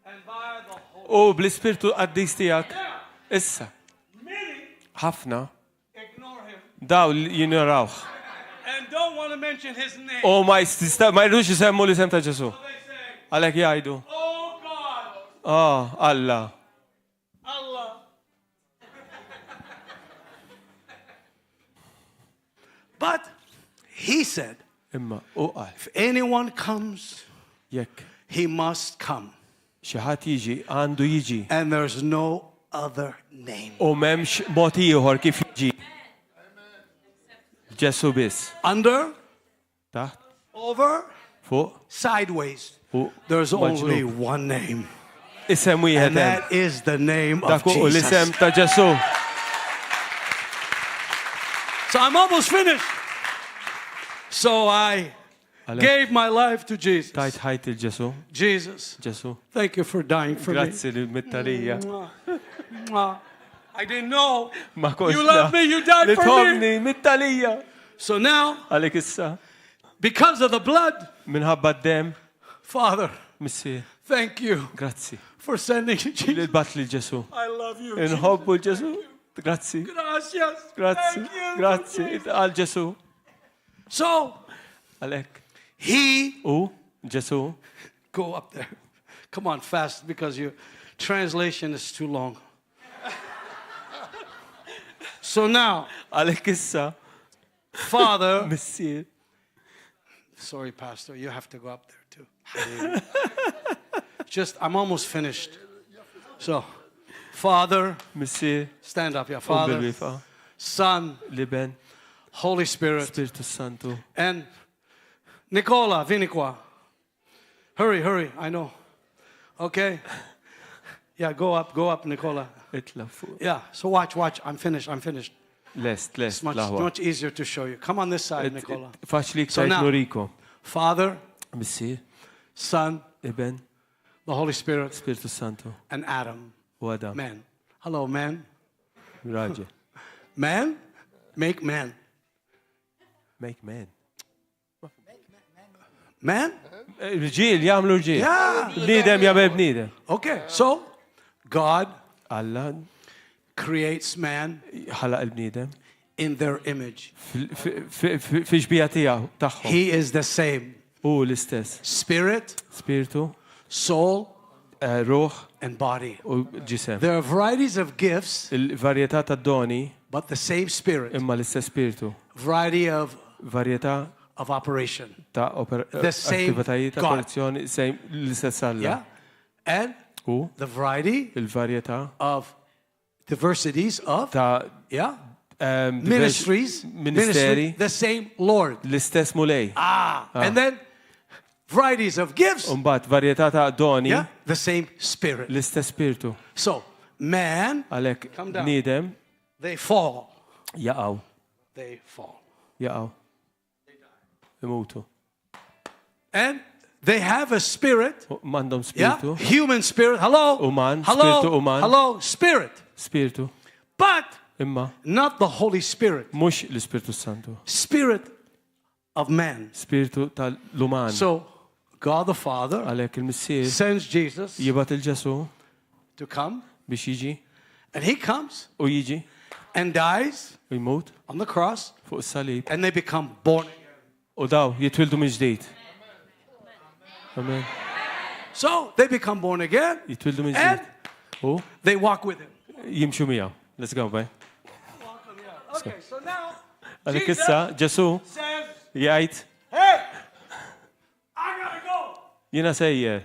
and by the Holy U bl-Ispiritu qaddis tiegħek. Issa, Many ħafna ignore him daw li jinorawh. and don't want to mention his name. U ma jridux jisemmu l-isem ta' Ġesu. They say, Għalhekk jgħidu, oh God, Alla. Allah. But he said, Imma u qal, if anyone comes, jekk he must come. xi ħadd jiġi għandu jiġi. And there's no other name. U m'hemmx mod ieħor kif jiġi. Ġesu biss. Under, Taħt, over, fuq, sideways. u There's only maġnub. one name. Isem wieħed And hemm. that is the name of Dak u l-isem Jesus. ta' Ġesu. So I'm almost finished. So I Għalhekk gave my life to Jesus. tajt ħajt il-Ġesu. Jesus, Ġesu. thank you for dying for me. Grazzi li mittarija. Mwah. I didn't know Ma konx you loved me, you died li for me. tħobni mittalija. So now, Għalhekk issa, because of the blood, minħabba d-dem, Father, missier, thank you grazzi. for sending Li Jesus. bat li Ġesu. I love you. Inħobbu l-Ġesu. Grazzi. Gracias. Grazzi. Thank you. Grazzi. Għal Ġesu. So Għalhekk. he, U Ġesu. go up there. Come on, fast, because your translation is too long. So now, Għalhekk issa, Father, missier. sorry, Pastor, you have to go up there too. Hallelujah. Just, I'm almost finished. So, Father, Missier. stand up, yeah. U Father, bil-wifa. Son, Liben. Holy Spirit, Spiritu Santu. and Nicola, vieni qua. Hurry, I know. Okay? Yeah, go up, Nicola. Itla fuq. Yeah, so watch, I'm finished. Lest, It's laħwa. much easier to show you. Come on this side, Nicola. Faċli So ktajt now- nuriko. Father, Missier. Son, Iben. the Holy Spirit, Spiritu Santu. and Adam. U Adam. Man. Hello, man. Raġel. Man? Make man. Make man. Man? Rġiel jagħmlu rġiel. Yeah. Bniedem jagħmel bniedem. Okay, so God Alla creates man ħalaq il-bniedem in their image. fi ġbija tiegħu tagħhom. He is the same. Hu l-istess. Spirit, Spiritu, soul, ruħ and body. u ġisem. There are varieties of gifts, Il-varjetà tad-doni but the same spirit. imma l-istess spiritu. Variety Varjetà of operation. ta' The same attivitajiet ta' God. operazzjoni sejm l-istess Alla. Yeah? And U the variety il-varjetà of diversities of, ta' yeah? diversi Ministries, ministeri the same Lord. l-istess mulej. And then varieties of gifts, Umbat varjetà ta' doni yeah? The same spirit. l-istess spiritu. So, man, Għalhekk Come down. bniedem they fall. jaqgħu. They fall. Jaqgħu. Imutu. And they have a spirit, M'għandhom yeah? spiritu. Human spirit. Hello? Uman, Hello? spiritu uman. Hello? Spirit. Spiritu. But Imma not the Holy Spirit. mhux l-Ispiritu Santu. Spirit of man. Spiritu tal-uman. So, God the Father Għalhekk il-Missier sends Jesus jibat il-Ġesu to come, biex jiġi and he comes u jiġi and dies u jmut on the cross, fuq is-salib and they become born again. u daw jitwildu minn ġdid. Amen. So, they become born again, Jitwildu minn and ġdid. U they walk with him. jimxu miegħu. Let's go, bye. Okay, so now Għalhekk Jesus issa Ġesu says, jgħid hey, I gotta go. jiena sejjer.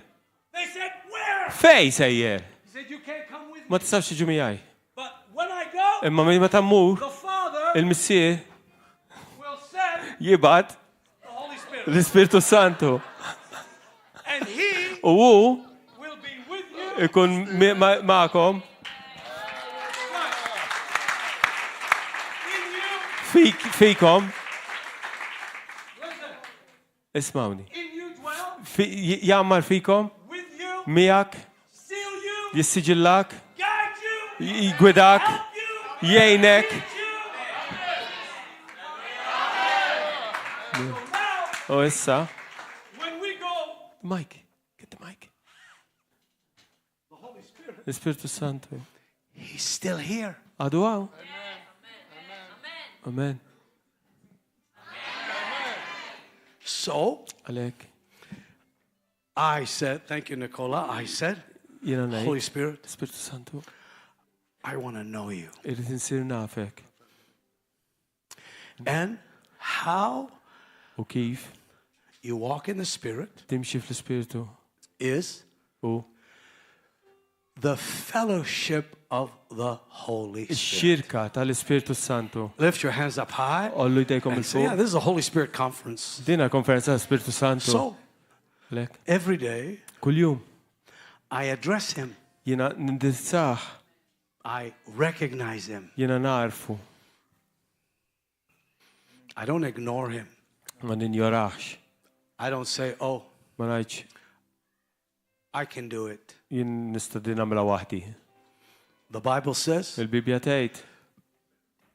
They said, where? Fej sejjer. He said, you can't come with me. Ma tistax tiġu miegħi. But when I go, Imma meta mmur the Father il-Missier will send jibgħat the Holy Spirit. l-Ispiritu Santu And he u hu will be with you. ikun magħkom In you. fikom. Listen. Ismawni. In you dwell. Jammar fikom, With you. miegħek, Seal you. jissiġillak, Guide you. jgwidak, Help you. jgħinek. Teach you. So now, U issa, when we go, Mike, get the mic. the Holy Spirit, L-Ispiritu Santu. he's still here. Għadu għaw. Amen. So, Għalek, I said, thank you, Nicola. I said, jena Holy najt, Spirit, Ispiritu Santu, I want to know you. irrit insir nafek. And how U kif you walk in the Spirit timxi fl-Ispiritu. is U the fellowship of the Holy Spirit. xirka tal-Ispiritu Santu. Lift your hands up high. Ollu jdejkom And say, yeah, il-fuq. this is a Holy Spirit conference. Dina konferenza tal-Ispiritu Santu. So, Għalek, every day, kull-jum, I address him. jena nindirizzaħ, I recognize him. jena narfu, I don't ignore him. ma ninjorax, I don't say, oh, ma najċ, I can do it. jien nista din għamla wahdi. The Bible says, Il-Bibja tgħid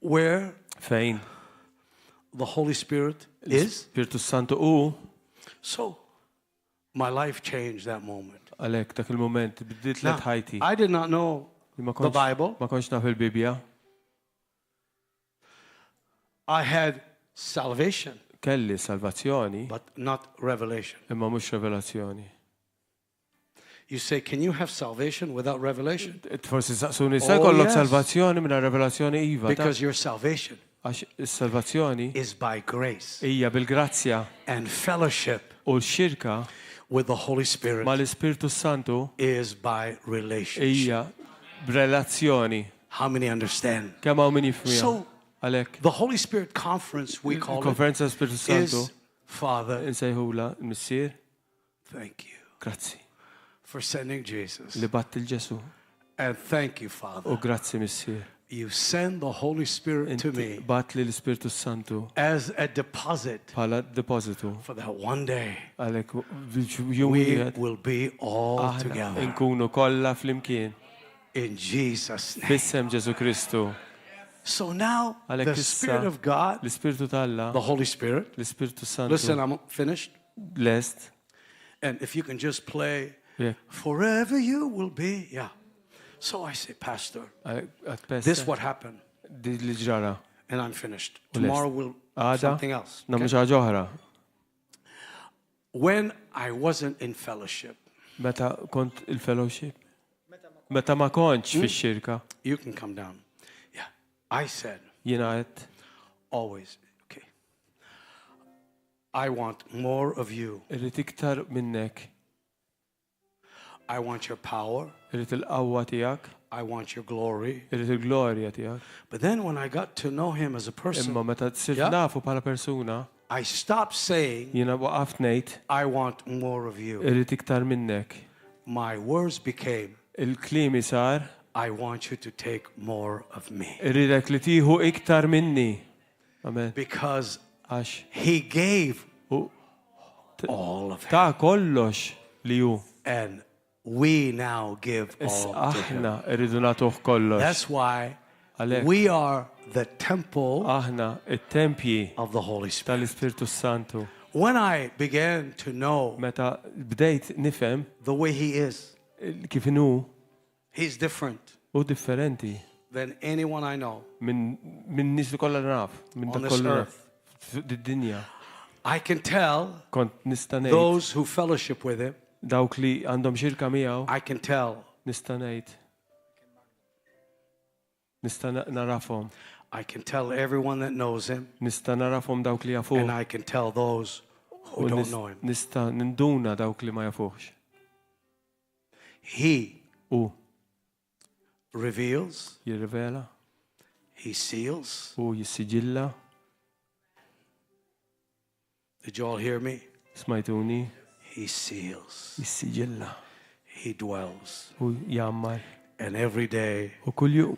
where fejn the Holy Spirit is. Spiritu Santu u So, my life changed that moment. għalhekk dak il-mument bdiet Now, let ħajti. I did not know Ma the Bible. ma konx naf il-Bibja. I had salvation, Kelli salvazzjoni, but not revelation. imma mhux revelazzjoni. You say, can you have salvation without revelation? Forsi saqsuni se Oh, jkollok yes. salvazzjoni minn revelazzjoni iva. Because your salvation Għax is-salvazzjoni is by grace hija bil-grazzja and fellowship u l-xirka with the Holy Spirit mal-Ispiritu Santu is by relationship. hija b'relazzjoni. How many understand? Kemm hawn min jifhmija. So, Għalhekk the Holy Spirit conference, we call it, konferenza Spiritu Santu is, Father, insejħula l-missier. thank you Grazzi. for sending Jesus. Li batt il-Ġesu. And thank you, Father. U grazzi missier. You send the Holy Spirit to Inti me bat li l-Ispiritu Santu as a deposit bħala depositu. for that one day Għalhekk jum we wieħed will be all aħna together. nkunu kollha flimkien. In Jesus' name. Fissem Ġesu Kristu. So now, Għalhekk the issa Spirit of God, l-Ispiritu the talla, Holy Spirit, l-Ispiritu Santu listen, I'm finished. lest And if you can just play, Jekk. forever you will be. Yeah. So I say, Pastor, this is what happened. Di li ġrara. And I'm finished. Tomorrow we'll Għada. something else. Namlu Okay? ħaġa oħra. When I wasn't in fellowship, Meta kont il-fellowship? Meta ma kontx fix-xirka. you can come down. Yeah. I said, Jiena għedt always, okay, I want more of you. irrid iktar minnek. I want your power. Irrid il-qawwa tiegħek, I want your glory. irrid il-glorja tiegħek. But then when I got to know him as a Imma person, meta tsir Yeah. nafu bħala persuna, I stopped saying, jiena waqaft ngħid I want more of you. irrid iktar minnek. My words became, Il-klimi sar, I want you to take more of me. irridek li tieħu iktar minni. Amen. Because Għax he gave u all of him. ta' kollox li hu. And we now give Issa all to him. aħna irridu nagħtuh kollox. That's why Għalhekk we are the temple aħna it-tempji of the Holy Spirit. tal-Ispirtu Santu. When I began to know Meta bdejt nifhem the way he is, kif inhu he's different u differenti than anyone I know minn nies li kollha naf, minn on dak this kollu earth. dinja. I can tell Kont nista' ngħid those who fellowship with him, dawk li għandhom xirka miegħu, I can tell, nista' ngħid. Nista' narafhom. I can tell everyone that knows him, Nista' narafhom dawk li and jafuh. I can tell those who U don't know him. nista' ninduna dawk li ma jafuhx. He U reveals, jirrivela he seals. u jissiġilla. Did you all hear me? Smajtuni, He seals, jissiġilla he dwells, u jammar and every day u kuljum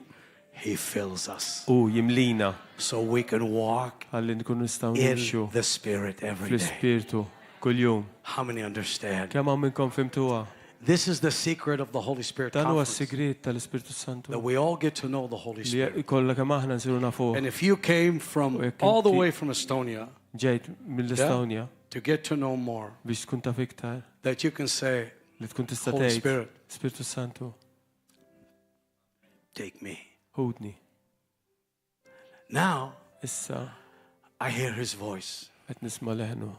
he fills us u jimlina so we can walk għalli nkunu nistgħu in nimxu the Spirit every day. fl-ispirtu kuljum. How many understand? Kemm hawn minnkom fimtuha? This is the secret of the Holy Spirit Dan huwa conference, s-sigriet tal-Ispirtu Santu that we all get to know the Holy li Spirit. kollha kemm aħna nsiru nafuh. And if you came from all the way from Estonia Ġejt mill-Estonja to get to know more, biex tkun taf iktar that you can say, li tkun tista' Holy tgħid Spirit, Spiritu Santu, take me. ħudni. Now Issa I hear his voice. qed nisma' leħnu.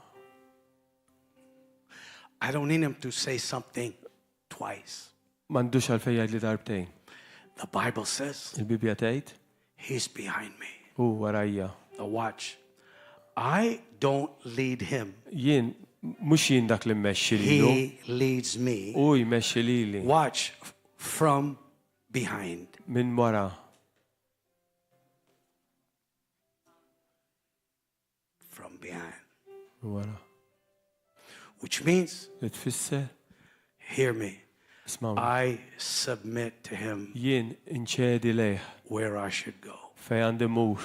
I don't need him to say something twice. M'għandux għalfejn jgħid li darbtejn. The Bible says Il-Bibja tgħid he's behind me. hu warajja. Now watch. I don't lead him. Jien mhux jien dak li mmexxi lilu, He leads me. hu jmexxi lili Watch from behind. minn wara. From behind. Minn wara. Which means, Li tfisser hear me, isma'w. I submit to him Jien inċedi lejh where I should go. fejn għandi mur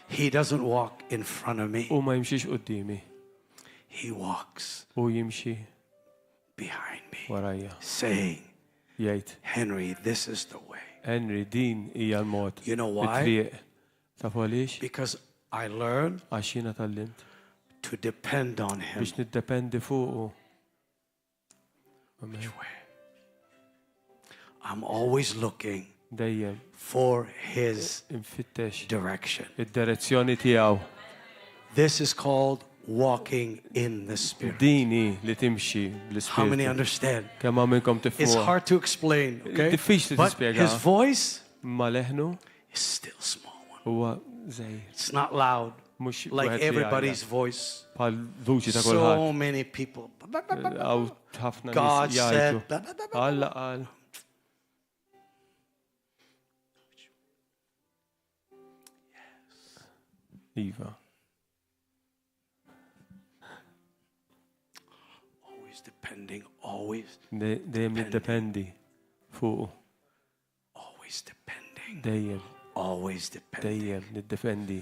He doesn't walk in front of me. u ma jimxix qudiemi He walks u jimxi behind me, warajja. saying, Jgħid, Henry, this is the way. Henry, din hija l-mod. You know why? It-triq. Taf għaliex? Because I learned Għax jiena tallimt to depend on him. biex niddependi fuqu. Which way? I'm always looking Dejjem for his infittex direction. id-direzzjoni tiegħu. This is called walking in the Spirit. Dini li timxi How many l-ispirtu. understand? Kemm hawn minnkom It's tifhmuha. hard to explain, okay? Diffiċli But tispjega. his voice Ma leħnu is still a small one. huwa żejr. It's not loud Mhux like wieħed li everybody's jgħajja. voice. Bħal vuċi ta' So kulħadd. many people. Għaw ħafna God nies said. jgħidu. Alla qal. Iva. Always depending, always, Dejjem niddependi fuqu. always depending, Dejjem, always depending, dejjem niddefendi.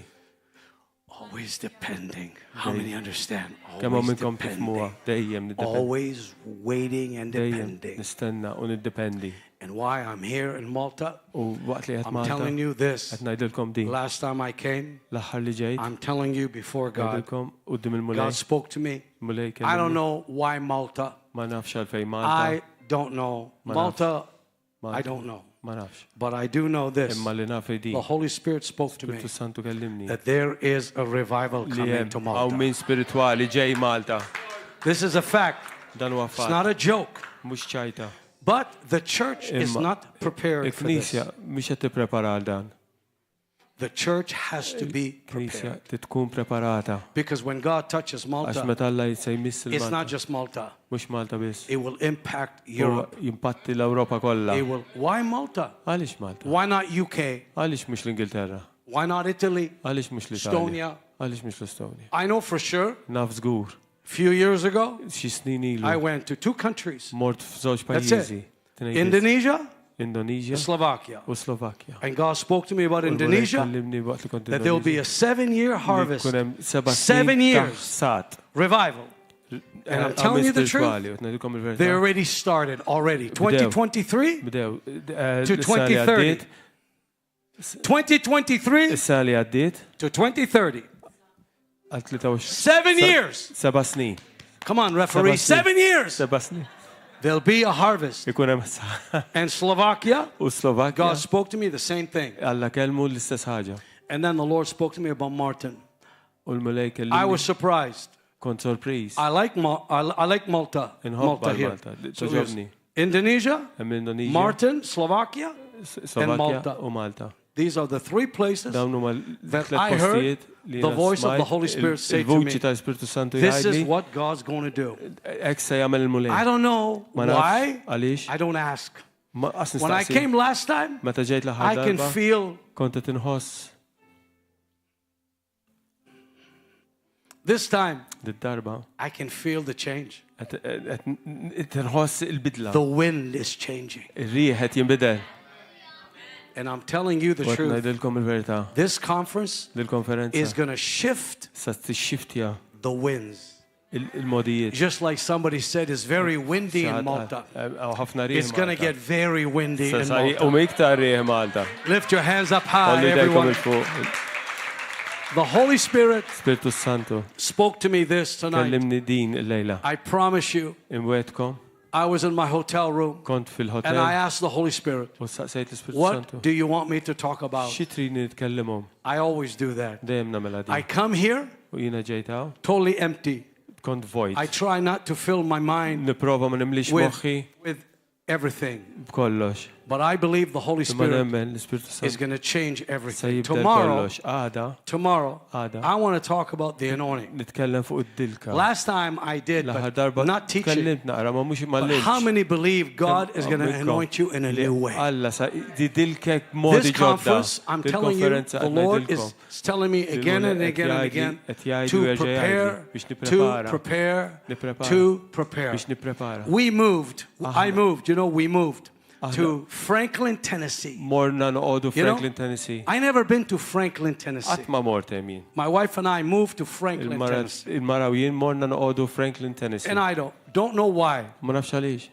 always depending. How many understand? Kemm hawn Always minnkom tifhmuha, depending. dejjem niddependi. Always waiting and Dejjem depending. nistenna u niddependi. And why I'm here in Malta, U waqt li qed I'm Malta, telling you this. qed ngħidilkom din. Last time I came, L-aħħar li ġejt, I'm telling you before God, ngħidilkom quddiem il-mulej. God spoke to me. Mulej I don't kellimni. know why Malta. Ma nafx għalfejn Malta. I don't know. Malta, I don't know. Ma nafx. But I do know this. Imma li naf din. The Holy Spirit spoke to me Spiritu Santu kellimni. that there is a revival Li coming hemm to hawn Malta. min spiritwali ġej Malta. This is a fact. Dan huwa It's fatt. not a joke. Mhux ċajta. But the church is Imma not prepared for this. Il-Knisja mhix qed tipprepara għal dan. The church has to be Knisja prepared. tkun preparata. Because when God touches Għax Malta, meta Alla se jmiss it's not il-Malta. just Malta. Mhux Malta biss. It will impact Huwa Europe. jimpatti l-Ewropa kollha. It will. Why Malta? Għaliex Malta? Why not UK? Għaliex mhux l-Ingilterra? Why not Italy? Għaliex mhux l-Italja? Estonia? Għaliex mhux l-Estonja? I know for sure. Naf żgur. A few years ago, Xi snin ilu I went to 2 countries. mort f'żewġ That's pajjiżi. it. Tnejn biss. Indonesia, Indonesia Slovakia. u Slovakkja. And God spoke to me about Indonesia, Kellimni waqt li kont that there will be a 7-year harvest, Kun hemm 7 7 snin ta' years. sat. revival. And I'm telling you the truth, they already started already. 2023 Bdew. to 2030. 2023 Issa li għaddiet to 2030. għal 23. 7 years. 7 snin. Come on, referee. 7 years. 7 snin. There'll be a harvest. Ikun hemm And Slovakia, u Slovakkja. God spoke to me the same thing. Alla kelmu l-istess ħaġa. And then the Lord spoke to me about Martin. U l-mulej kellimni. I was surprised. Kont sorpriż. I like Malta. Inħobb Malta here. Malta. So there's Toġobni. Indonesia, Hemm Indonesia, Martin, Slovakia. Slovakkja Malta. u Malta. These are the 3 places Dawn huma that l-tliet I heard postijiet li the jiena voice of the smajt, Holy Spirit say to me, il-vuċi tal-Spiritu Santu this is jgħidli, what God's going to do. hekk se jagħmel il-mulej. I don't know Ma nafx why. għaliex. I don't ask. Ma qas When I nistaqsi. came last time, Meta ġejt I l-aħħar can darba, feel kont qed inħoss this time. darba I can feel the change. qed inħoss il-bidla. The wind is changing. Ir-riħ qed jinbidel. And I'm telling you the Qed truth. ngħidilkom il-verità. This conference Dil-konferenza is going to shift sa tixxiftja the winds. il-modijiet. Just like somebody said, it's very windy in Malta. ħafna riħ It's going to get very windy in U Malta. miktar riħ Malta. Lift your hands up high, Olli dejkom everyone. il-fuq. The Holy Spirit Spiritu Santu spoke to me this tonight. kellimni din il-lejla. I promise you, Imwetkom I was in my hotel room kont and I fil-hotel asked the Holy Spirit, u saqsejt l-Spiritu what Santu. do you want me to talk about? Xi trini nitkellimhom? I always do that. Dejjem nagħmilha I din. come here U jiena ġejtaw totally empty. kont vojt. I try not to fill my mind Nipprova ma nimlix moħħi with everything. b'kollox. But I believe the Holy Imma Spirit nemmen l-Ispiritu is Santu going to change se everything. jibdel Tomorrow, kollox. Għada Għada. I want to talk about the anointing. nitkellem fuq id-dilka. Last time I did, L-aħħar but darba not teaching. tkellimt naqra ma mhux But how many believe God is going to anoint you in a new way? Alla sa di dilkek modi This ġodda. conference, I'm telling you, Dil-konferenza the qed Lord ngħidilkom. is telling me again and again and again to prepare, to prepare. Biex nipprepara. We moved, I moved, we moved to Franklin, Tennessee. Morna noqogħdu You know, Franklin, Tennessee. I never been to Franklin, Tennessee. Qatt ma mort hemm. My wife and I moved to Franklin, Tennessee. Il-mara u jien morna noqogħdu Franklin, Tennessee. And I don't know why. Ma nafx għaliex.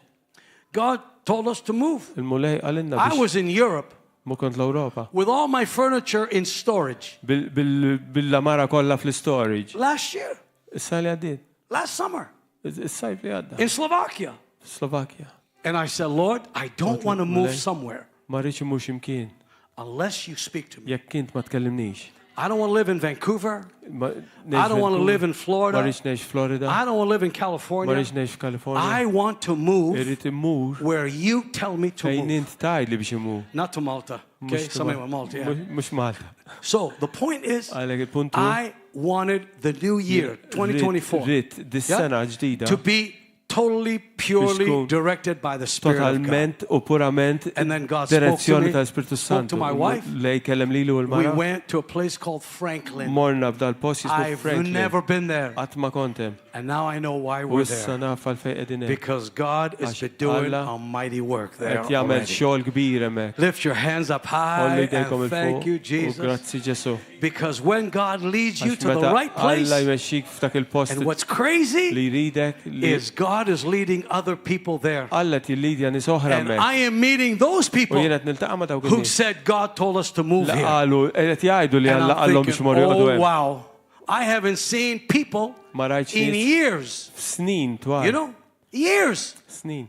God told us to move. Il-mulej għalinna I biex was in Europe mu kont l-Ewropa. with all my furniture in storage Bil-lamara kollha fl-storage. last year, Issa li għaddiet. last summer, Is-sajf li għadda. in Slovakia. Slovakkja. And I said, Lord, I don't want to move somewhere Ma rridx imur x'imkien. unless you speak to me. Jekk int ma tkellimnix. I don't want to live in Vancouver. I I don't want to live in Ma Florida. rridx ngħix Florida. I don't want to live in Ma California. rridx ngħix f'Kalifornja. I want to move Irrid immur where you tell me to fejn move. int tgħidli biex imur. Not to Malta. Okay, somebody with Malta. Yeah. Mhux Malta. So the point is, Għalhekk il-punt hu I wanted the new year, 2024, Rid dis-sena ġdida to be totally, purely tkun directed by the Spirit of God. totalment u purament And then God spoke to direzzjoni me, tal-Spiritu spoke to Santu. my wife. Lej kellem lilu We l-mara. went to a place called Franklin. Morna f'dal post jismu I've Franklin. never been there. Qatt ma kontem. And now I know why U we're issa there. naf għalfejn qegħdin hemm. Because God is Għax doing Alla a mighty work there Qed jagħmel already. xogħol kbir hemmhekk. Lift your hands up high Olli jdejkom and thank you, il-fuq. U Jesus. grazzi Ġesu. Because when God leads you Għax to the meta right place, Alla jmexxik f'dak il-post and what's crazy li jridek li is God God is leading other people there. Alla tillidja nies oħra And hemmhekk. I am meeting those U people jien qed niltaqa' ma' dawk who in-nies. said God told us to move Li here. qalu qed jgħidu li And Alla I'm qallhom biex thinking, morru jqogħdu oh hemm. wow, I haven't seen people Ma rajtx in nies years, f'snin twal. you know, years. Snin.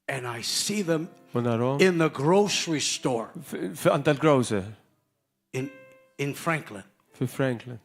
And I see them U narhom in the grocery store għand tal-grocer in Franklin. fi Franklin.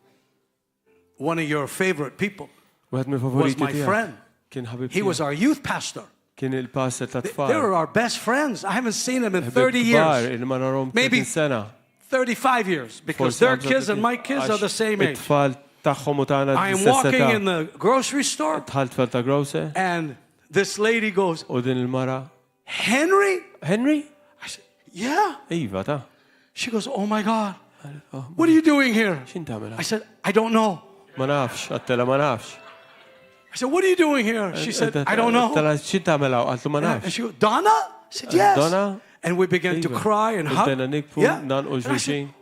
One of your favorite people Wieħed was mill-favoriti my tiegħek friend. kien ħabib He was tiegħek. our youth pastor. Kien il-passer ta' They tfal. were our best friends. I haven't seen them in Ħbib 30 kbar years, il ma narhom Maybe 30 sena. 35 years, because Forsi their 35 kids and my kids are the same age. It-tfal tagħhom u tagħna I am l-istess walking età. in the grocery store, Tħall tfal ta' grocer and this lady goes, u din il-mara. Henry? Henry? I said, yeah. Iva ta'. She goes, oh my God, what are you doing here? X'in tagħmel? I said, I don't know. Ma nafx, għattela ma nafx. I said, what are you doing here? She said, I don't know. Tela x'in tagħmel hawn? Għaltu ma And nafx. she goes, Donna? I said, yes. Donna? And we began to Iva. cry and hug. Bdejna nikbu, Yeah. nanqu And I said, xulxin.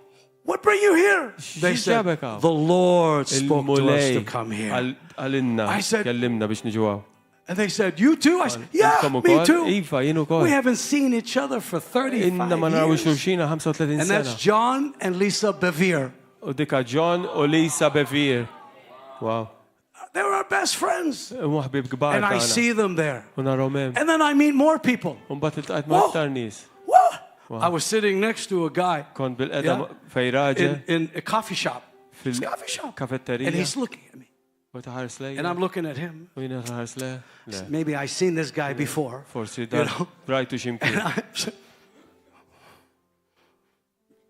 what bring you here? They said, ġabek hawn? the Lord spoke to us Il-mulej to come here. għalinna, I said- kellimna biex niġu hawn. And they said, you too? I said, yeah, Intom me ukoll? too. Iva, jien ukoll. We haven't seen each other for 35 Inna ma narawx years. xulxina 35 And sena. that's John and Lisa Bevere. U dika John u Lisa Bevere. Wow. They were our best friends. U ħbib kbar And I tagħna. see them there. U narhom hemm. And then I meet more people. U mbagħad iltqajt ma' Whoa. aktar nies. What? I was sitting next to a guy Kont bil-qeda Yeah. fejn raġel in a coffee shop. It's a coffee shop. fil-kafetterija. And he's looking at me. U taħares lejja. And I'm looking at him. U jiena taħares lejja. Le. Maybe I've seen this guy before. Forsi You dan know? rajtu x'imkien.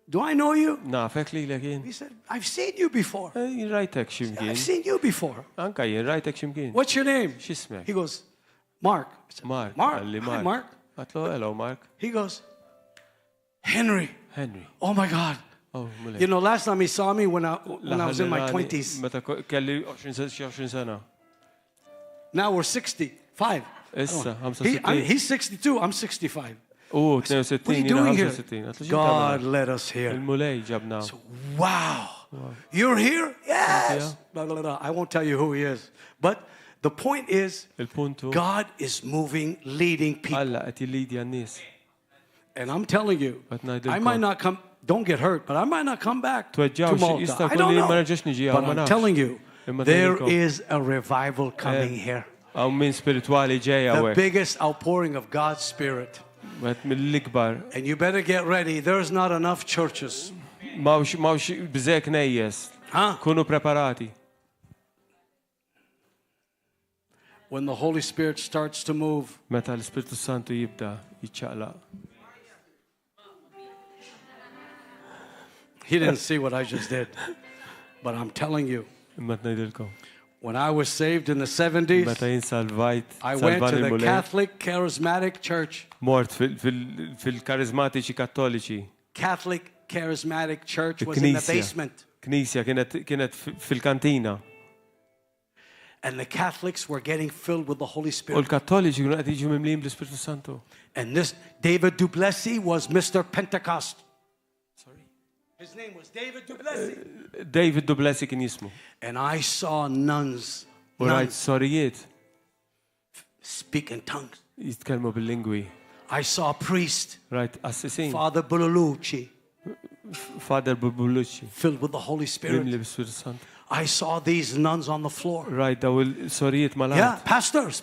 Do I know you? Nafek lilek jien. He said, I've seen you before. Jien rajtek x'imkien. I've seen you before. Anka jien rajtek x'imkien. What's your name? X'ismek? He goes, Mark. I said, Mark. Mark. Għalli Hi, Mark. Għatlu, hello Mark. He goes, Henry. Henry. Oh my God. Oh, mulej. You know, last time he saw me when I was in my 20s. Meta kelli 20 sena. Now we're 65. Issa, He's 62. I'm 65. U, What are you 62, doing jiena here? 65. Għatlu God led us here. Il-mulej ġabna. Wow. You're here? Yes. Blah, blah, blah. I won't tell you who he is. But the point is, Il-puntu. God is moving, leading people. Alla qed jillidja n-nies. And I'm telling you, Qed ngħidilkom. I might not come, don't get hurt, but I might not come back to Tweġġaw Malta. jista' I jkun don't li know. ma nerġax niġi hawn, But ma I'm nafx. telling you, Imma there tgħidilkom. is a revival coming here. Għaw min spirituali ġeja The għek. biggest outpouring of God's Spirit. Għet mill-ikbar. And you better get ready. There's not enough churches. Mawx bżek nejjes. Huh? Kunu preparati. When the Holy Spirit starts to move, Meta l-Spiritu Santu jibda jiċċaqlaq. he didn't see what I just did. But I'm telling you, Imma tnejdilkom. when I was saved in the 70s, Meta jien salvajt, I went to salvani the mulej, Catholic Charismatic Church. mort fil-karizmatiċi kattoliċi. Catholic Charismatic Church was in the Knisja. basement. Knisja kienet fil-kantina. And the Catholics were getting filled with the Holy U Spirit. l-kattoliċi kienu qed jiġu mimlijin bl-Ispiritu Santu. And this David Duplessis was Mr. Pentecost. Sorry. His name was David Duplessis. David Duplessis kien jismu. And I saw nuns, U rajt sorijiet speak in tongues. jitkellmu bil-lingwi. I saw a priest, Rajt assisin. Father Bululucci, Fader Bubulucci. filled with the Holy Spirit. Mimli bl-Ispiritu Santu. I saw these nuns on the floor. Rajt daw il-sorijiet Yeah, mal-art. pastors.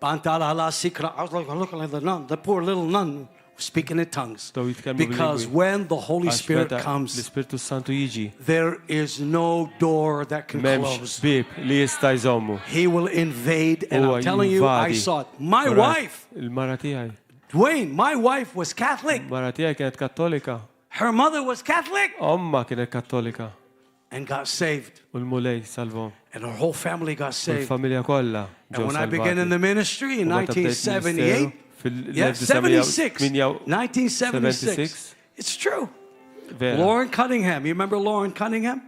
I was looking at the nun, the poor little nun speaking in tongues. Daw jitkellmu Because bil-lingwi. when the Holy Għax Spirit meta comes, l-Ispiritu Santu jiġi. there is no door that can Memx close. bib li jista' jżommu. He will invade, and Huwa I'm telling you, I jinvadi. saw it. My U rajt wife, Il-mara tiegħi. Dwayne, my wife was Catholic. Mara tiegħi kienet kattolika. Her mother was Catholic Omma kienet kattolika. and got saved. U l-mulej salvom. And her whole family got U saved. l-familja kollha ġew And when I began in salvati. the ministry in U meta bdejt 1978, ministeru yeah, 76, fil-1976. 1976. It's true. Vera. Lauren Cunningham. You remember Lauren Cunningham?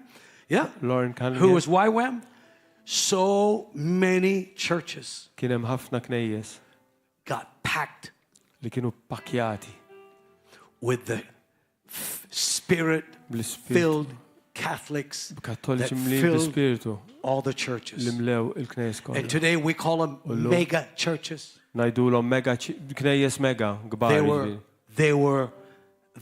Yeah. Lauren Who Cunningham. was YWAM? So many churches Kien hemm ħafna knejjes got packed li kienu pakjati with the Spirit bl-Ispiritu filled Catholics that Kattoliċi mli filled bl-Ispiritu all the churches. li mlew il-knejjes And kollha. today we call them mega churches. Ngħidulhom mega knejjes mega kbar. They were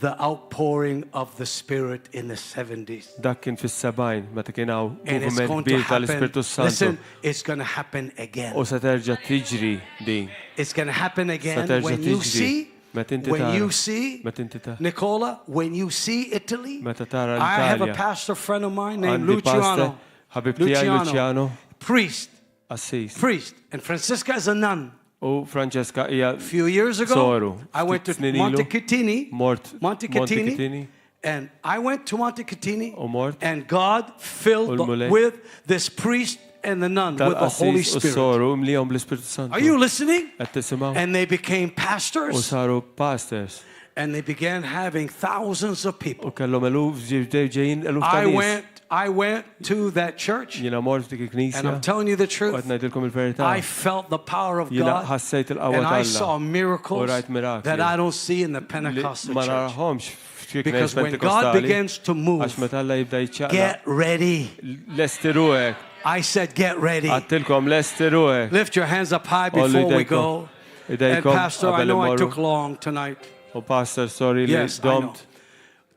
the outpouring of the Spirit in the 70s. Dak kien fis-70 meta kien hawn And it's moviment going to kbir happen. tal-Ispiritu Santu. Listen, it's going to happen again. U se terġa' tiġri din. It's going to happen again terġa' when you tiġri. see, Meta inti when tara. you see, Meta inti tara. Nicola, when you see Italy, Meta tara I have a l-Italja. pastor friend of mine named Għandi pastor, Luciano. ħabib tiegħi Luciano Priest. Assis. Priest. And Francisca is a nun. U Francesca hija A few years ago, Soru. I went to Snin ilu. Montecatini, Montecatini. and I went to Montecatini, U mort. and God filled Ulmulej. with this priest and the nun with the Holy Tal-Assis u Spirit. Soru mlihom bl-Ispiritu Santu. Are you listening? Qed tisimgħu? And they became U pastors, saru pastors. and they began having thousands of U people. kellhom eluf ġejjin eluf ta' nies. I went to that church, Jiena mort dik il-Knisja. and I'm telling you the U qed truth. ngħidilkom il-verità. I felt the power of Jiena God, ħassejt il-qawwa and I tal-Alla. saw miracles U rajt mirakli. that I don't see in the Li Pentecostal ma church. narahomx f'xi Because knejjes when God Pentekostali. begins to move, Għax meta Alla jibda jiċċaqlaq. get ready. Lesti ruhek. I said, get ready. Għattilkom lesti ruhek. Lift your hands up high Ollu before we idejkom. go. And Idejkom Pastor, I qabel know I imorru. took long tonight. U pastor, sorry li Yes, I know. domt.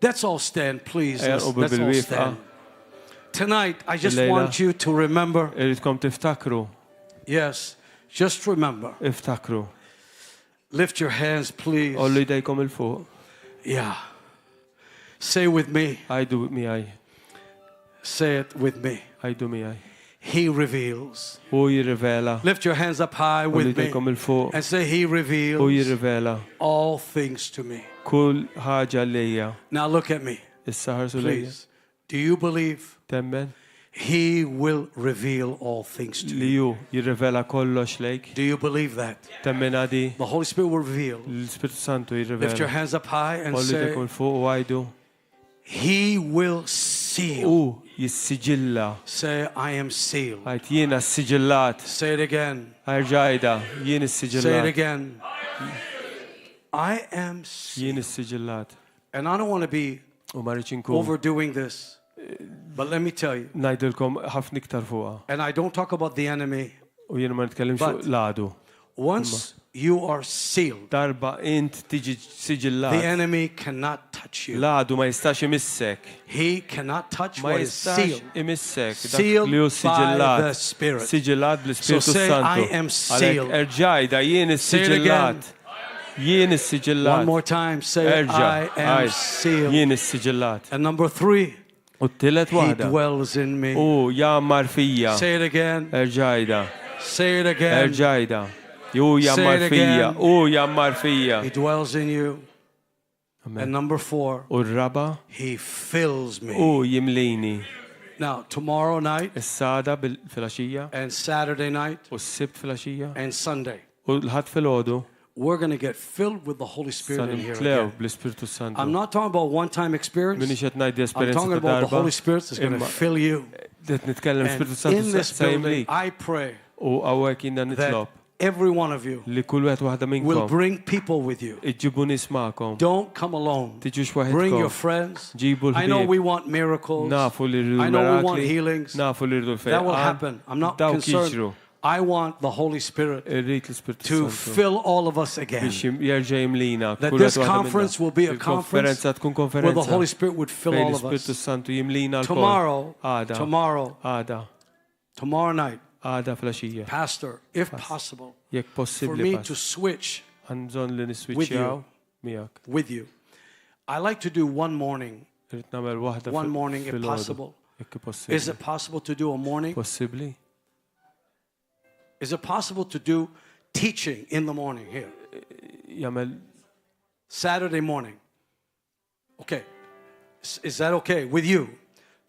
Let's all stand, please. Ejja, Let's u all bil-wifqa. stand. Tonight, I just Lejla. want you to remember. Irridkom tiftakru. Yes, just remember. Iftakru. Lift your hands, please. Ollu idejkom il-fuq. Yeah. Say with me. Għajdu miegħi. Say it with me. Għajdu miegħi. He reveals. U jirrivela. Lift your hands up high Ollu with me. idejkom il-fuq. And say, He U reveals jirrivela. all things to me. Kull ħaġa lejja. Now look at me, Issa ħarsu lejja. please. Do you believe Temmen He will reveal all things to li you? ju jirrivela kollox lejk. Do you believe that? Temmen għadi. The Holy Spirit will reveal. L-Spiritu Santu Lift your jirrivela. hands up high and Ollu say, idejkom il-fuq u għajdu. He will seal. U jissiġilla. Say, I am sealed. Għajt jiena s-siġillat. Say it again. Ħarġajda. Jien Say it is-siġillat. again. I am Jien sealed. is-siġillat. And I don't want to be U marriċ inkun. overdoing this. But let me tell you. Najdilkom ħafna iktar fuqa. And I don't talk about the enemy. U jien ma nitkellimx But- fuq l-għadu. Once you are sealed, Darba int tiġi the siġillat. enemy cannot touch you. L-għadu ma jistax imissek. He cannot touch Ma what is jistax sealed. imissek. Dak Sealed li hu by siġillat. the Spirit. Siġillat bl-Ispiritu So say, Santu. I am sealed. Għalhekk erġajda jien Say it again. is-siġillat. Jien One is-siġillat. more time, say, Erġa. I am Għaj. sealed. Jien is-siġillat. And number 3, U t-tielet He waħda. dwells in me. U jammar fija. Say it again. Erġajda. Say it again. Erġajda. Ju jammar Say it fija. again. U jammar fija. He dwells in you. Amen. And number 4, U r-raba. He fills me. U jimlini. Now, tomorrow night Is-sada fil-axija. and Saturday night U s-sibt fil-axija. and Sunday, U l-ħat fil-ħodu. we're going to get filled with the Holy Spirit in here Sanimtlew again. bl-Ispiritu Santu. I'm not talking about one-time experience. Minix qed ngħid I'm esperjenza talking ta' about the darba. Holy Spirit that's going to Imma fill you. qed nitkellem And Spiritu Santu in this sejm building, lik. I pray U hawnhekk jiena nitlob that every one of you li kull wieħed waħda will minnkom bring people with you. iġġibu nies magħkom. Don't come alone. Tiġux Bring your waħedkom. friends. Ġibu I know l-ħbieb. we want miracles. Nafu li rridu I know we want mirakli. healings. Nafu li rridu That will fejqan. happen. I'm not Dawk concerned. jiġru. I want the Holy Spirit Irrid l-Ispiritu to Santu fill all of us again. biex jerġa' jimlina. That kull this wieħed waħda conference minna. will be a conference Il-konferenza tkun where the konferenza Holy Spirit would fill fejn all of l-Ispiritu us. Santu jimlina l-kol. Tomorrow, Għada. tomorrow, tomorrow night, Għada fl-axija. Pastor, if possible, Jekk for possibbli me pass. to switch Għanżon li With niswiċċjaw you. miegħek. with you. I like to do one morning, Irrid nagħmel waħda one morning if fil-ħodu. possible. Jekk Is possibbli. it possible to do a morning? Possibbli? Is it possible to do teaching in the morning here? Jagħmel Saturday morning. Okay. Is that okay with you?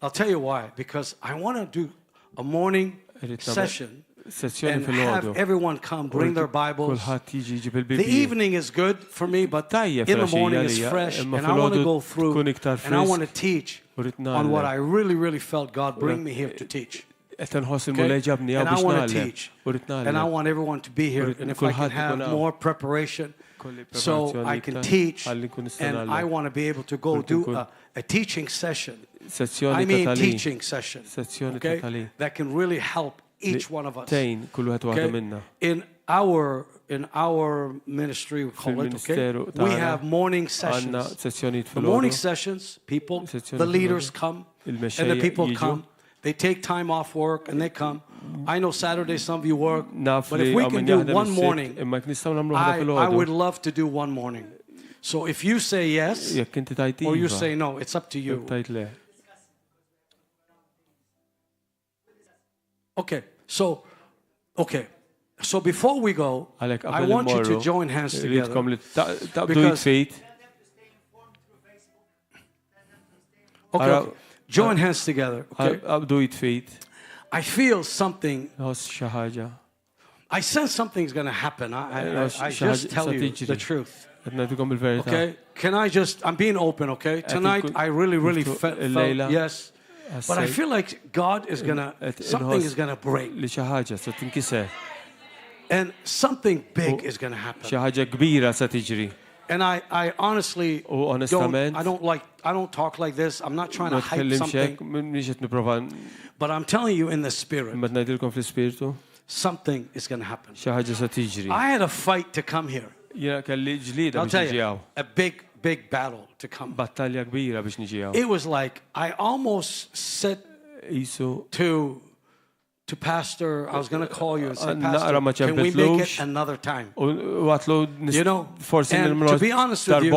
I'll tell you why. Because I want to do a morning Irrid nagħmel session sessjoni and fil-ħodu. have everyone come, bring their Bibles. Kulħadd jiġi jġib The il-Bibli. evening is good for me, but Tajjeb in the fil-għaxija morning is lija, fresh, imma and I want to fil-ħodu go through, tkun iktar and I want to frisk. teach U rrid on what I nagħlem. really felt God bring me here to teach. Qed inħoss Okay? il-mulej ġabni And hawn I biex want to nagħlem. teach. U rrid And I nagħlem. want everyone to be here. Urid And if I can kulħadd have ikun hawn. more preparation, so I can teach, and I want to be able to go do a teaching session. I mean teaching session, okay? That can really help each one of us. Okay? In our ministry, we call it, okay? We have morning sessions. The morning sessions, people, the leaders come, and the people come. They take time off work and they come. I know Saturday some of you work, but if we can do one morning, I would love to do one morning. So if you say yes, or you say no, it's up to you. Okay, so before we go, I want you to join hands together. Because, okay. Join hands together, okay? I feel something. I sense something's going to happen. I just tell you the truth. Okay? Can I just, I'm being open, okay? Tonight, I really felt, yes. But I feel like God is going to, something is going to break. And something big is going to happen. And I honestly don't talk like this. I'm not trying to hype something. But I'm telling you in the spirit, something is going to happen. I had a fight to come here. I'll tell you, a big battle to come. It was like I almost said to Pastor, I was going to call you and say, Pastor, can we make it another time? You know, and to be honest with you,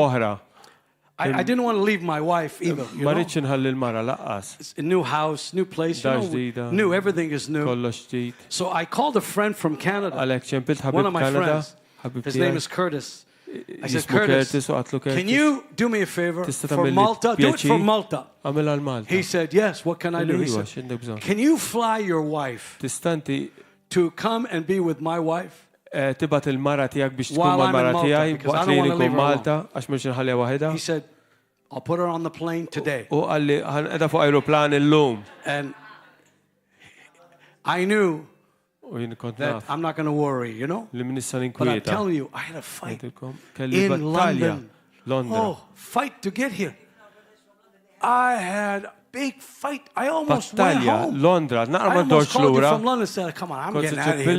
I didn't want to leave my wife either. You know? It's a new house, new place, you know, new, everything is new. So I called a friend from Canada, one of my friends. His name is Curtis. I said, Curtis, can you do me a favor for Malta? Do it for Malta. He said, yes, what can I do? He said, can you fly your wife to come and be with my wife? While I'm in Malta, because I don't want to leave her alone. He said, I'll put her on the plane today. And I knew that I'm not going to worry, you know? But I'm telling you, I had a fight in London. Oh, fight to get here. I had a big fight. I almost went home. I almost called you from London and said, come on, I'm getting out of here.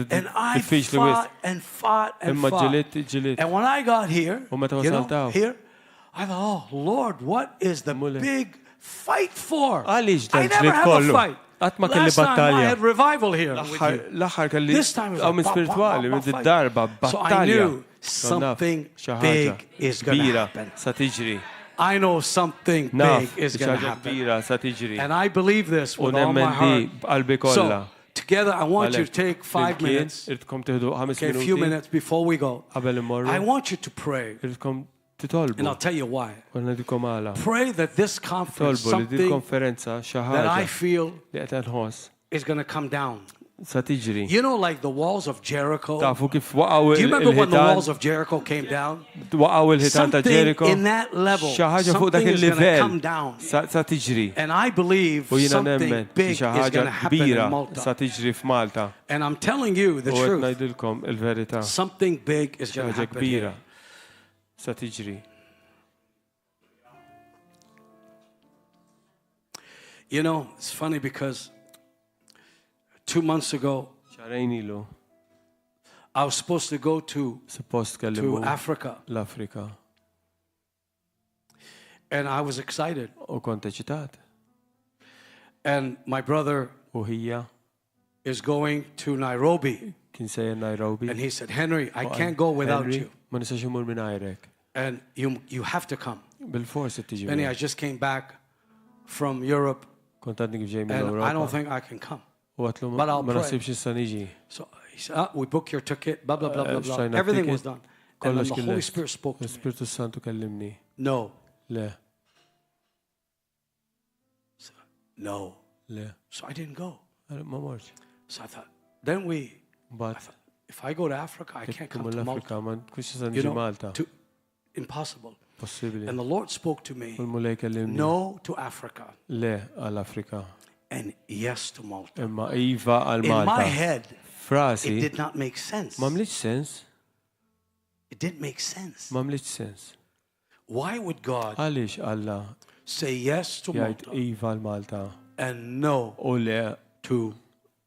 And I fought and fought and fought. And when I got here, you know, here, I thought, oh, Lord, what is the big fight for? I never have a fight. Last time I had revival here. This time it was so I knew something big is going to happen. I know something big is going to happen. And I believe this with all my heart. So together I want you to take 5 minutes, okay, a few minutes before we go. I want you to pray. And I'll tell you why. Pray that this conference, something that I feel is going to come down. You know, like the walls of Jericho? Do you remember when the walls of Jericho came down? Something in that level, something is going to come down. And I believe something big is going to happen in Malta. And I'm telling you the truth. Something big is going to happen here. You know, it's funny because 2 months ago, I was supposed to go to Africa. And I was excited. And my brother is going to Nairobi. And he said, Henry, I can't go without you. And you have to come. Benny, I just came back from Europe. And I don't think I can come. But I'll pray. So he said, we book your ticket, blah, blah, blah, blah, blah. Everything was done. And then the Holy Spirit spoke to me. No. No. So I didn't go. So I thought, if I go to Africa, I can't come to Malta. You know, impossible. And the Lord spoke to me, no to Africa. And yes to Malta. In my head, it did not make sense. It didn't make sense. Ma mlitx sens. Why would God Għaliex Alla say yes to jgħid Malta iva l-Malta and no u le to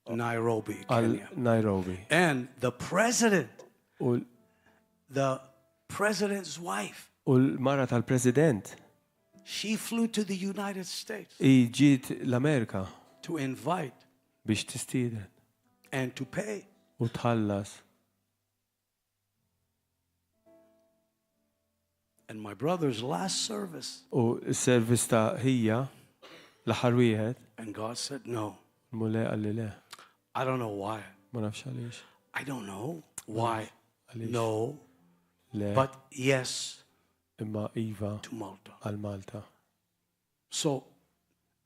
Nairobi, għal Kenya? Nairobi. And the U president's wife, l-mara tal-President she flew to the United States i ġiet l-Amerika to invite biex tistieden and to pay. u tħallas. And my brother's last service, U s-servizz ta' hija l-aħħar wieħed and God said no. mule għalli le. I don't know why. Ma nafx għaliex. I don't know why. Għaliex. No, Le but yes imma iva to Malta. għal Malta. So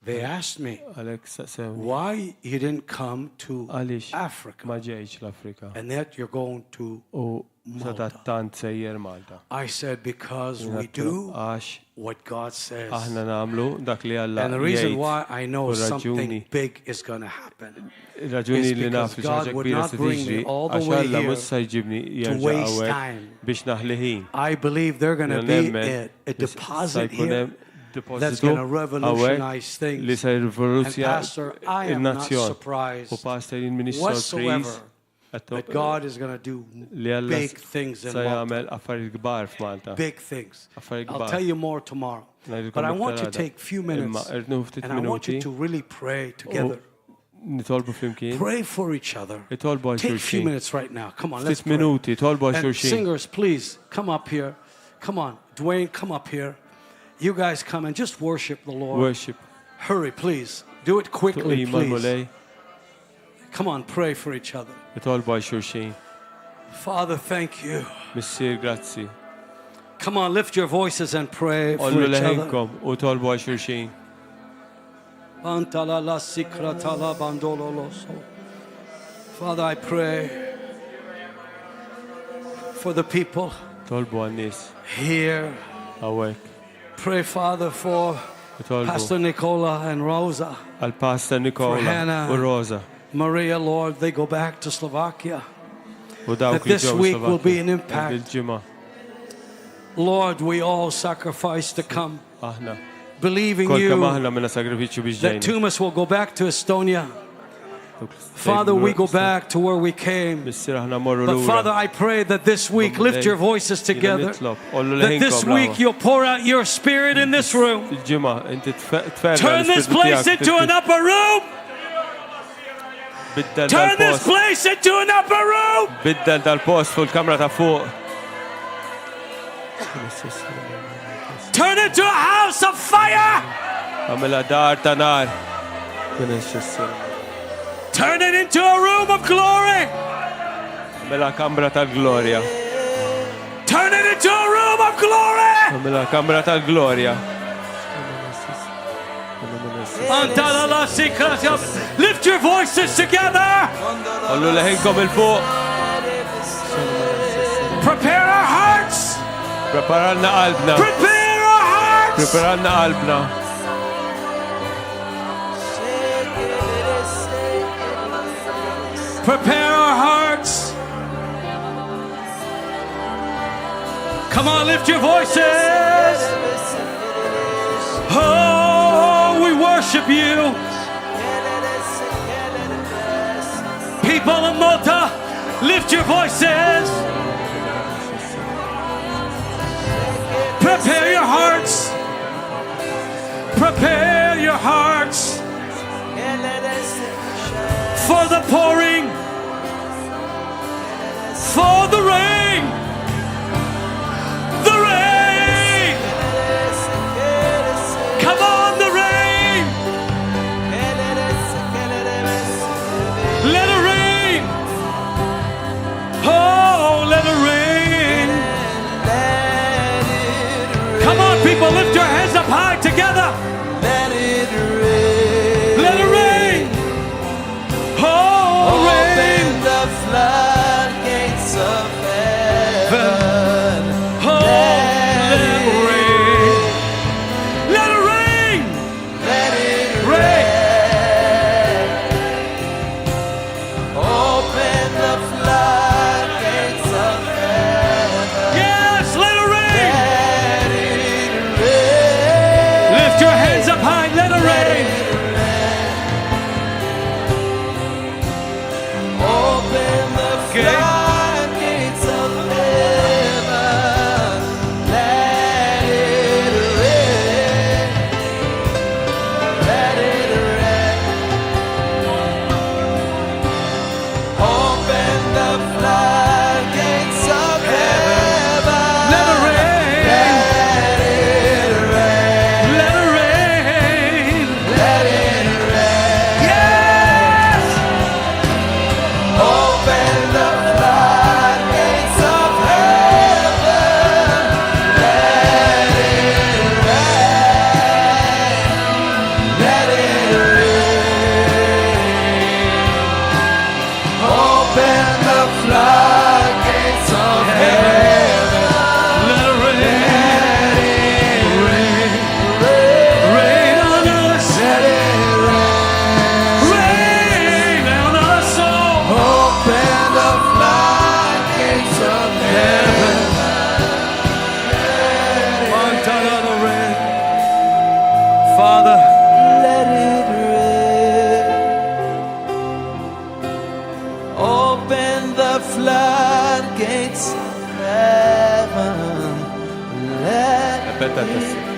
they asked me Għalhekk saqsewni why you didn't come to għaliex Africa ma ġejx l-Afrika. and that you're going to U Malta. sadattant sejjer Malta. I said because we do Għax what God says. aħna namlu dak li Alla And the reason jgħid. why I know u something raġuni- big is going to happen Raġuni is li because naf li God ħaġa would kbira not se bring me tiġri all the għax way Alla here mhux se jġibni to jerġa' waste hawnhekk time. biex naħli ħin. I believe they're going to be a deposit here that's going to revolutionize things. li se And rivoluzzja Pastor, I am not il-nazzjon. surprised U pastor jien whatsoever that God is going to do li Alla big things in se Malta. jagħmel affarijiet kbar f'Malta. Big things. Affarijiet I'll kbar. tell you more tomorrow. Ngħidilkom But I iktar want to għada. take a few Imma minutes irnu ftit and I want you minuti to really pray together. nitolbu flimkien. Pray for each other. Itolbu għal Take a few xulxin. minutes right now. Come on, let's Ftit pray. minuti, tolbu għal And xulxin. singers, please come up here. Come on, Dwayne, come up here. You guys come and just worship the Lord. Worship. Hurry, please. Do it quickly, Tuqima please. l-mulej. Come on, pray for each other. Itolbu għal xulxin. Father, thank you. Missier, grazzi. Come on, lift your voices and pray for Ollu each other. leħinkom u tolbu għal xulxin. Antala la sikratala bandolo loso. Father, I pray for the people Tolbu għal nis. here. Għawek. Pray, Father, for Tolbu Pastor Nicola and Rosa. għal pasta For Nikola Hannah. u Rosa. Maria, Lord, they go back to Slovakia. U dawk That this il-ġew week will be Slovakkja. an impact. Il-ġimgħa. Lord, we all sacrifice to come, Aħna. believing Kol kemm you aħna minna sagrifiċċju biex that ġejna. Tumas will go back to Estonia. Father, we go back to where we came. Missier aħna morru But Father, lura. I pray that this week, lift your voices together. Nitlob. Ollu That this leħinkom week l-aħwa. you'll pour out your spirit in this room. Il-ġimgħa inti tferra Turn this place into an upper room. Biddel Turn this dal-post. place into an upper room. Biddel dal-post fuq il-kamra ta' fuq. Turn it to a house of fire. Għamela dar ta' nar. Turn it into a room of glory. Għamela kamra tal-glorja. Turn it into a room of glory. Għamela kamra tal-glorja. Lift your voices together. Ollu leħinkom il-fuq. Prepare our hearts. Preparanna qalbna. Prepare our hearts. Preparanna qalbna. Prepare our hearts. Come on, lift your voices. Oh, we worship you. People of Malta, lift your voices. Prepare your hearts. Prepare your hearts for the pouring, for the rain. The rain. Come on, the rain. Let it rain. Oh, let it rain. Come on, people, lift your hands up high together. Let it rain. Let it rain. Oh, rain. Open the floodgates of heaven. Oh, let it rain. Let it rain. Let it Rain. rain. Open the floodgates of heaven.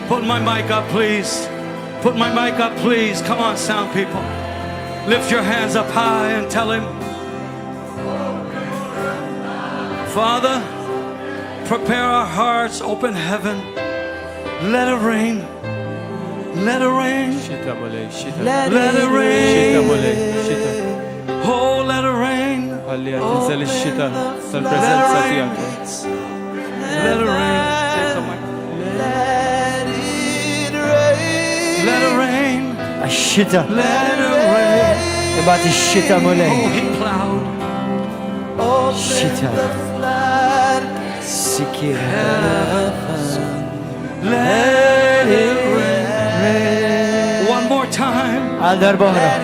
Put my mic up, please. Put my mic up, please. Come on, sound people. Lift your hands up high and tell him, Father, prepare our hearts, open heaven. Let it rain. Let it rain. Let it rain. Oh, let it rain. Let it rain. Let it rain. الشتاء. Let it rain. تبعت الشتاء مولاي. Oh, he plowed. الشتاء. سكير. Let it rain. One more time. على دربها.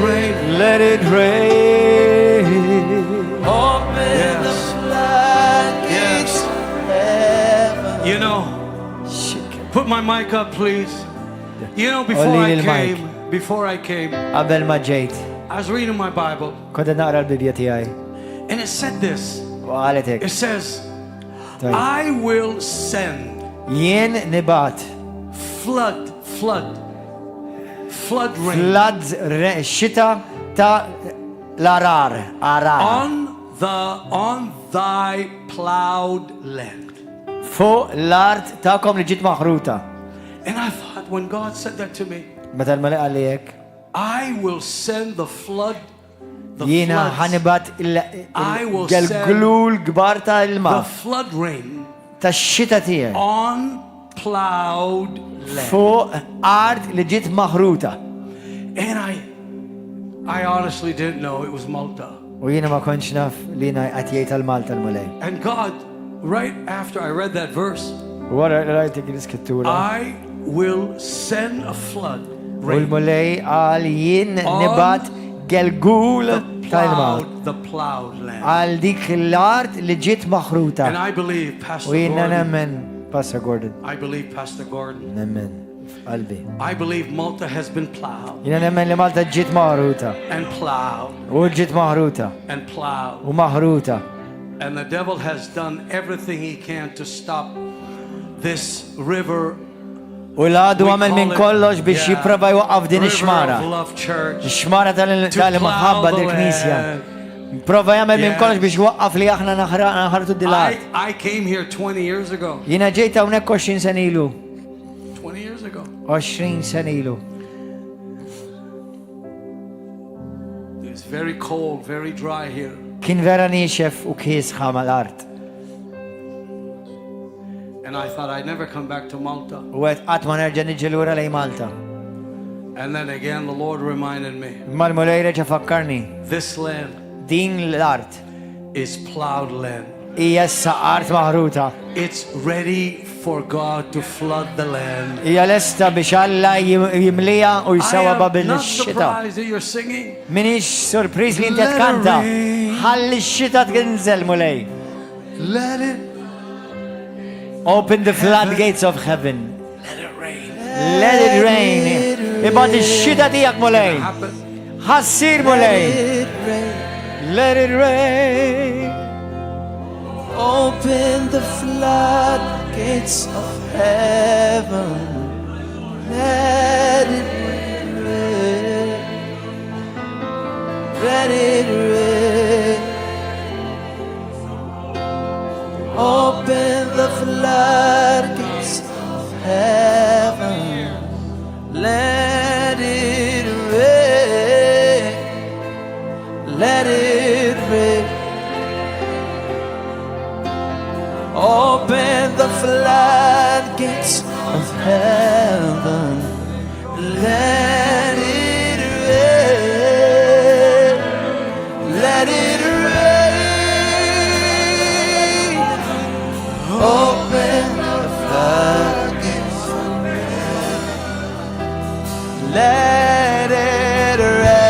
Rain. Let it rain. Open the floodgates of heaven. You know, put my mic up, please. You know, before I came, قبل ما جيت I was reading my Bible, كنت نقرا البيبلية تاعي and it said this. وقالت It هيك says, طيب. I will send ين نبات flood rain floods الشتاء تا الارار ارار on thy plowed land. فوق الارض تاعكم اللي جيت محروطة. And I thought, when God said that to me, مثل ما قال لي هيك I will send the flood, the ينا floods, حنبات I will القلول كبار تاع the الماء flood rain تا الشتاء تاعي on plowed land. فوق ارض اللي جيت محروطة. And I honestly didn't know it was Malta. وينا ما كنتش نعرف لينا اتيت المالتا المولاي. And God, right after I read that verse, ورا قرايتك الاسكتورة I will send a flood rain والمولاي قال ين نبات قلقول تاع الماء the plowed land. على ديك الارض اللي جيت And مخروطة. I believe Pastor وينا Gordon, نمن باسا جوردن I believe Pastor Gordon, نمن قلبي. I believe Malta has been plowed ينا نمن لمالتا جيت مهروطة and plowed وجيت مهروطة and plowed. ومهروطة. And the devil has done everything he can to stop this river. والعدو عمل من كلش باش Yeah. يبروفا يوقف دين River of الشمارة. Love Church. الشمارة تاع المحبة ديال الكنيسة. بروفا يعمل من Yes. كلش باش يوقف لي احنا نخرطوا الدلات. I came here 20 years ago. ينا جيت هناك 20 سنة إلو. 20 years ago. 20 سنة إلو. It's very cold, very dry here. كان فيرا نيشف وكيس خام على الأرض. And I thought I'd never come back to Malta. وقت ما نرجع نجي لورا لي مالطا. And then again the Lord reminded me, ما المولاي رجع فكرني this land دين الأرض is plowed land. هي السقارت مهروطة. It's ready for God to flood the land. هي لسه باش الله يمليها I ويسوى am باب not الشتاء. surprised that you're singing. منيش سوربريز اللي انت Let it تكنتا. rain. حل الشتاء تنزل مولاي. Let it Open the floodgates of heaven. let it rain. Let it rain. ابعت الشتاء ديك مولاي. Happen. حصير مولاي. Let it rain. Open the floodgates of heaven. Let it rain. Let it rain. Open the floodgates of heaven. Let it rain. Let it rain. Open the floodgates of heaven. Let it rain. Let it rain. Open the floodgates of heaven. Let it rain.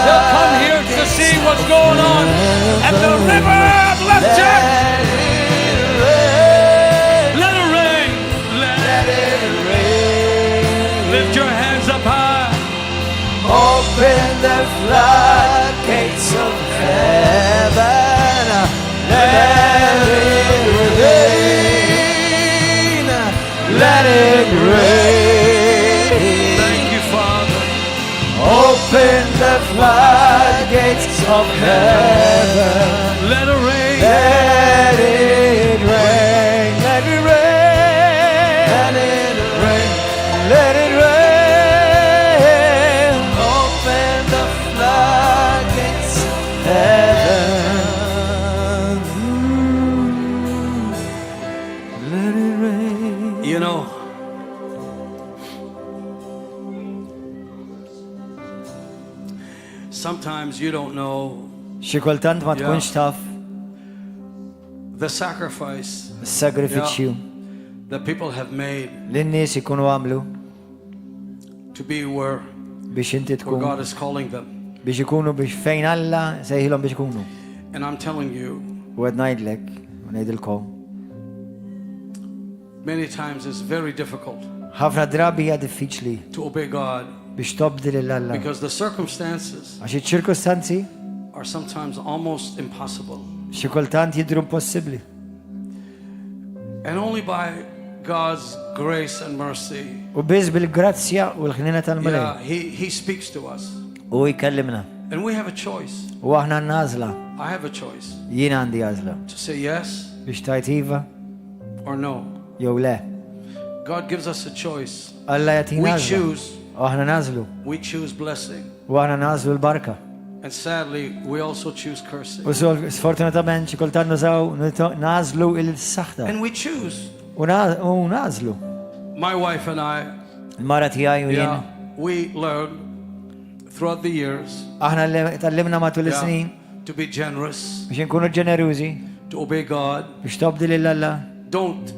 They'll come here to see what's going on at the river of blessing. Let it rain. Let it rain. Lift your hands up high. Open the floodgates of heaven. Let it rain. Let it rain. Thank you, Father. Open the floodgates of heaven. Let it rain. Let it rain. Let it rain. Let it rain. Let it rain. Open the floodgates of heaven. Let it rain. You know, sometimes you don't know Xi kultant ma tkunx taf the sacrifice is-sagrifiċċju that people have made li n-nies ikunu għamlu to be where biex inti tkun God is calling them. biex ikunu biex fejn Alla sejħilhom biex ikunu. And I'm telling you, U qed ngħidlek u ngħidilkom. many times it's very difficult Ħafna drabi hija diffiċli to obey God biex tobdi lil Alla. because the circumstances Għax iċ-ċirkostanzi are sometimes almost impossible. xi kultant jidhru impossibbli. And only by God's grace and mercy, U biss bil-grazzja u l-ħnina tal-Malej. He speaks to us. U jkellimna. And we have a choice. U aħna għandna għażla. I have a choice Jien għandi għażla. to say yes Biex tajt iva or no. jew le. God gives us a choice. Alla jagħtina We għażla. choose. U aħna nażlu. We choose blessing. U aħna nażlu l-barka. And sadly, we also choose cursing. U sfortunatament xi kultant nażlu il-saħta. And we choose. U nażlu. My wife and I, Il-mara tiegħi u jien. we learned throughout the years Aħna tallimna matul is-snin to be generous, biex inkunu ġenerużi, to obey God. biex tobdi lil Alla. Don't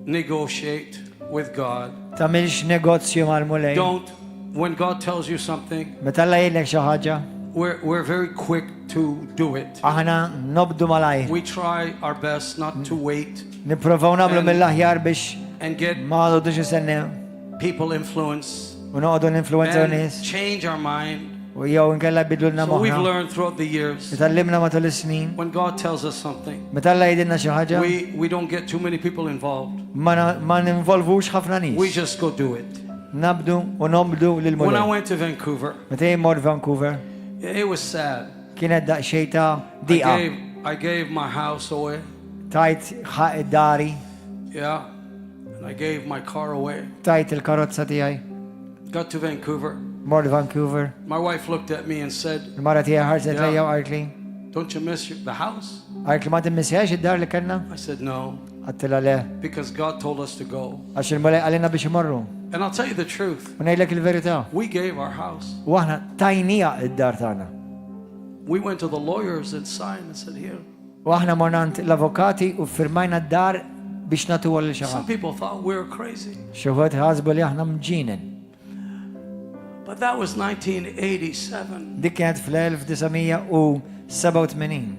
negotiate with God. Tagħmilx negozju mal-mulej. Don't, when God tells you something, Meta Alla jgħidlek xi ħaġa, we're very quick to do it. aħna nobdu malajr. We try our best not to wait Nipprovaw nagħmlu mill-aħjar biex and get ma għodux istennew. people influence U noqogħdu ninfluwenzaw and nies. change our mind. U jew inkella bidlulna So we've moħħna. learned throughout the years, Itallimna matul is-snin. when God tells us something, Meta Alla jgħidilna xi ħaġa, we don't get too many people involved. ma ninvolvux ħafna We nies. just go do it. Nabdu u nobdu lil When I mulej. went to Vancouver, Meta jien mort Vancouver, it was sad. kienet daqsxejn ta' diqa. I gave my house away. Tajt ħaq id-dari, Yeah. And I gave my car away. tajt il-karozza tiegħi. Got to Vancouver. Mort Vancouver. My wife looked at me and said, Il-mara tiegħi ħarset Yeah. lejja u qartli. "Don't you miss the house?" Qartli ma timmissjax id-dar li kellna? I said, "No, Għattila le. because God told us to go." Għax il-mulej għalina biex imorru. And I'll tell you the truth. U ngħidlek il-verità. We gave our house. U aħna tajnija id-dar tagħna. We went to the lawyers and signed and said, "Here." U aħna mornant l-avokati u firmajna d-dar biex natu għal xi Some ħadd. people thought we were crazy. Xi wħud ħasbu li aħna mġinen. But that was 1987. Dik kienet fl-1987.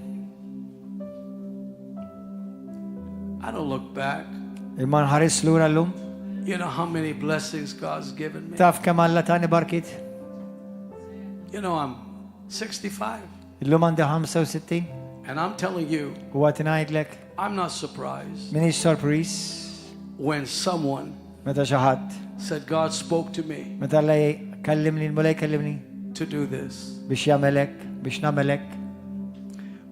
I don't look back. Imma nħares lura llum. You know how many blessings God's given me? Taf kemm Alla tani barkit? You know, I'm 65. Illum għandi 65. And I'm telling you, U għat ngħidlek I'm not surprised minix sorpriż when someone meta xi ħadd said, "God spoke to me meta Alla kellimni l-mulej kellimni to do this." biex jagħmelek, biex nagħmelek.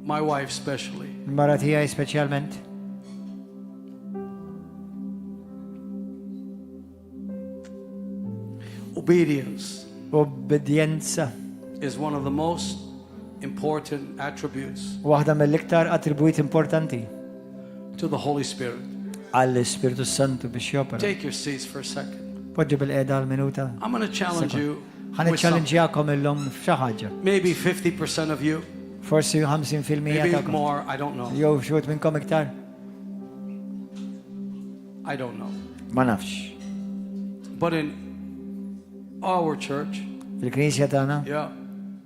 My wife especially. Il-mara tiegħi speċjalment. Obedience Obbedjenza is one of the most important attributes waħda mill-iktar attribwit importanti to the Holy Spirit. għall-Ispirtu Santu biex jopera. Take your seats for a second. Poġġu bil-qeda għal-minuta. I'm going to challenge you. Ħan with some- iċċallenġjakom illum f'xi ħaġa. Maybe 50% of you, Forsi 50% maybe tagħkom. more, I don't know. Jew xi wħud minnkom iktar. I don't know. Ma nafx. But in our church, Fil-Knisja tagħna yeah,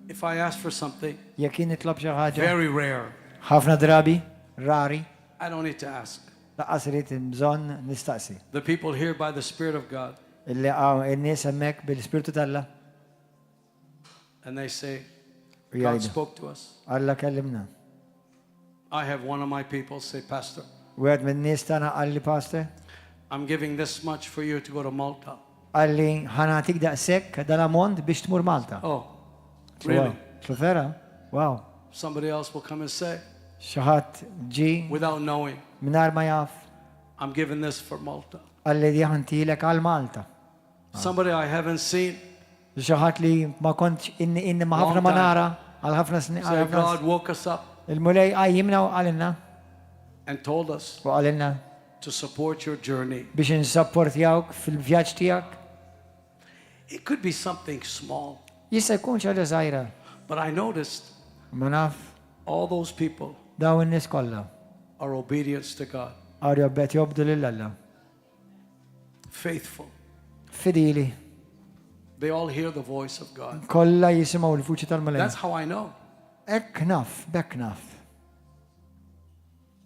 If I ask for something Jekk jien nitlob xi ħaġa very rare, ħafna drabi, rari, I don't need to ask. laqqas irid bżonn nistaqsi. The people here by the Spirit of God, Illi in-nies hemmhekk bil-Ispirtu talla and they say, u God jgħidu. spoke to us. Alla kellimna. I have one of my people say, Pastor, Wieħed min-nies tagħna qalli pastor, I'm giving this much for you to go to Malta. qalli ħanatik daqshekk dan ammont biex tmur Malta. Oh, really? Tlu vera? Wow. Somebody else will come and say, Xi ħadd ġi without knowing, mingħajr ma jaf I'm giving this for Malta. qalli diħantilek għal Malta. Somebody I haven't seen, Xi ħadd li ma kontx inni ma ħafna Long ma time. nara għal ħafna snin. say, God woke us up Il-mulej qajjimna u qalilna and told us u qalilna to support your journey. biex insapportjawk fil-vjaġġ tiegħek. It could be something small, Jista' jkun xi ħaġa żgħira, but I noticed ma naf all those people daw in-nies kollha are obedience to God, għar jobbet jobdu lil Alla. faithful. Fidili, They all hear the voice of God. kollha jisimgħu l-vuċi tal-mulej. That's how I know Hekk naf, bekk naf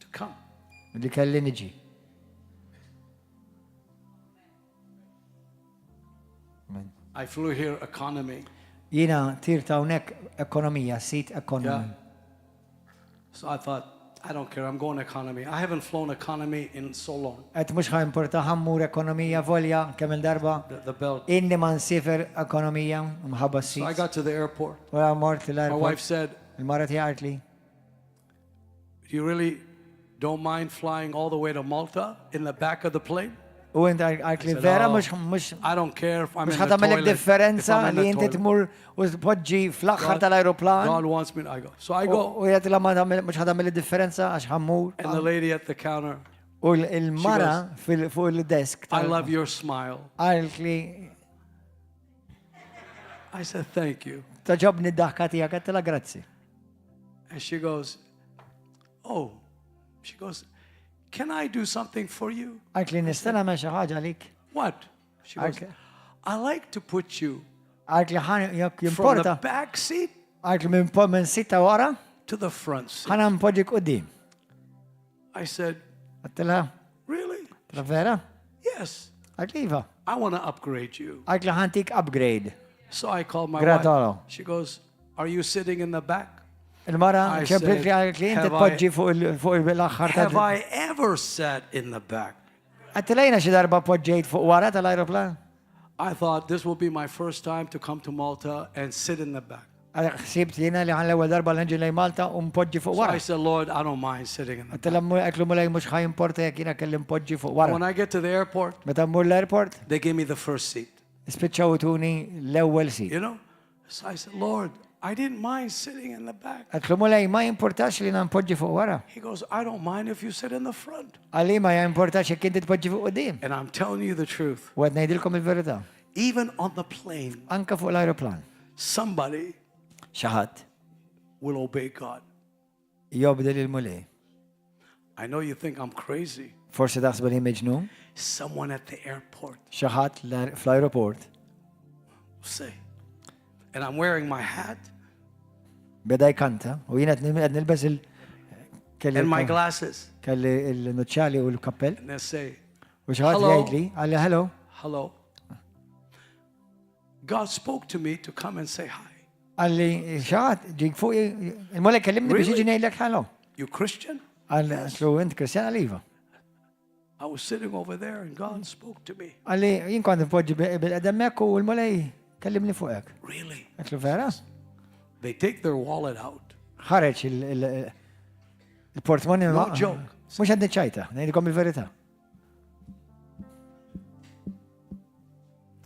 to come. li kelli niġi. I flew here economy. Jiena tir ta' hawnhekk ekonomija, sit ekonomi. Yeah. So I thought, I don't care, I'm going economy. I haven't flown economy in so long. Qed mhux ħajimporta ħammur ekonomija volja kemm il-darba. The belt. Inni ma nsifer ekonomija mħabba So I s-sit. got to the airport. Wara mort My wife l-airport. said, Il-mara tiegħek li. you really don't mind flying all the way to Malta in the back of the plane? U inti għart li said, vera "Oh, mhux I don't care if I'm in the ħatamilek toilet. differenza if I'm in li the inti toilet. tmur u tpoġġi fl-aħħar God tal-ajruplan. wants me to I go. So I go. U jgħid la mhux ħatamilek differenza għax ħammur. And the lady at the counter, U il-mara fuq il-desk. I love your smile. Għalt li I said, thank you. taġobni d-daħka tiegħek qed la grazzi. And she goes, oh, she goes, can I do something for you? Għalt li nista' nagħmel xi ħaġa għalik. What? She goes, Okay. I like to put you Għalt li jekk from the jimporta. back seat Għalt li minn sitta wara, to the front seat. ħana mpoġġi qudiem. I said, Għattila, really? la vera? Yes. Għalt li iva. I want to upgrade you. Għalt li ħantik upgrade. So I called my Gratolo. wife. She goes, are you sitting in the back? Il-mara I ċemplit li said, għalt li inti have tpoġġi fuq l-aħħar Have ta' I ever sat in the back? Għattilajna xi darba poġġejt fuq wara tal-ajruplan. I thought this will be my first time to come to Malta and sit in the back. Sibt jiena li għan l-ewwel darba l-ġin lej Malta u mpoġġi fuq So I wara. said, Lord, I don't mind sitting in the back. Għattila għeklu mulej mux ħaj importa jek jiena kelli mpoġġi fuq When wara. I get to the airport, Meta mmur l-airport, they gave me the first seat. spiċċaw tuni l-ewwel sit. You know? So I said, Lord, I didn't mind sitting in the back. Għeklu mulej ma jimportax li mpoġġi fuq wara. He goes, I don't mind if you sit in the front. Għalli ma jimportax jek inti tpoġġi fuq qudiem. And I'm telling you the truth. U għed ngħidilkom il-verità. Even on the plane, Anka fuq l-ajruplan. somebody Xaħat will obey God. jobdel il-mulej. I know you think I'm crazy. Forsi daħsbu li meġnun. Someone at the airport Xaħat fl-ajruport. say, and I'm wearing my hat Beda jkanta u jiena qed nilbes and my glasses. kelli il-nuċċali u l-kappell. And they say, U xaħat Hello. jgħidli, għalli hello. hello. God spoke to me to come and say hi. Għalli xaħat ġik fuq il-mulej kellimni biex Really? iġi ngħidlek hello. You Christian? Għalli għaslu int Kristjan għaliva. I was sitting over there and God spoke to me. Għalli jien kont npoġġi bil-qedemmek u l-mulej kellimni fuqek. Really? Għaslu vera? They take their wallet out. ħareċ il-portmoni. No joke. Mux għadni ċajta, ngħidilkom il-verità.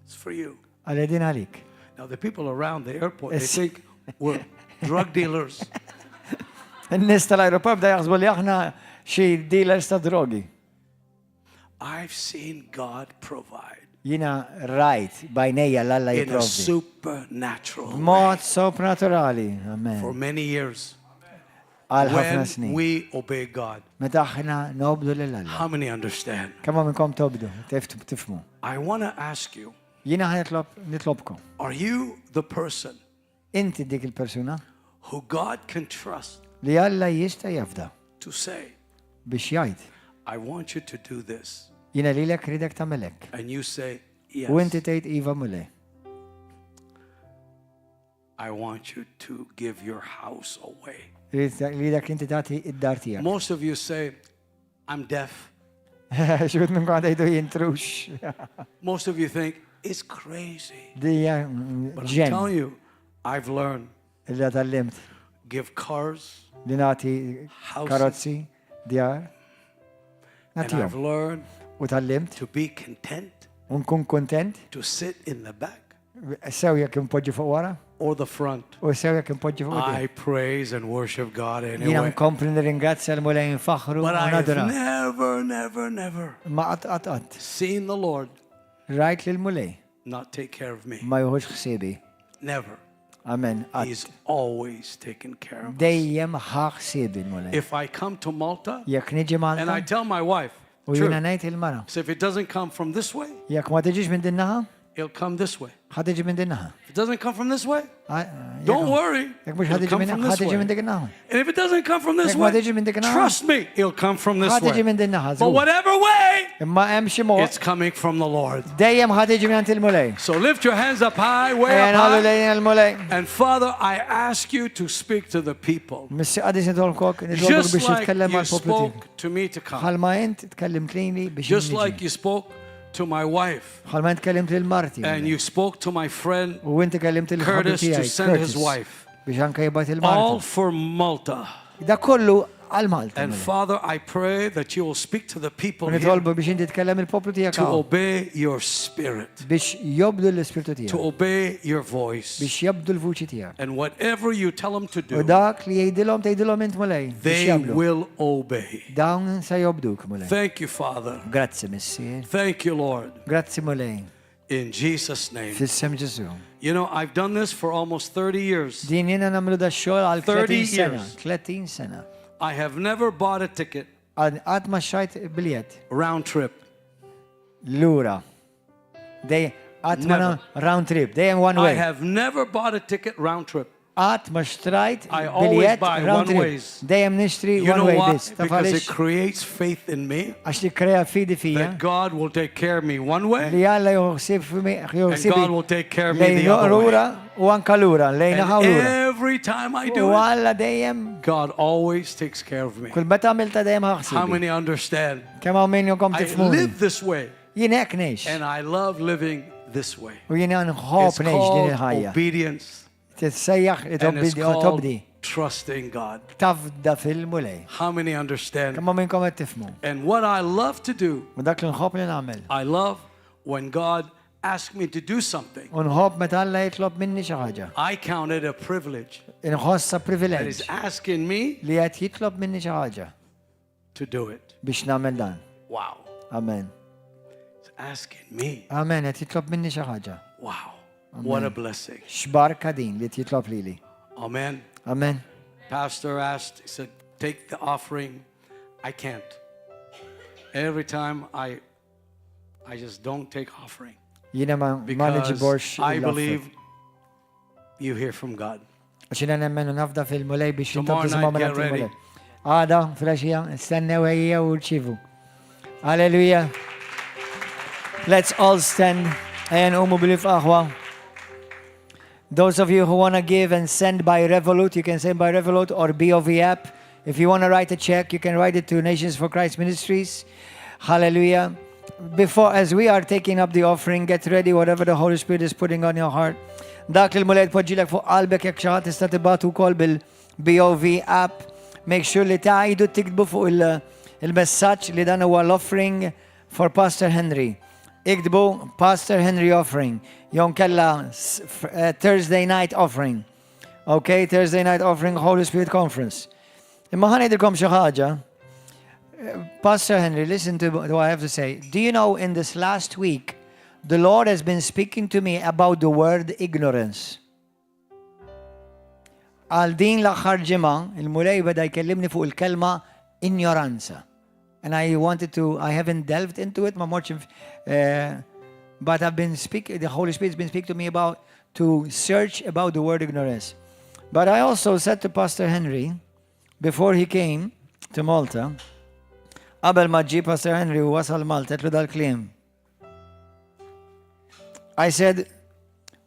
It's for you. Għalli din għalik. Now the people around the airport, they Yes. think we're drug dealers. In-nies tal-aeroport bda jaħsbu li aħna xi dealers ta' drogi. I've seen God provide Jina rajt bajnejja l-Alla in a jiprovdi. supernatural Mod way soprannaturali. for Amen. many years. Għal ħafna When snin. we obey God. Meta aħna nobdu l-Alla. How many understand? Kemm minnkom tobdu, tifmu. I want to ask you, Jina ħan nitlobkom. are you the person Inti dik il-persuna who God can trust li Alla jista' jafda to say, biex jgħid. I want you to do this. Jiena lilek ridek tagħmelek. And you say, yes. U inti tgħid iva mulej. I want you to give your house away. Lilek inti tagħti id-dar tiegħek. Most of you say, I'm deaf. Xud minn kwa jgħidu jintrux. Most of you think, it's crazy. Dija But I'm ġen telling you, I've learned. illi tallimt Give cars, li nagħti karozzi, djar. and I've Nagħtihom. learned U tallimt to be content, u nkun kontent to sit in the back sew jekk impoġġi fuq wara or the front. u sew jekk impoġġi fuq I quddiem. praise and worship God Jiena anyway. nkompli nirringrazzja l-mulej nfaħru u But I have nadra. never Ma qatt seen the Lord rajt li l-mulej not take care of me. ma jħuġ ħsiebi. Never. Amen. He's always taken care of us. Dejjem ħaħ ħsiebi l-mulej. If I come to Malta Jekk niġi and I Malta tell my wife, u jiena true, ngħid il-mara. so if it doesn't come from this way, Jekk ma tiġix minn din naħa, it'll come this way. ħad tiġi minn din naħa. If it doesn't come from this way, Jekk- don't worry. Jekk mhux It'll ħad tiġi come minn from ħad this tiġi minn way. dik naħa. And if it doesn't come from this Jekk ma way, tiġi minn dik naħa, trust me, it'll come from this ħad tiġi way. minn din naħa. But żgur. whatever way, Imma hemm xi mod it's coming from the Lord. dejjem ħad tiġi minn il-mulej. So lift your hands up high, way Ejja up nħallu high. lejn il-mulej. And Father, I ask you to speak to the people. Missi qadis nitolkok Just biex like titkellem you mal-poplu tiegħek. spoke to me to come. Bħalma int tkellimt lili biex Just niġi. like you spoke to my wife. Bħalma int tkellimt lil Marti. And you spoke to my friend U inti kellimt il-ħabib Curtis to tiegħek, send his Curtis, wife. biex anke jibgħat All il-Marti. for Malta. Da kollu għal Malta. And Father, I pray that you will speak to the people U here nitolbu biex inti tkellem il-poplu tiegħek to hawn. obey your spirit, Biex jobdu l-ispirtu to tiegħek. obey your voice. Biex jabdu l-vuċi tiegħek. And whatever you tell them to U do, dak li jgħidilhom tgħidilhom int mulej. Biex they jabdu. will obey. Dawn se jobduk mulej. Thank you, Father. Grazzi missier. Thank you, Lord. Grazzi mulej. In Jesus' name. Fis-sem Ġesu. You know, I've done this for almost 30 years. Din jiena nagħmlu da xogħol għal 30 30 sena. years. 30 sena. I have never bought a ticket Għad ma xajt biljet. round trip. Lura. Dej, għad ma Never. round trip. Dejjem one I way. have never bought a ticket round trip. Għad ma xtrajt I always biljet buy round one trip. ways. Dejjem nishtri You one know way why? bis. Ta' Because it falix, creates faith in me għax li krea fidi fija. that God will take care of me one way Li Alla joħsib and God will take care of me lejn the other way. lura u anka lura, lejn And ħawlura. every time I U do it, Alla dejjem, God always takes care of me. kull meta għamilta dejjem How ħaxsibi. many understand? Kemm hawn min jokom I tifhmuni. live this way Jien hekk ngħix. and I love living this way. U jien It's nħobb ngħix din called il-ħajja. obedience Tissejjaħ and it's called tobdi. trusting God. Tafda fil-mulej. How many understand? Kemm hawn minnkom qed tifhmu. And what I love to do, U dak li nħobb li nagħmel. I love when God asks me to do something. U nħobb meta Alla jitlob minni xi ħaġa. I count it a privilege Inħossa that privileġġ is asking me li qed jitlob minni xi ħaġa to do it. biex nagħmel dan. Wow. Amen. It's asking me. Amen, qed jitlob minni xi ħaġa. Wow. What a blessing. Xbarka din li jitlob lili. Amen. Amen. Pastor asked, he said, take the offering. I can't. Every time I just don't take offering Jiena ma because I il-offri. believe you hear from God. Għaxina nemmenu nafda fil-mulej biex Tomorrow jintom night, tisimgħu get minn ready. il-mulej. Għada, fil-axija, stennew ejja u rċivu. Alleluja. Let's all stand and umu bilif aħwa. Those of you who want to give and send by Revolut, you can send by Revolut or BOV app. If you want to write a check, you can write it to Nations for Christ Ministries. Hallelujah. Before, as we are taking up the offering, get ready whatever the Holy Spirit is putting on your heart. Dak li l-mulej tpoġġilek fuq qalbek jekk xi ħadd tista' tibgħatu wkoll bil-BOV app. Make sure li tgħidu tiktbu fuq il-messaġġ li dan huwa l-offering for Pastor Henry. Iktbu Pastor Henry offering. Jon kella Thursday night offering. Okay, Thursday night offering Holy Spirit Conference. Imma ħanejdilkom xi ħaġa. Pastor Henry, listen to what I have to say. Do you know in this last week, the Lord has been speaking to me about the word ignorance. Għal din l-aħħar ġimgħa, il-mulej beda jkellimni fuq il-kelma ignoranza. And I haven't delved into it, ma morċ, but the Holy Spirit's been speaking to me about to search about the word ignorance. But I also said to Pastor Henry, before he came to Malta, qabel ma ġie Pastor Henry u wasal Malta, tlu dal-kliem. I said,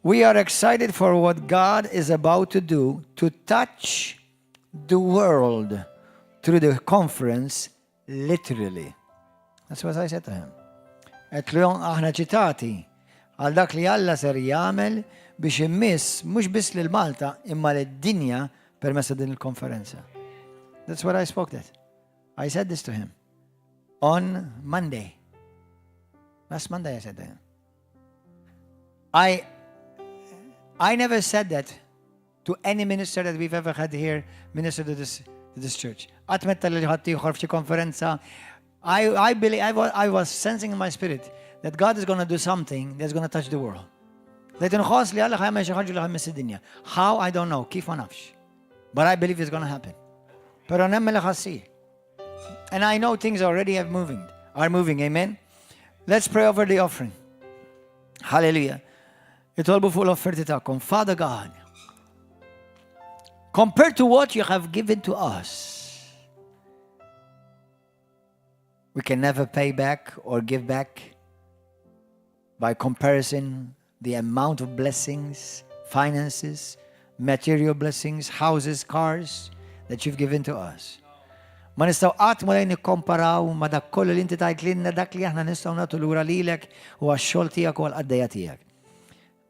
we are excited for what God is about to do to touch the world through the conference, literally. That's what I said to him. Etljon aħna ċitati għal dak li Alla ser jagħmel biex immiss mhux biss lil Malta imma lid-dinja permezz din il-konferenza. That's what I spoke that. I said this to him on Monday. Last Monday I said that. I never said that to any minister that we've ever had here, minister to this church. Għatmetta li ħadd ieħor f'xi konferenza. I believe I was sensing in my spirit that God is going to do something that's going to touch the world. How? I don't know. Kif ma nafx. But I believe it's going to happen. Pero nemmen li ħassir. And I know things already are moving. Amen. Let's pray over the offering. Hallelujah. Itolbu fuq l-offerti tagħkom. Father God, compared to what you have given to us, we can never pay back or give back by comparison the amount of blessings, finances, material blessings, houses, cars that you've given to us. Ma nistgħu qatt ma lejn nikkomparaw ma dak kollu li inti tajt lilna dak li aħna nistgħu nagħtu lura lilek u għax-xogħol tiegħek u għall-qaddejja tiegħek.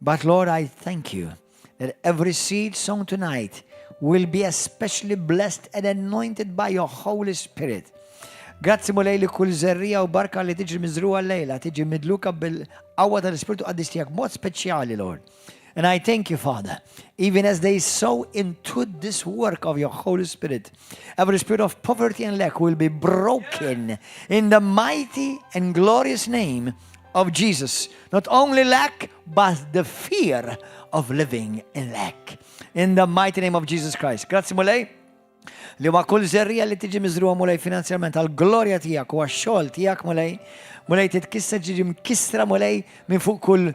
But Lord, I thank you that every seed sown tonight will be especially blessed and anointed by your Holy Spirit. Grazzi mulej li kull zerrija u barka li tiġi miżruha l-lejla, tiġi midluka bil-qawwa tal-Ispiritu qaddis tiegħek mod speċjali, Lord. And I thank you, Father, even as they sow into this work of your Holy Spirit, every spirit of poverty and lack will be broken in the mighty and glorious name of Jesus. Not only lack, but the fear of living in lack. In the mighty name of Jesus Christ. Grazzi mulej. Li ma kull zerrija li tiġi miżruha mulej finanzjalment għall-glorja tiegħek u għax-xogħol tiegħek mulej titkisser ġiġi mkissra mulej minn fuq kull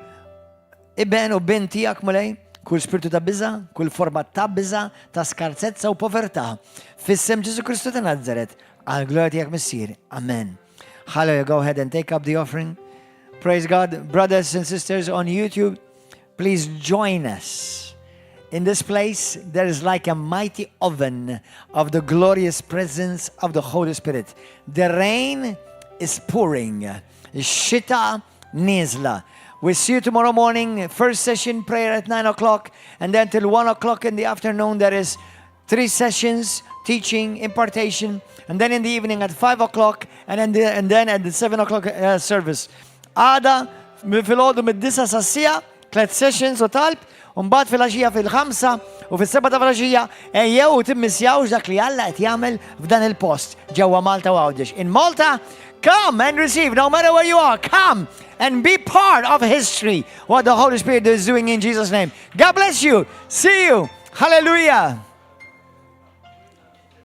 iben u bin tiegħek mulej, kull spiritu ta' biża, kull forma ta' biża, ta' skarzezza u povertà. Fis-sem Ġesu Kristu ta' Nażaret, għall-glorja tiegħek missier. Amen. Hallelujah. Go ahead and take up the offering. Praise God. Brothers and sisters on YouTube, please join us. In this place, there is like a mighty oven of the glorious presence of the Holy Spirit. The rain is pouring. Shita nizla. We'll see you tomorrow morning. First session prayer at 9 o'clock. And then till 1 o'clock in the afternoon, there is 3 sessions, teaching, impartation. And then in the evening at 5 o'clock. And then at the 7 o'clock service. Għada, fil-ħodu mid-disa sassija, 3 sessions u talb. Umbagħad fil-għaxija fil-5 u fis-7 ta' fil-għaxija ejjew timmissjawx dak li Alla qed jagħmel f'dan il-post ġewwa Malta u Għawdex. In Malta, come and receive, no matter where you are, come and be part of history, what the Holy Spirit is doing in Jesus' name. God bless you. See you. Hallelujah.